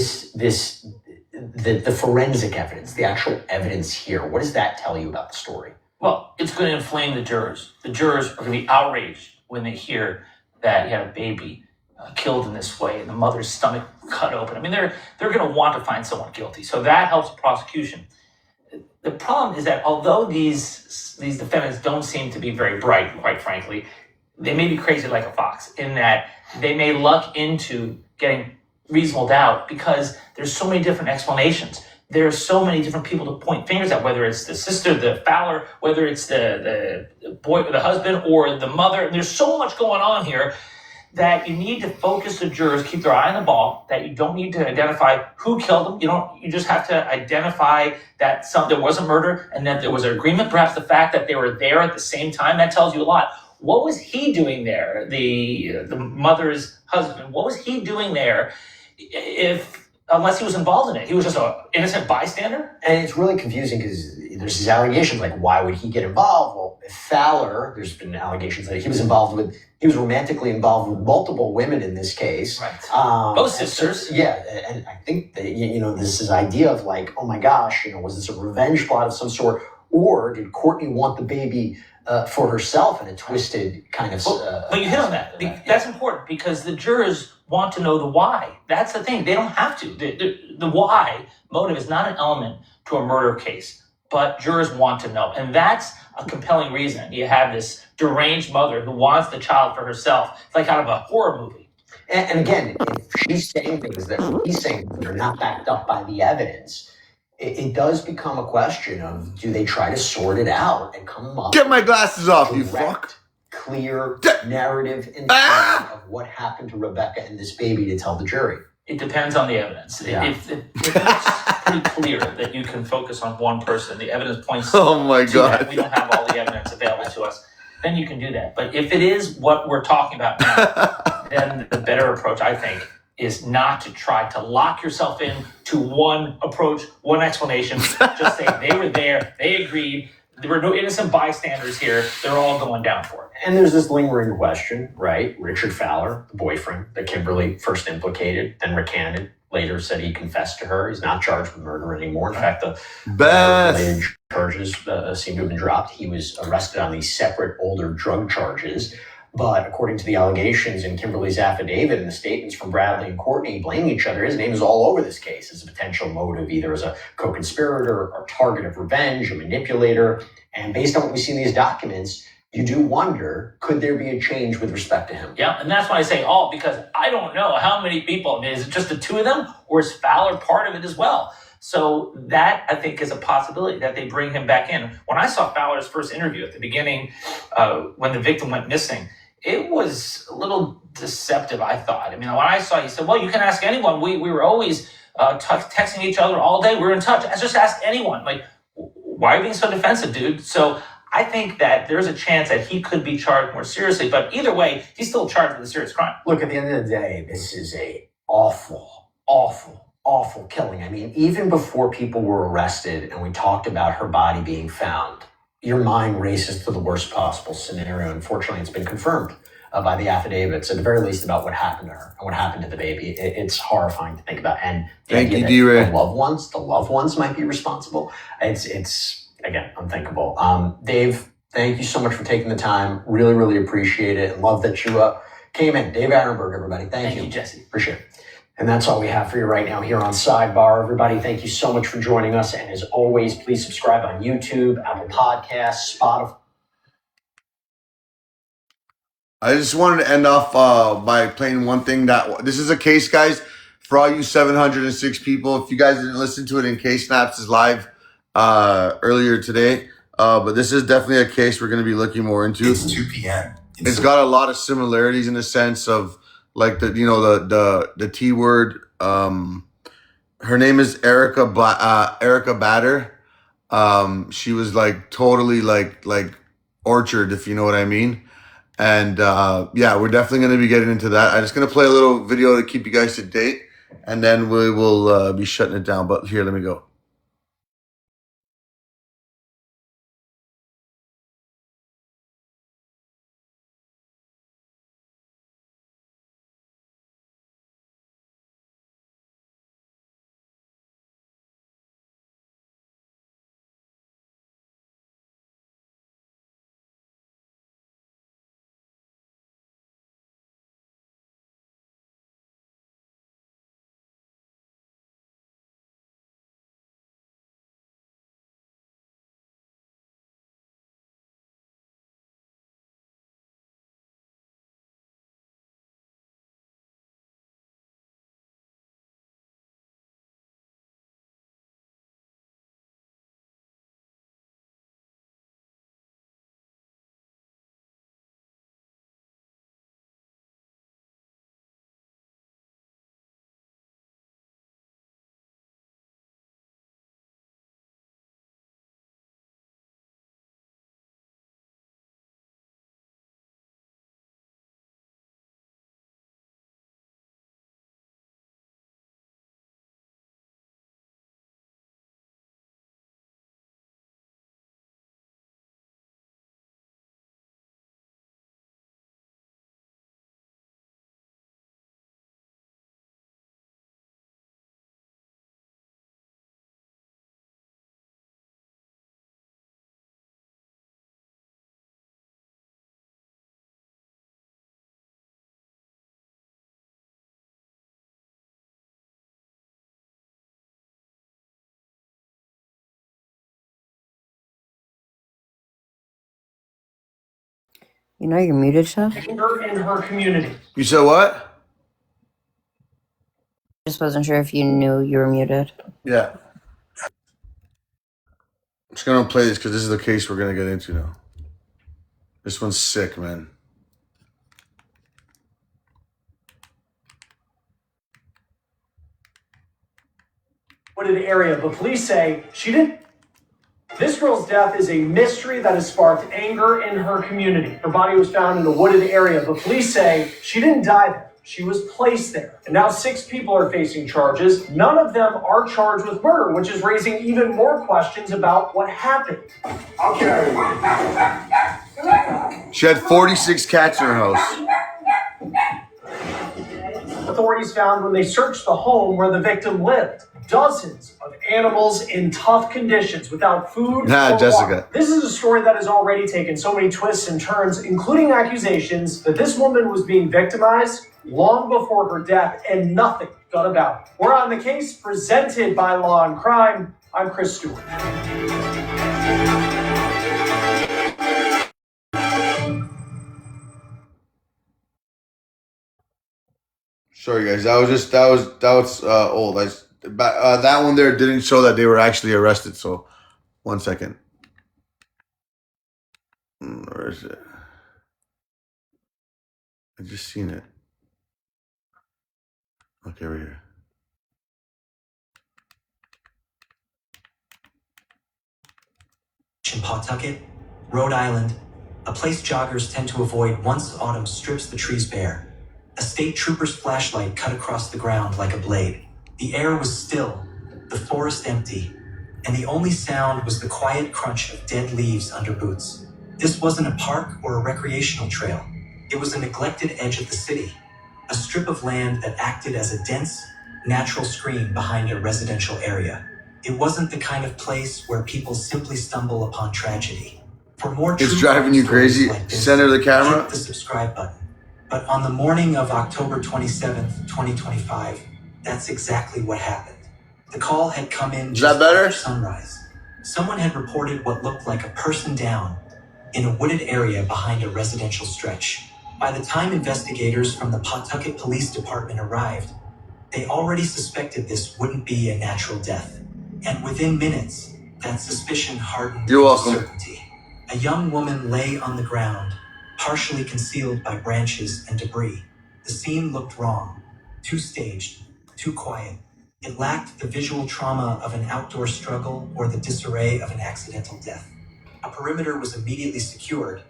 forensic evidence, the actual evidence here, what does that tell you about the story? Well, it's going to inflame the jurors. The jurors are going to be outraged when they hear that you have a baby killed in this way and the mother's stomach cut open. I mean, they're going to want to find someone guilty. So that helps the prosecution. The problem is that although these defendants don't seem to be very bright, quite frankly, they may be crazy like a fox in that they may luck into getting reasonable doubt because there's so many different explanations. There's so many different people to point fingers at, whether it's the sister, the Fowler, whether it's the boy, the husband, or the mother. There's so much going on here that you need to focus the jurors, keep their eye on the ball, that you don't need to identify who killed them. You just have to identify that there was a murder and that there was an agreement. Perhaps the fact that they were there at the same time, that tells you a lot. What was he doing there? The mother's husband, what was he doing there unless he was involved in it? He was just an innocent bystander? And it's really confusing because there's these allegations like, why would he get involved? Well, Fowler, there's been allegations that he was romantically involved with multiple women in this case. Right. Both sisters. So, yeah, and I think that, this is idea of like, oh my gosh, was this a revenge plot of some sort? Or did Courtney want the baby for herself in a twisted kind of... But you hit on that. That's important because the jurors want to know the why. That's the thing. They don't have to. The why motive is not an element to a murder case, but jurors want to know. And that's a compelling reason. You have this deranged mother who wants the child for herself. It's like out of a horror movie. And again, if she's saying things that he's saying that are not backed up by the evidence, it does become a question of, do they try to sort it out and come up... Get my glasses off, you fuck! Clear narrative of what happened to Rebecca and this baby to tell the jury? It depends on the evidence. Yeah. If it's pretty clear that you can focus on one person, the evidence points Oh my to God. that. We don't have all the evidence available to us. Then you can do that. But if it is what we're talking about now, then the better approach, I think, is not to try to lock yourself in to one approach, one explanation. Just say they were there, they agreed, there were no innocent bystanders here, they're all going down for it. And there's this lingering question, right? Richard Fowler, the boyfriend that Kimberly first implicated, then recanted, later said he confessed to her. He's not charged with murder anymore. In fact, the related charges seem to have been dropped. He was arrested on these separate older drug charges. But according to the allegations in Kimberly's affidavit and the statements from Bradley and Courtney blaming each other, his name is all over this case as a potential motive, either as a co-conspirator or target of revenge, a manipulator. And based on what we see in these documents, you do wonder, could there be a change with respect to him? Yeah, and that's why I say all, because I don't know how many people. I mean, is it just the two of them, or is Fowler part of it as well? So that, I think, is a possibility that they bring him back in. When I saw Fowler's first interview at the beginning, when the victim went missing, it was a little deceptive, I thought. I mean, when I saw, he said, well, you can ask anyone. We were always texting each other all day. We were in touch. I just asked anyone. Like, why are you being so defensive, dude? So I think that there's a chance that he could be charged more seriously. But either way, he's still charged with a serious crime. Look, at the end of the day, this is a awful killing. I mean, even before people were arrested and we talked about her body being found, your mind races to the worst possible scenario. Unfortunately, it's been confirmed by the affidavits, at the very least, about what happened to her and what happened to the baby. It's horrifying to think about. And the Thank idea you, that D-Ray. the loved ones might be responsible. It's again, unthinkable. Dave, thank you so much for taking the time. Really, really appreciate it. And love that you came in. Dave Arenberg, everybody. Thank you, Jesse. Appreciate it. And that's all we have for you right now here on Sidebar. Everybody, thank you so much for joining us. And as always, please subscribe on YouTube, Apple Podcasts, Spotify. I just wanted to end off by playing one thing. That this is a case, guys, for all you 706 people. If you guys didn't listen to it in Case Snaps is live earlier today, but this is definitely a case we're going to be looking more into. It's 2 p.m. It's got a lot of similarities in the sense of like the T word. Her name is Erica Bader. She was like totally like Orchard, if you know what I mean. And yeah, we're definitely going to be getting into that. I'm just going to play a little video to keep you guys to date, and then we will be shutting it down. But here, let me go. You know you're muted, Chef? Anger in her community. You said what? Just wasn't sure if you knew you were muted. Yeah. I'm just gonna play this because this is the case we're gonna get into now. This one's sick, man. Wooded area, but police say she didn't. This girl's death is a mystery that has sparked anger in her community. Her body was found in a wooded area, but police say she didn't die there. She was placed there. And now 6 people are facing charges. None of them are charged with murder, which is raising even more questions about what happened. Okay. She had 46 cats in her house. Authorities found when they searched the home where the victim lived. Dozens of animals in tough conditions without food or Jessica. water. This is a story that has already taken so many twists and turns, including accusations that this woman was being victimized long before her death and nothing done about it. We're on the case presented by Law and Crime. I'm Chris Stewart. Sorry, guys. That was old. That one there didn't show that they were actually arrested. So, 1 second. Where is it? I just seen it. Okay, right here. In Pawtucket, Rhode Island, a place joggers tend to avoid once autumn strips the trees bare. A state trooper's flashlight cut across the ground like a blade. The air was still, the forest empty, and the only sound was the quiet crunch of dead leaves under boots. This wasn't a park or a recreational trail. It was a neglected edge of the city, a strip of land that acted as a dense, natural screen behind a residential area. It wasn't the kind of place where people simply stumble upon tragedy. For more It's true driving you stories crazy. like this, Center the camera. hit the subscribe button. But on the morning of October 27th, 2025, that's exactly what happened. The call had come in just after sunrise. Someone had reported what looked like a person down in a wooded area behind a residential stretch. By the time investigators from the Pawtucket Police Department arrived, they already suspected this wouldn't be a natural death. And within minutes, that suspicion hardened into certainty. A young woman lay on the ground, partially concealed by branches and debris. The scene looked wrong, too staged, too quiet. It lacked the visual trauma of an outdoor struggle or the disarray of an accidental death. A perimeter was immediately secured,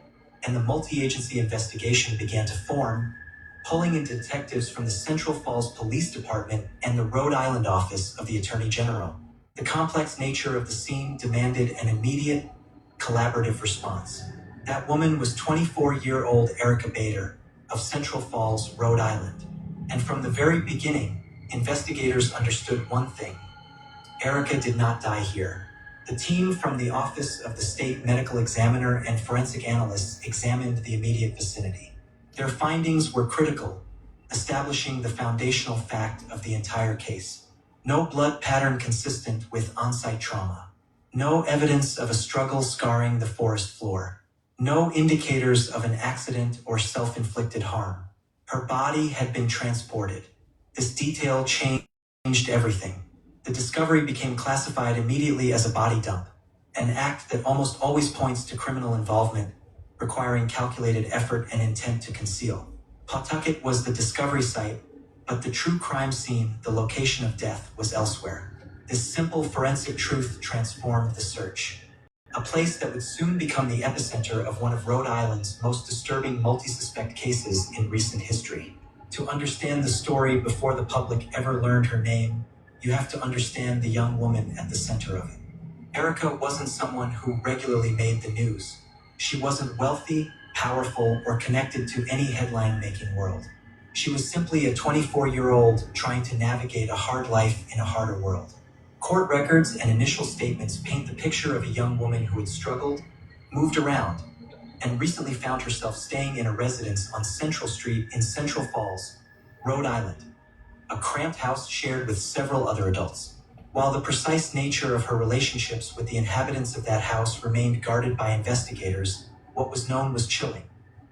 and the multi-agency investigation began to form, pulling in detectives from the Central Falls Police Department and the Rhode Island office of the Attorney General. The complex nature of the scene demanded an immediate, collaborative response. That woman was 24-year-old Erica Bader of Central Falls, Rhode Island. And from the very beginning, investigators understood one thing. Erica did not die here. The team from the Office of the State Medical Examiner and forensic analysts examined the immediate vicinity. Their findings were critical, establishing the foundational fact of the entire case. No blood pattern consistent with on-site trauma. No evidence of a struggle scarring the forest floor. No indicators of an accident or self-inflicted harm. Her body had been transported. This detail changed everything. The discovery became classified immediately as a body dump, an act that almost always points to criminal involvement, requiring calculated effort and intent to conceal. Pawtucket was the discovery site, but the true crime scene, the location of death, was elsewhere. This simple forensic truth transformed the search. A place that would soon become the epicenter of one of Rhode Island's most disturbing multi-suspect cases in recent history. To understand the story before the public ever learned her name, you have to understand the young woman at the center of it. Erica wasn't someone who regularly made the news. She wasn't wealthy, powerful, or connected to any headline-making world. She was simply a 24-year-old trying to navigate a hard life in a harder world. Court records and initial statements paint the picture of a young woman who had struggled, moved around, and recently found herself staying in a residence on Central Street in Central Falls, Rhode Island, a cramped house shared with several other adults. While the precise nature of her relationships with the inhabitants of that house remained guarded by investigators, what was known was chilling.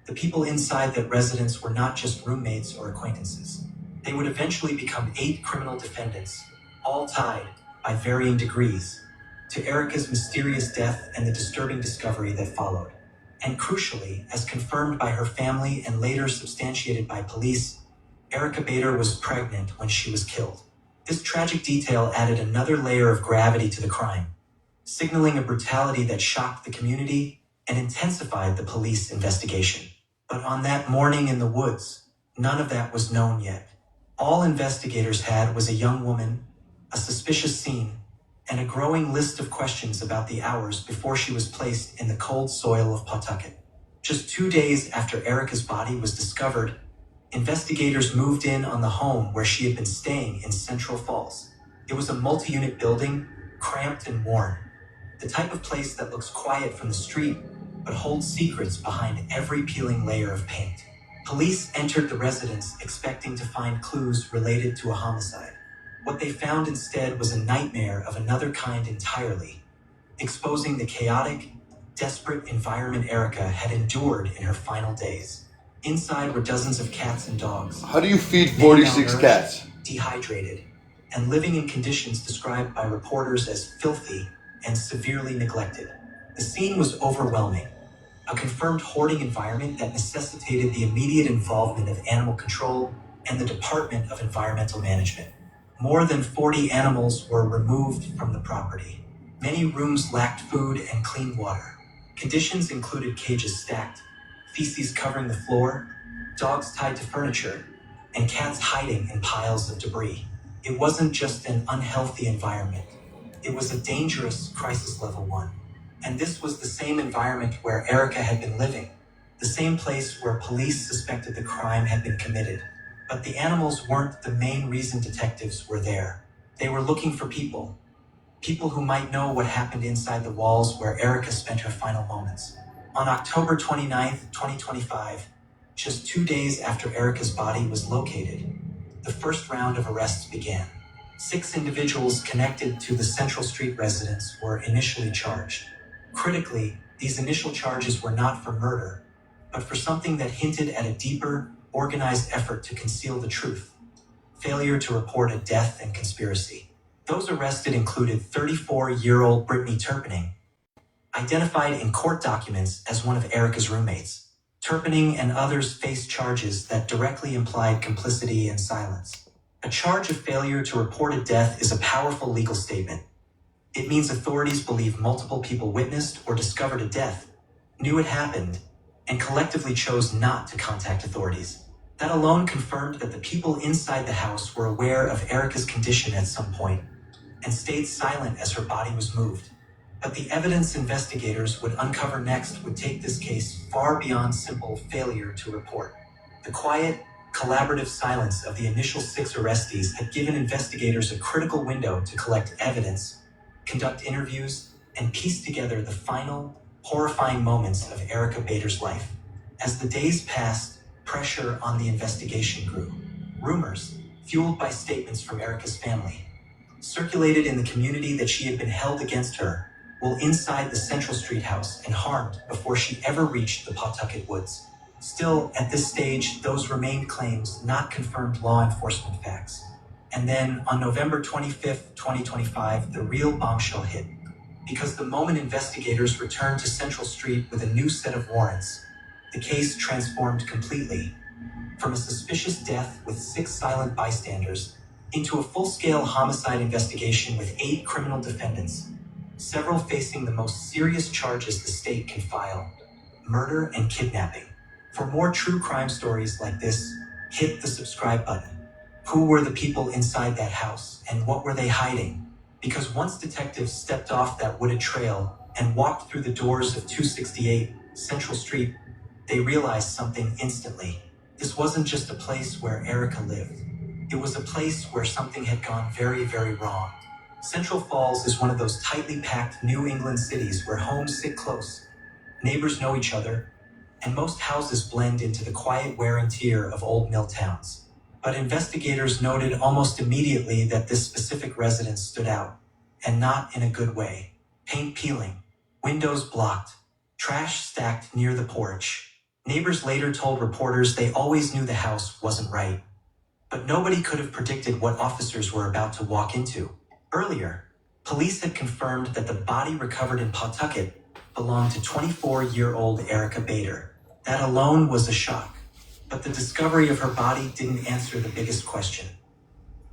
The people inside that residence were not just roommates or acquaintances. They would eventually become 8 criminal defendants, all tied, by varying degrees, to Erica's mysterious death and the disturbing discovery that followed. And crucially, as confirmed by her family and later substantiated by police, Erica Bader was pregnant when she was killed. This tragic detail added another layer of gravity to the crime, signaling a brutality that shocked the community and intensified the police investigation. But on that morning in the woods, none of that was known yet. All investigators had was a young woman, a suspicious scene, and a growing list of questions about the hours before she was placed in the cold soil of Pawtucket. Just 2 days after Erica's body was discovered, investigators moved in on the home where she had been staying in Central Falls. It was a multi-unit building, cramped and worn, the type of place that looks quiet from the street, but holds secrets behind every peeling layer of paint. Police entered the residence expecting to find clues related to a homicide. What they found instead was a nightmare of another kind entirely, exposing the chaotic, desperate environment Erica had endured in her final days. Inside were dozens of cats and dogs. How do you feed 46 cats? Dehydrated, and living in conditions described by reporters as filthy and severely neglected. The scene was overwhelming, a confirmed hoarding environment that necessitated the immediate involvement of animal control and the Department of Environmental Management. More than 40 animals were removed from the property. Many rooms lacked food and clean water. Conditions included cages stacked, feces covering the floor, dogs tied to furniture, and cats hiding in piles of debris. It wasn't just an unhealthy environment. It was a dangerous crisis level one. And this was the same environment where Erica had been living, the same place where police suspected the crime had been committed. But the animals weren't the main reason detectives were there. They were looking for people who might know what happened inside the walls where Erica spent her final moments. On October 29th, 2025, just 2 days after Erica's body was located, the first round of arrests began. 6 individuals connected to the Central Street residence were initially charged. Critically, these initial charges were not for murder, but for something that hinted at a deeper, organized effort to conceal the truth: failure to report a death and conspiracy. Those arrested included 34-year-old Brittany Turpinning, identified in court documents as one of Erica's roommates. Turpinning and others faced charges that directly implied complicity and silence. A charge of failure to report a death is a powerful legal statement. It means authorities believe multiple people witnessed or discovered a death, knew it happened, and collectively chose not to contact authorities. That alone confirmed that the people inside the house were aware of Erica's condition at some point and stayed silent as her body was moved. But the evidence investigators would uncover next would take this case far beyond simple failure to report. The quiet, collaborative silence of the initial 6 arrestees had given investigators a critical window to collect evidence, conduct interviews, and piece together the final, horrifying moments of Erica Bader's life. As the days passed, pressure on the investigation grew. Rumors, fueled by statements from Erica's family, circulated in the community that she had been held against her while inside the Central Street house and harmed before she ever reached the Pawtucket woods. Still, at this stage, those remained claims, not confirmed law enforcement facts. And then, on November 25th, 2025, the real bombshell hit. Because the moment investigators returned to Central Street with a new set of warrants, the case transformed completely. From a suspicious death with 6 silent bystanders into a full-scale homicide investigation with 8 criminal defendants, several facing the most serious charges the state can file: murder and kidnapping. For more true crime stories like this, hit the subscribe button. Who were the people inside that house, and what were they hiding? Because once detectives stepped off that wooded trail and walked through the doors of 268 Central Street, they realized something instantly. This wasn't just a place where Erica lived. It was a place where something had gone very, very wrong. Central Falls is one of those tightly packed New England cities where homes sit close, neighbors know each other, and most houses blend into the quiet wear and tear of old mill towns. But investigators noted almost immediately that this specific residence stood out, and not in a good way. Paint peeling, windows blocked, trash stacked near the porch, Neighbors later told reporters they always knew the house wasn't right, but nobody could have predicted what officers were about to walk into. Earlier, police had confirmed that the body recovered in Pawtucket belonged to 24-year-old Erica Bader. That alone was a shock, but the discovery of her body didn't answer the biggest question.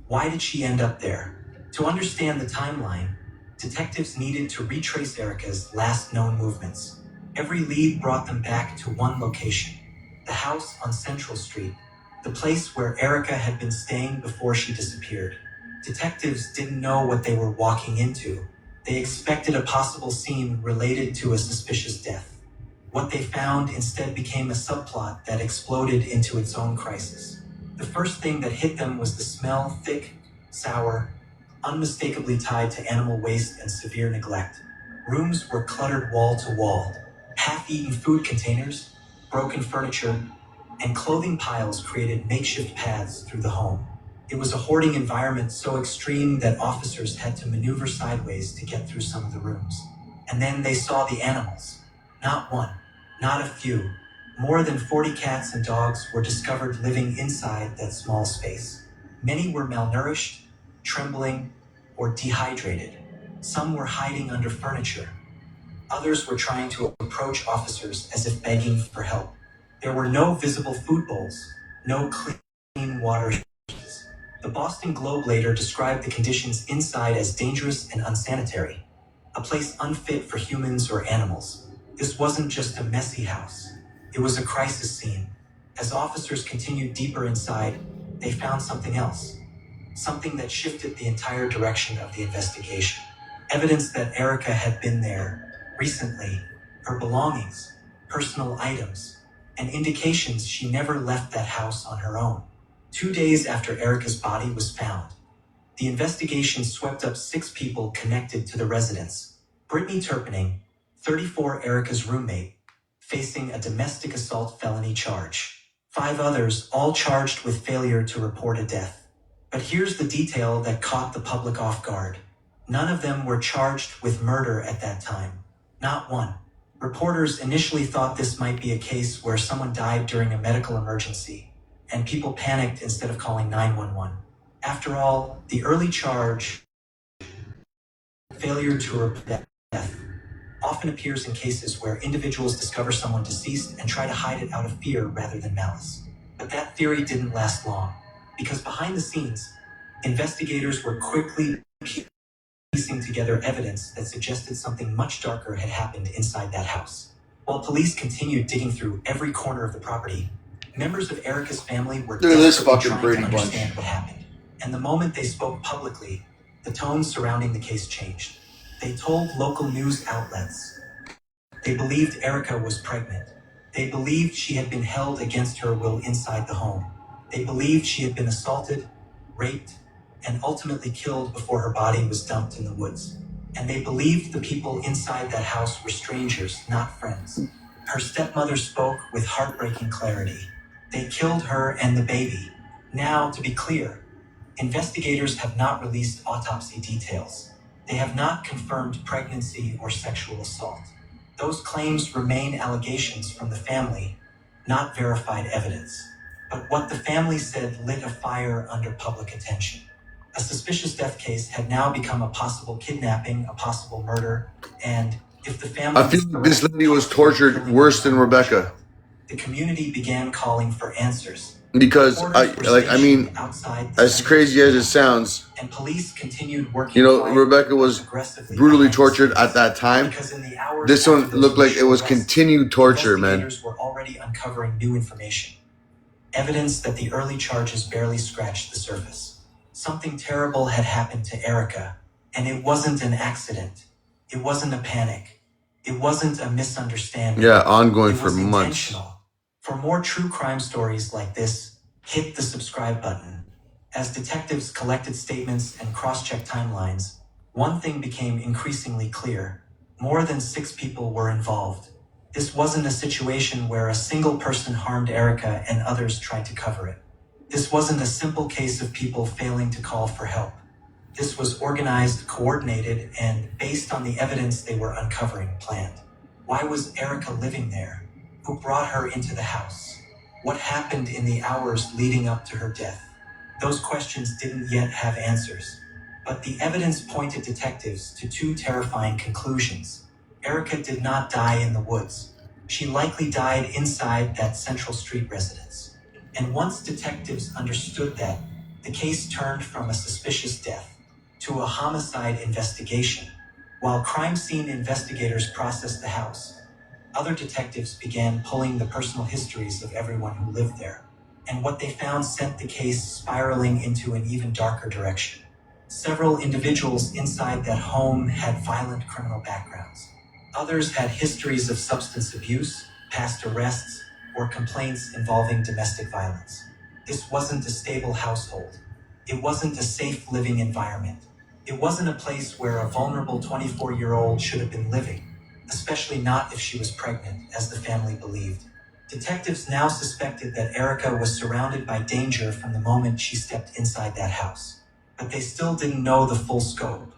Why did she end up there? To understand the timeline, detectives needed to retrace Erica's last known movements. Every lead brought them back to one location, the house on Central Street, the place where Erica had been staying before she disappeared. Detectives didn't know what they were walking into. They expected a possible scene related to a suspicious death. What they found instead became a subplot that exploded into its own crisis. The first thing that hit them was the smell, thick, sour, unmistakably tied to animal waste and severe neglect. Rooms were cluttered wall to wall. Half-eaten food containers, broken furniture, and clothing piles created makeshift paths through the home. It was a hoarding environment so extreme that officers had to maneuver sideways to get through some of the rooms. And then they saw the animals. Not one, not a few. More than 40 cats and dogs were discovered living inside that small space. Many were malnourished, trembling, or dehydrated. Some were hiding under furniture. Others were trying to approach officers as if begging for help. There were no visible food bowls, no clean water sources. The Boston Globe later described the conditions inside as dangerous and unsanitary, a place unfit for humans or animals. This wasn't just a messy house. It was a crisis scene. As officers continued deeper inside, they found something else. Something that shifted the entire direction of the investigation. Evidence that Erica had been there recently, her belongings, personal items, and indications she never left that house on her own. 2 days after Erica's body was found, the investigation swept up 6 people connected to the residence. Brittany Turpinning, 34, Erica's roommate, facing a domestic assault felony charge. 5 others, all charged with failure to report a death. But here's the detail that caught the public off guard. None of them were charged with murder at that time. Not one. Reporters initially thought this might be a case where someone died during a medical emergency, and people panicked instead of calling 911. After all, the early charge, failure to report death, often appears in cases where individuals discover someone deceased and try to hide it out of fear rather than malice. But that theory didn't last long, because behind the scenes, investigators were quickly piecing together evidence that suggested something much darker had happened inside that house. While police continued digging through every corner of the property, members of Erica's family were desperately trying to understand what happened. And the moment they spoke publicly, the tone surrounding the case changed. They told local news outlets they believed Erica was pregnant. They believed she had been held against her will inside the home. They believed she had been assaulted, raped, and ultimately killed before her body was dumped in the woods. And they believed the people inside that house were strangers, not friends. Her stepmother spoke with heartbreaking clarity. They killed her and the baby. Now, to be clear, investigators have not released autopsy details. They have not confirmed pregnancy or sexual assault. Those claims remain allegations from the family, not verified evidence. But what the family said lit a fire under public attention. A suspicious death case had now become a possible kidnapping, a possible murder, and if the family... I feel like this lady was tortured worse than Rebecca. The community began calling for answers. Because, as crazy as it sounds, and police continued working. Rebecca was brutally tortured at that time. This one looked like it was continued torture, man. Investigators were already uncovering new information. Evidence that the early charges barely scratched the surface. Something terrible had happened to Erica, and it wasn't an accident. It wasn't a panic. It wasn't a misunderstanding. Yeah, ongoing for months. For more true crime stories like this, hit the subscribe button. As detectives collected statements and cross-checked timelines, one thing became increasingly clear. More than 6 people were involved. This wasn't a situation where a single person harmed Erica and others tried to cover it. This wasn't a simple case of people failing to call for help. This was organized, coordinated, and based on the evidence they were uncovering, planned. Why was Erica living there? Who brought her into the house? What happened in the hours leading up to her death? Those questions didn't yet have answers. But the evidence pointed detectives to two terrifying conclusions. Erica did not die in the woods. She likely died inside that Central Street residence. And once detectives understood that, the case turned from a suspicious death to a homicide investigation. While crime scene investigators processed the house, other detectives began pulling the personal histories of everyone who lived there. And what they found sent the case spiraling into an even darker direction. Several individuals inside that home had violent criminal backgrounds. Others had histories of substance abuse, past arrests, or complaints involving domestic violence. This wasn't a stable household. It wasn't a safe living environment. It wasn't a place where a vulnerable 24-year-old should have been living, especially not if she was pregnant, as the family believed. Detectives now suspected that Erica was surrounded by danger from the moment she stepped inside that house. But they still didn't know the full scope.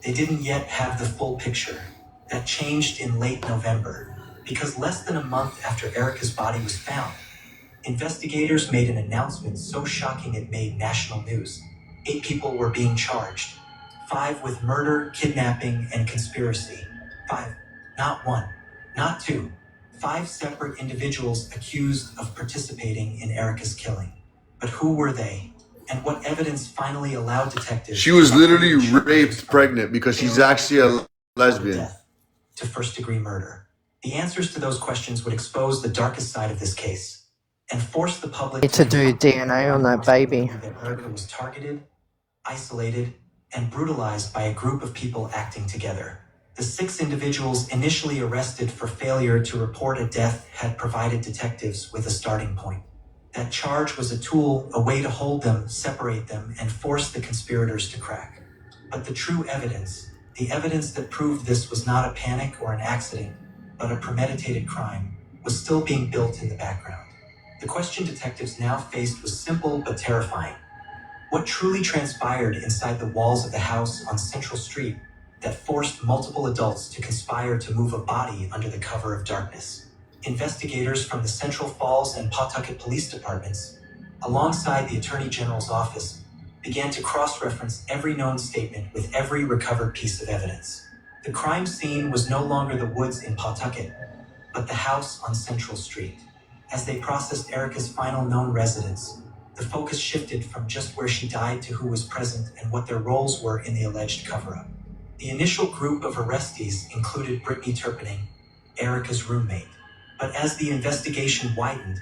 They didn't yet have the full picture. That changed in late November, because less than a month after Erica's body was found, investigators made an announcement so shocking it made national news. 8 people were being charged. 5 with murder, kidnapping, and conspiracy. 5, not 1, not 2. 5 separate individuals accused of participating in Erica's killing. But who were they? And what evidence finally allowed detectives... She was literally raped pregnant because she's actually a lesbian. To first-degree murder. The answers to those questions would expose the darkest side of this case and force the public To do DNA on that baby. that Erica was targeted, isolated, and brutalized by a group of people acting together. The 6 individuals initially arrested for failure to report a death had provided detectives with a starting point. That charge was a tool, a way to hold them, separate them, and force the conspirators to crack. But the true evidence, the evidence that proved this was not a panic or an accident, but a premeditated crime, was still being built in the background. The question detectives now faced was simple but terrifying. What truly transpired inside the walls of the house on Central Street that forced multiple adults to conspire to move a body under the cover of darkness? Investigators from the Central Falls and Pawtucket police departments, alongside the Attorney General's office, began to cross-reference every known statement with every recovered piece of evidence. The crime scene was no longer the woods in Pawtucket, but the house on Central Street. As they processed Erica's final known residence, the focus shifted from just where she died to who was present and what their roles were in the alleged cover-up. The initial group of arrestees included Brittany Turpinning, Erica's roommate. But as the investigation widened,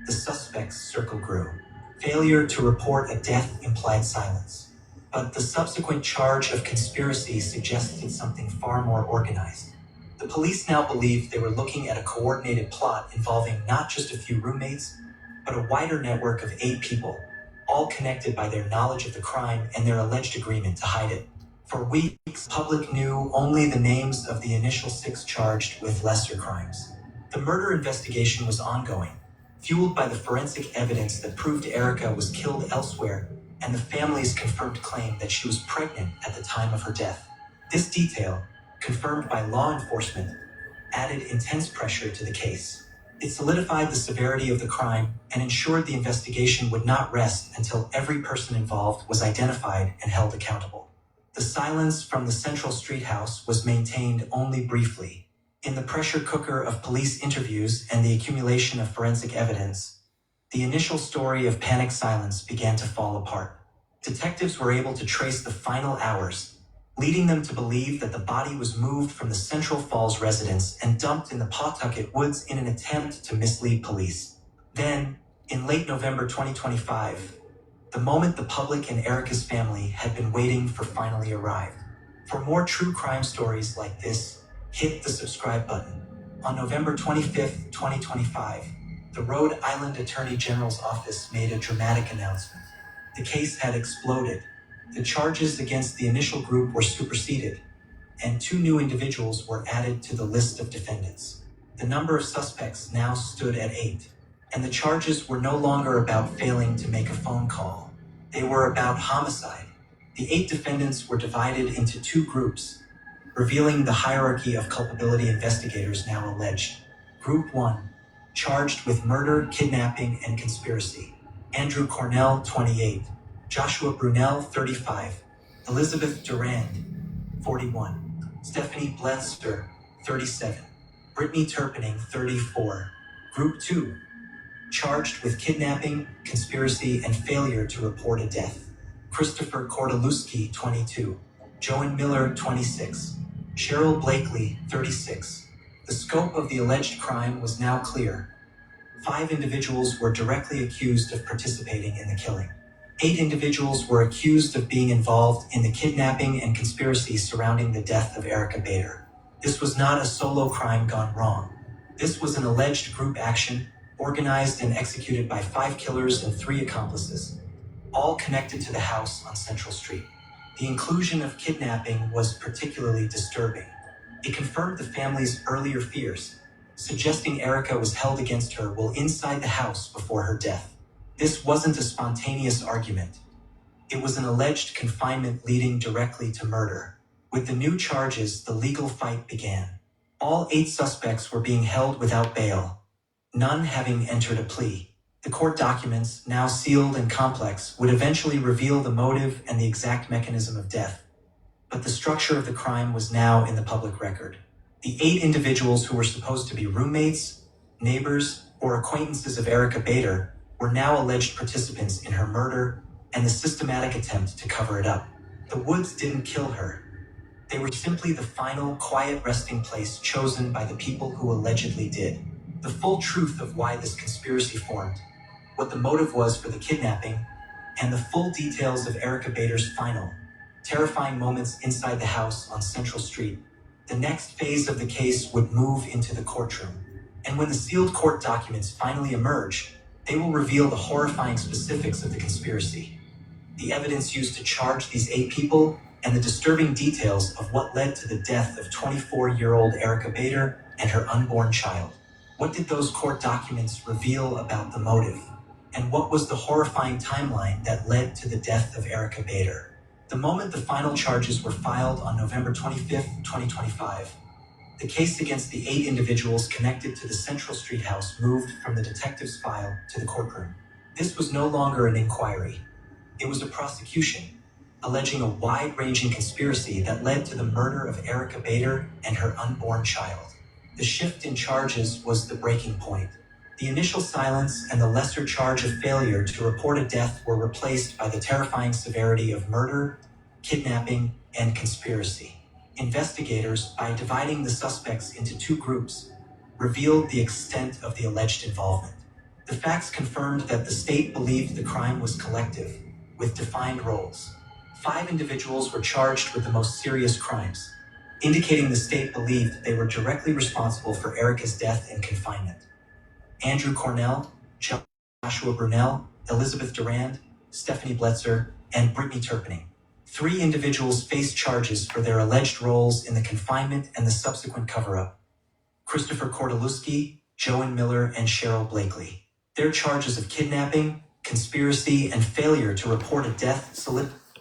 the suspects' circle grew. Failure to report a death implied silence. But the subsequent charge of conspiracy suggested something far more organized. The police now believed they were looking at a coordinated plot involving not just a few roommates, but a wider network of 8 people, all connected by their knowledge of the crime and their alleged agreement to hide it. For weeks, the public knew only the names of the initial 6 charged with lesser crimes. The murder investigation was ongoing, fueled by the forensic evidence that proved Erica was killed elsewhere and the family's confirmed claim that she was pregnant at the time of her death. This detail, confirmed by law enforcement, added intense pressure to the case. It solidified the severity of the crime and ensured the investigation would not rest until every person involved was identified and held accountable. The silence from the Central Street house was maintained only briefly. In the pressure cooker of police interviews and the accumulation of forensic evidence, the initial story of panic silence began to fall apart. Detectives were able to trace the final hours, leading them to believe that the body was moved from the Central Falls residence and dumped in the Pawtucket woods in an attempt to mislead police. Then, in late November 2025, the moment the public and Erica's family had been waiting for finally arrived. For more true crime stories like this, hit the subscribe button. On November 25th, 2025, the Rhode Island Attorney General's office made a dramatic announcement. The case had exploded. The charges against the initial group were superseded, and 2 new individuals were added to the list of defendants. The number of suspects now stood at 8, and the charges were no longer about failing to make a phone call. They were about homicide. The 8 defendants were divided into 2 groups, revealing the hierarchy of culpability investigators now alleged. Group 1, charged with murder, kidnapping, and conspiracy. Andrew Cornell, 28. Joshua Brunel, 35. Elizabeth Durand, 41. Stephanie Blester, 37. Brittany Turpinning, 34. Group 2, charged with kidnapping, conspiracy, and failure to report a death. Christopher Kordaluski, 22. Joan Miller, 26. Cheryl Blakely, 36. The scope of the alleged crime was now clear. 5 individuals were directly accused of participating in the killing. 8 individuals were accused of being involved in the kidnapping and conspiracy surrounding the death of Erica Bader. This was not a solo crime gone wrong. This was an alleged group action organized and executed by 5 killers and 3 accomplices, all connected to the house on Central Street. The inclusion of kidnapping was particularly disturbing. It confirmed the family's earlier fears, suggesting Erica was held against her while inside the house before her death. This wasn't a spontaneous argument. It was an alleged confinement leading directly to murder. With the new charges, the legal fight began. All 8 suspects were being held without bail, none having entered a plea. The court documents, now sealed and complex, would eventually reveal the motive and the exact mechanism of death. But the structure of the crime was now in the public record. The 8 individuals who were supposed to be roommates, neighbors, or acquaintances of Erica Bader were now alleged participants in her murder and the systematic attempt to cover it up. The woods didn't kill her. They were simply the final, quiet resting place chosen by the people who allegedly did. The full truth of why this conspiracy formed, what the motive was for the kidnapping, and the full details of Erica Bader's final, terrifying moments inside the house on Central Street. The next phase of the case would move into the courtroom. And when the sealed court documents finally emerge, they will reveal the horrifying specifics of the conspiracy, the evidence used to charge these 8 people, and the disturbing details of what led to the death of 24-year-old Erica Bader and her unborn child. What did those court documents reveal about the motive? And what was the horrifying timeline that led to the death of Erica Bader? The moment the final charges were filed on November 25th, 2025, the case against the 8 individuals connected to the Central Street house moved from the detective's file to the courtroom. This was no longer an inquiry. It was a prosecution, alleging a wide-ranging conspiracy that led to the murder of Erica Bader and her unborn child. The shift in charges was the breaking point. The initial silence and the lesser charge of failure to report a death were replaced by the terrifying severity of murder, kidnapping, and conspiracy. Investigators, by dividing the suspects into 2 groups, revealed the extent of the alleged involvement. The facts confirmed that the state believed the crime was collective, with defined roles. 5 individuals were charged with the most serious crimes, indicating the state believed they were directly responsible for Erica's death and confinement. Andrew Cornell, Joshua Brunel, Elizabeth Durand, Stephanie Bletzer, and Brittany Turpinning. 3 individuals faced charges for their alleged roles in the confinement and the subsequent cover-up. Christopher Kordaluski, Joan Miller, and Cheryl Blakely. Their charges of kidnapping, conspiracy, and failure to report a death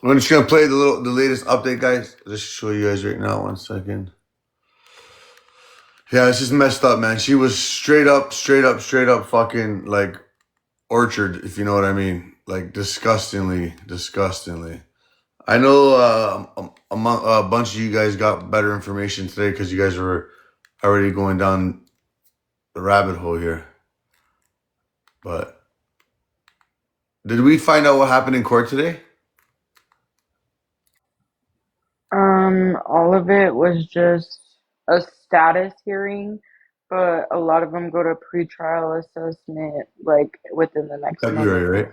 I'm just gonna play the latest update, guys. I'll just show you guys right now. 1 second. Yeah, it's just messed up, man. She was straight up fucking like orchard, if you know what I mean. Like disgustingly. I know a bunch of you guys got better information today because you guys were already going down the rabbit hole here. But did we find out what happened in court today? All of it was just a status hearing, but a lot of them go to pretrial assessment like within the next month. February, right?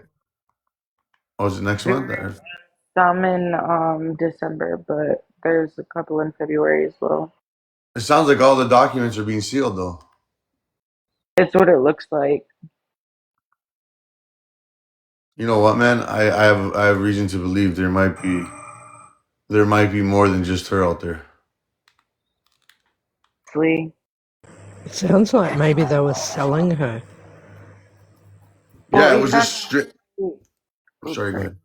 Oh, is it next month? There's some in December, but there's a couple in February as well. It sounds like all the documents are being sealed, though. It's what it looks like. You know what, man? I have reason to believe there might be more than just her out there. It sounds like maybe they were selling her. Yeah, it was just straight. Sorry, go ahead.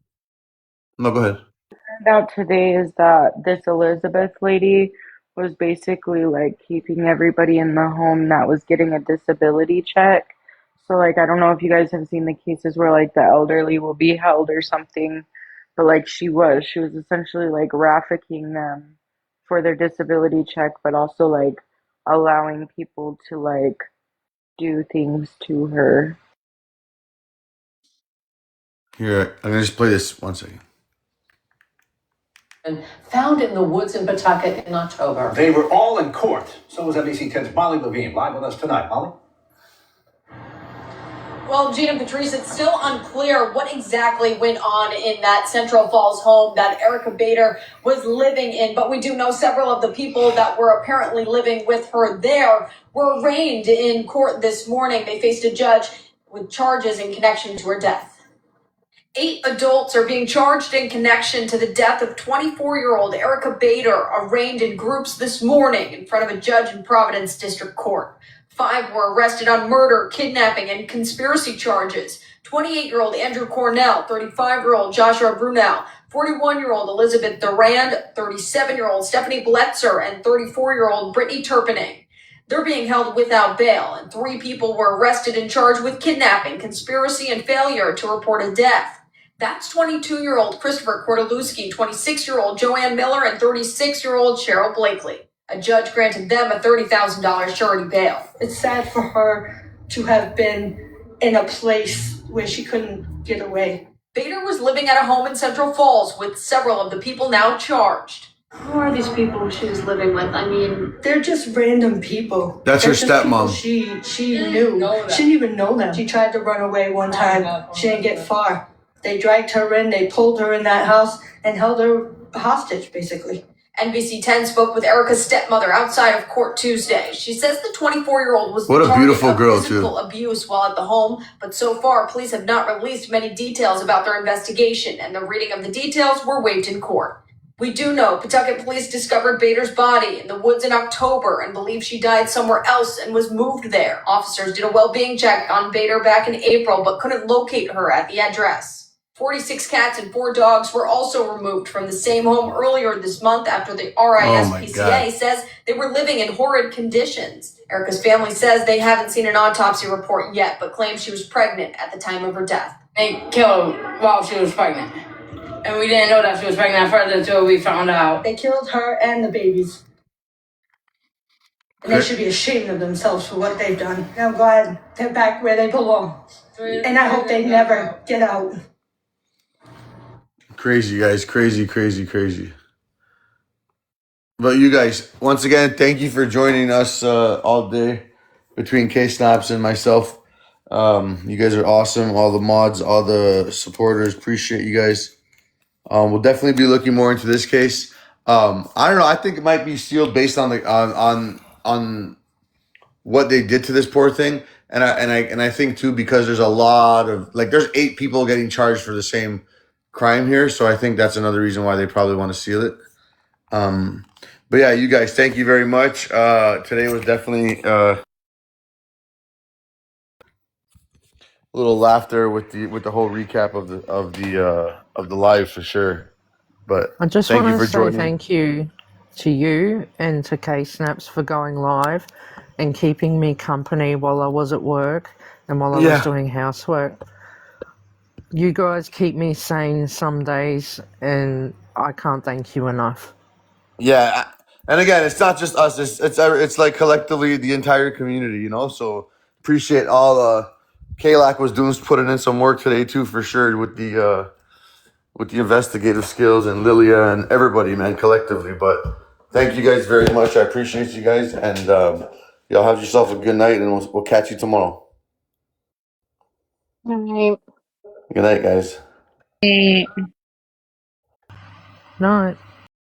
No, go ahead. Found out today is that this Elizabeth lady was basically like keeping everybody in the home that was getting a disability check. So like I don't know if you guys have seen the cases where like the elderly will be held or something, but like she was essentially like trafficking them for their disability check, but also like allowing people to like do things to her. Here, I'm gonna just play this 1 second. Found in the woods in Pawtucket in October. They were all in court. So was NBC 10's Molly Levine, live with us tonight. Molly? Well, Gina Patrice, it's still unclear what exactly went on in that Central Falls home that Erica Bader was living in, but we do know several of the people that were apparently living with her there were arraigned in court this morning. They faced a judge with charges in connection to her death. 8 adults are being charged in connection to the death of 24-year-old Erica Bader, arraigned in groups this morning in front of a judge in Providence District Court. 5 were arrested on murder, kidnapping, and conspiracy charges. 28-year-old Andrew Cornell, 35-year-old Joshua Brunel, 41-year-old Elizabeth Durand, 37-year-old Stephanie Bletzer, and 34-year-old Brittany Turpinning. They're being held without bail, and 3 people were arrested and charged with kidnapping, conspiracy, and failure to report a death. That's 22-year-old Christopher Kordaluski, 26-year-old Joanne Miller, and 36-year-old Cheryl Blakely. A judge granted them a $30,000 surety bail. It's sad for her to have been in a place where she couldn't get away. Bader was living at a home in Central Falls with several of the people now charged. Who are these people she was living with? I mean, they're just random people. That's her stepmom. She knew. She didn't even know them. She tried to run away one time. She didn't get far. They dragged her in, they pulled her in that house and held her hostage, basically. NBC 10 spoke with Erica's stepmother outside of court Tuesday. She says the 24-year-old was What the a beautiful target girl, of physical too. abuse while at the home, but so far police have not released many details about their investigation, and the reading of the details were waived in court. We do know Pawtucket police discovered Bader's body in the woods in October and believe she died somewhere else and was moved there. Officers did a well-being check on Bader back in April, but couldn't locate her at the address. 46 cats and 4 dogs were also removed from the same home earlier this month after the RISPCA says they were living in horrid conditions. Erica's family says they haven't seen an autopsy report yet, but claims she was pregnant at the time of her death. They killed her while she was pregnant. And we didn't know that she was pregnant further until we found out. They killed her and the babies. And they should be ashamed of themselves for what they've done. I'm glad they're back where they belong. And I hope they never get out. Crazy, guys. Crazy, crazy, crazy. But you guys, once again, thank you for joining us all day between K-Snaps and myself. You guys are awesome. All the mods, all the supporters, appreciate you guys. We'll definitely be looking more into this case. I don't know. I think it might be sealed based on the on what they did to this poor thing, and I think too because there's a lot of there's 8 people getting charged for the same crime here, so I think that's another reason why they probably want to seal it. But yeah, you guys, thank you very much. Today was definitely a little laughter with the whole recap of the live for sure. But I just thank want you to for say joining. thank you to you and to K-Snaps for going live and keeping me company while I was at work and while I was doing housework. You guys keep me sane some days, and I can't thank you enough. Yeah, and again, it's not just us. It's like collectively the entire community, So appreciate all Kalak was putting in some work today too, for sure, with the investigative skills, and Lilia and everybody, man, collectively. But thank you guys very much. I appreciate you guys, and y'all have yourself a good night, and we'll catch you tomorrow. Good night. Good night, guys. Hey. Night.